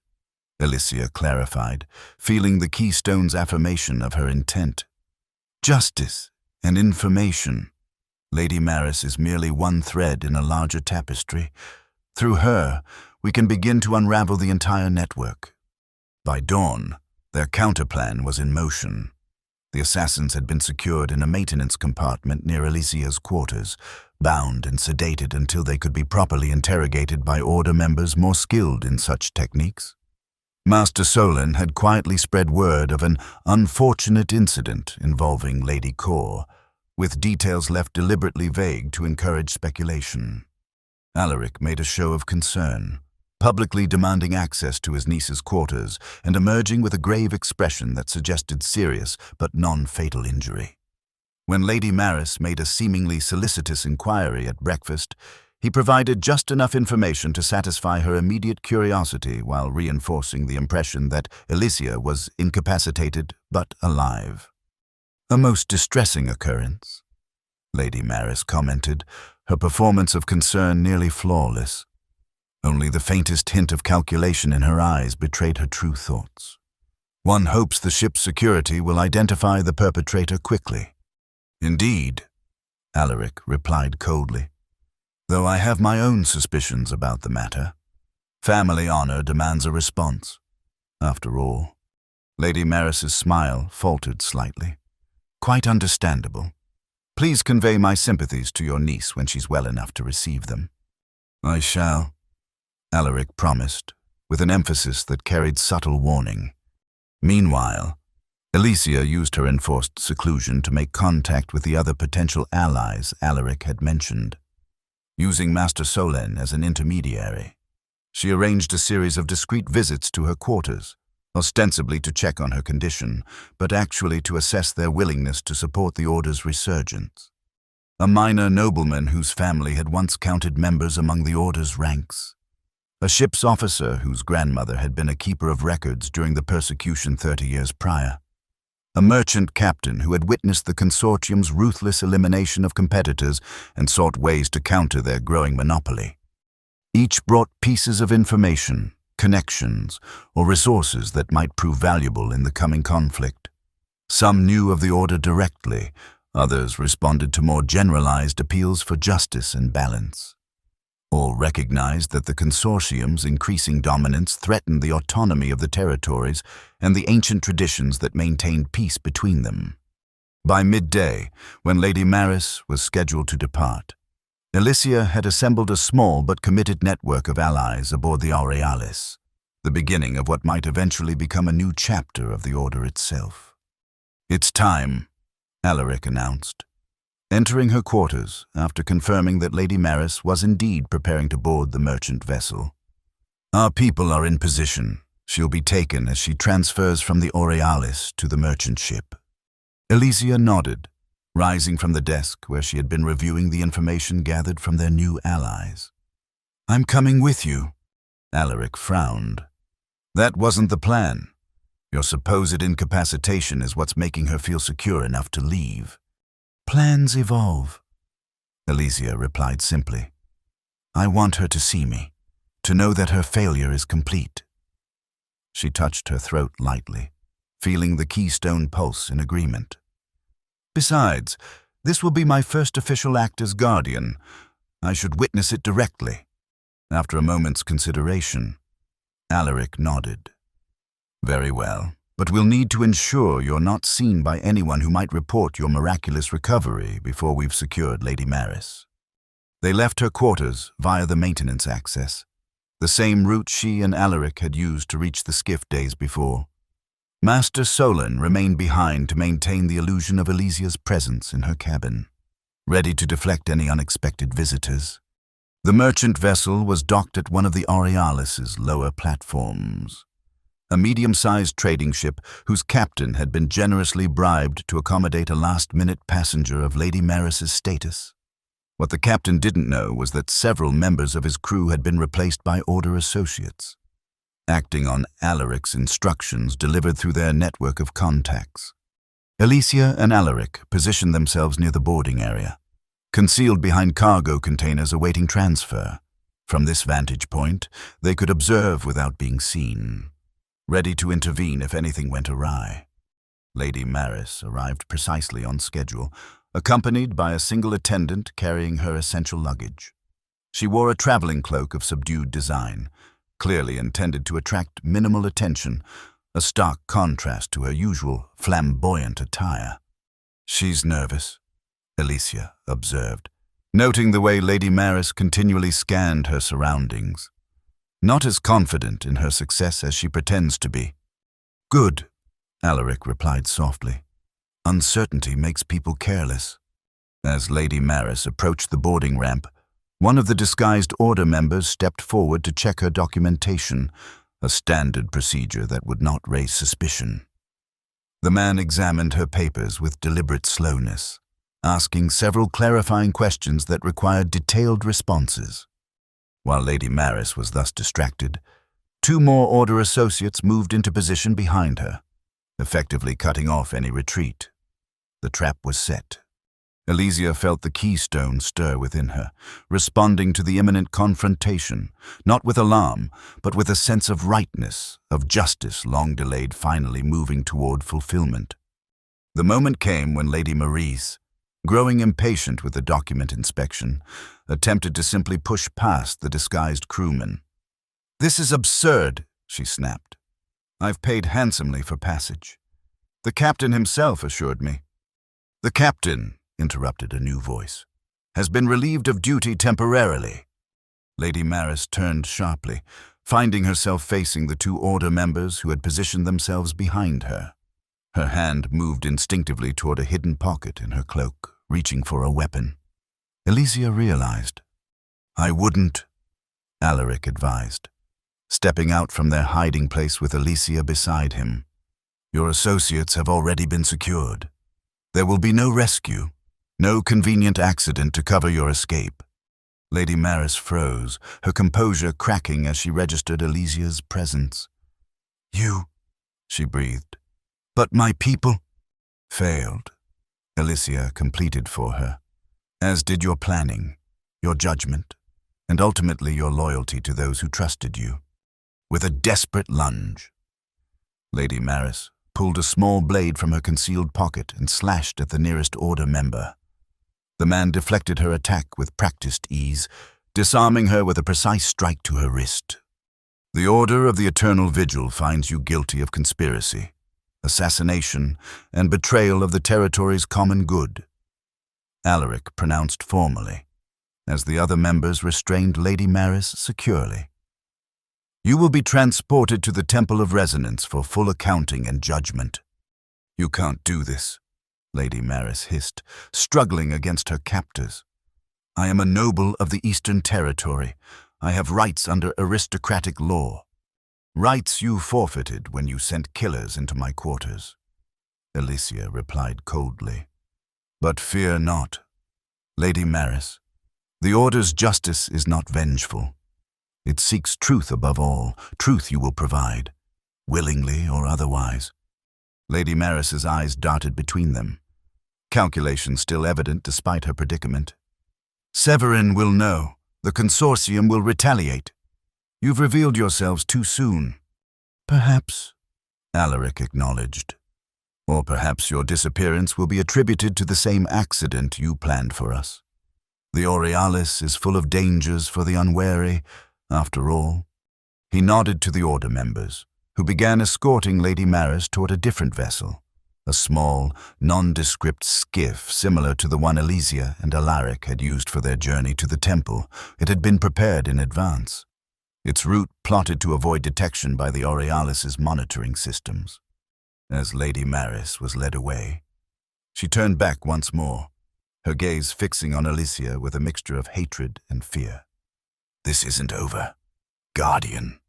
Elysia clarified, feeling the keystone's affirmation of her intent. Justice and information. Lady Maris is merely one thread in a larger tapestry. Through her, we can begin to unravel the entire network. By dawn, their counterplan was in motion. The assassins had been secured in a maintenance compartment near Elysia's quarters, bound and sedated until they could be properly interrogated by Order members more skilled in such techniques. Master Solon had quietly spread word of an unfortunate incident involving Lady Kor, with details left deliberately vague to encourage speculation. Alaric made a show of concern, publicly demanding access to his niece's quarters and emerging with a grave expression that suggested serious but non-fatal injury. When Lady Maris made a seemingly solicitous inquiry at breakfast, he provided just enough information to satisfy her immediate curiosity while reinforcing the impression that Elysia was incapacitated but alive. A most distressing occurrence, Lady Maris commented, her performance of concern nearly flawless. Only the faintest hint of calculation in her eyes betrayed her true thoughts. One hopes the ship's security will identify the perpetrator quickly. Indeed, Alaric replied coldly, though I have my own suspicions about the matter. Family honor demands a response. After all, Lady Maris's smile faltered slightly. Quite understandable. Please convey my sympathies to your niece when she's well enough to receive them. I shall, Alaric promised, with an emphasis that carried subtle warning. Meanwhile, Alicia used her enforced seclusion to make contact with the other potential allies Alaric had mentioned. Using Master Solen as an intermediary, she arranged a series of discreet visits to her quarters, ostensibly to check on her condition, but actually to assess their willingness to support the Order's resurgence. A minor nobleman whose family had once counted members among the Order's ranks. A ship's officer whose grandmother had been a keeper of records during the persecution 30 years prior. A merchant captain who had witnessed the consortium's ruthless elimination of competitors and sought ways to counter their growing monopoly. Each brought pieces of information, connections, or resources that might prove valuable in the coming conflict. Some knew of the Order directly, others responded to more generalized appeals for justice and balance. All recognized that the consortium's increasing dominance threatened the autonomy of the territories and the ancient traditions that maintained peace between them. By midday, when Lady Maris was scheduled to depart, Alicia had assembled a small but committed network of allies aboard the Aurealis, the beginning of what might eventually become a new chapter of the Order itself. "It's time," Alaric announced, entering her quarters after confirming that Lady Maris was indeed preparing to board the merchant vessel. "Our people are in position. She'll be taken as she transfers from the Aurealis to the merchant ship." Alicia nodded, rising from the desk where she had been reviewing the information gathered from their new allies. "I'm coming with you." Alaric frowned. "That wasn't the plan. Your supposed incapacitation is what's making her feel secure enough to leave." "Plans evolve," Alicia replied simply. "I want her to see me, to know that her failure is complete." She touched her throat lightly, feeling the keystone pulse in agreement. "Besides, this will be my first official act as guardian. I should witness it directly." After a moment's consideration, Alaric nodded. "Very well. But we'll need to ensure you're not seen by anyone who might report your miraculous recovery before we've secured Lady Maris." They left her quarters via the maintenance access, the same route she and Alaric had used to reach the skiff days before. Master Solen remained behind to maintain the illusion of Alicia's presence in her cabin, ready to deflect any unexpected visitors. The merchant vessel was docked at one of the Aurealis's lower platforms. A medium-sized trading ship whose captain had been generously bribed to accommodate a last-minute passenger of Lady Maris's status. What the captain didn't know was that several members of his crew had been replaced by Order associates, acting on Alaric's instructions delivered through their network of contacts. Alicia and Alaric positioned themselves near the boarding area, concealed behind cargo containers awaiting transfer. From this vantage point, they could observe without being seen, ready to intervene if anything went awry. Lady Maris arrived precisely on schedule, accompanied by a single attendant carrying her essential luggage. She wore a traveling cloak of subdued design, clearly intended to attract minimal attention, a stark contrast to her usual flamboyant attire. "She's nervous," Alicia observed, noting the way Lady Maris continually scanned her surroundings. "Not as confident in her success as she pretends to be." "Good," Alaric replied softly. "Uncertainty makes people careless." As Lady Maris approached the boarding ramp, one of the disguised Order members stepped forward to check her documentation, a standard procedure that would not raise suspicion. The man examined her papers with deliberate slowness, asking several clarifying questions that required detailed responses. While Lady Maris was thus distracted, two more Order associates moved into position behind her, effectively cutting off any retreat. The trap was set. Alicia felt the keystone stir within her, responding to the imminent confrontation, not with alarm, but with a sense of rightness, of justice long delayed finally moving toward fulfillment. The moment came when Lady Maurice, growing impatient with the document inspection, attempted to simply push past the disguised crewman. "This is absurd," she snapped. "I've paid handsomely for passage. The captain himself assured me." "The captain," interrupted a new voice, "has been relieved of duty temporarily." Lady Maris turned sharply, finding herself facing the two Order members who had positioned themselves behind her. Her hand moved instinctively toward a hidden pocket in her cloak, reaching for a weapon. Elysia realized. "I wouldn't," Alaric advised, stepping out from their hiding place with Elysia beside him. "Your associates have already been secured. There will be no rescue, no convenient accident to cover your escape." Lady Maris froze, her composure cracking as she registered Elysia's presence. "You," she breathed. "But my people?" "Failed," Elysia completed for her, "as did your planning, your judgment, and ultimately your loyalty to those who trusted you." With a desperate lunge, Lady Maris pulled a small blade from her concealed pocket and slashed at the nearest Order member. The man deflected her attack with practiced ease, disarming her with a precise strike to her wrist. "The Order of the Eternal Vigil finds you guilty of conspiracy, assassination, and betrayal of the territory's common good," Alaric pronounced formally, as the other members restrained Lady Maris securely. "You will be transported to the Temple of Resonance for full accounting and judgment." "You can't do this," Lady Maris hissed, struggling against her captors. "I am a noble of the Eastern Territory. I have rights under aristocratic law. Rights you forfeited when you sent killers into my quarters," Elysia replied coldly. "But fear not, Lady Maris. The Order's justice is not vengeful. It seeks truth above all, truth you will provide, willingly or otherwise." Lady Maris's eyes darted between them, calculation still evident despite her predicament. "Severin will know. The Consortium will retaliate. You've revealed yourselves too soon." "Perhaps," Alaric acknowledged. "Or perhaps your disappearance will be attributed to the same accident you planned for us. The Aurealis is full of dangers for the unwary, after all." He nodded to the Order members, who began escorting Lady Maris toward a different vessel, a small, nondescript skiff similar to the one Elysia and Alaric had used for their journey to the temple. It had been prepared in advance, its route plotted to avoid detection by the Aurealis's monitoring systems. As Lady Maris was led away, she turned back once more, her gaze fixing on Elysia with a mixture of hatred and fear. "This isn't over, Guardian,"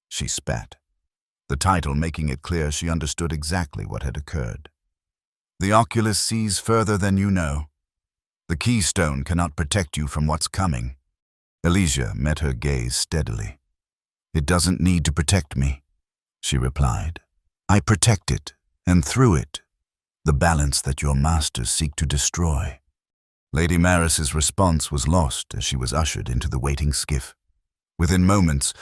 she spat, the title making it clear she understood exactly what had occurred. "The Oculus sees further than you know. The keystone cannot protect you from what's coming." Elysia met her gaze steadily. "It doesn't need to protect me," she replied. "I protect it, and through it, the balance that your masters seek to destroy." Lady Maris's response was lost as she was ushered into the waiting skiff. Within moments,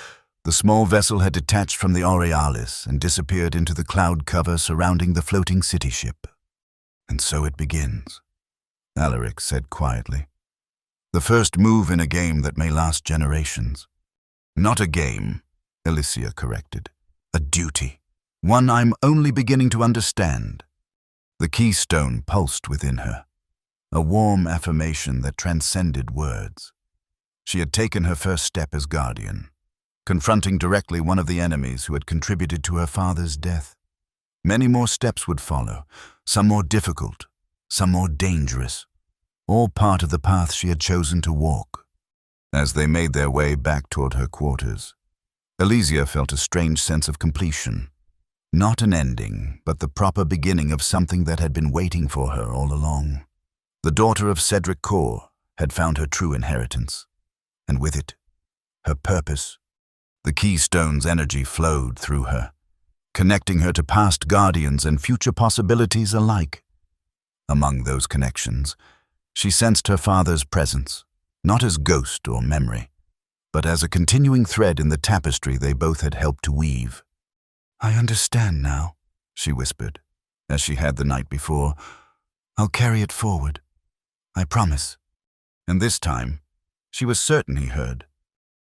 the small vessel had detached from the Aurealis and disappeared into the cloud cover surrounding the floating city ship. "And so it begins," Alaric said quietly. "The first move in a game that may last generations." "Not a game," Elysia corrected. "A duty. One I'm only beginning to understand." The keystone pulsed within her, a warm affirmation that transcended words. She had taken her first step as Guardian, confronting directly one of the enemies who had contributed to her father's death. Many more steps would follow, some more difficult, some more dangerous, all part of the path she had chosen to walk. As they made their way back toward her quarters, Elysia felt a strange sense of completion. Not an ending, but the proper beginning of something that had been waiting for her all along. The daughter of Cedric Core had found her true inheritance, and with it, her purpose. The keystone's energy flowed through her, connecting her to past guardians and future possibilities alike. Among those connections, she sensed her father's presence, not as ghost or memory, but as a continuing thread in the tapestry they both had helped to weave. "I understand now," she whispered, as she had the night before. "I'll carry it forward. I promise." And this time, she was certain he heard.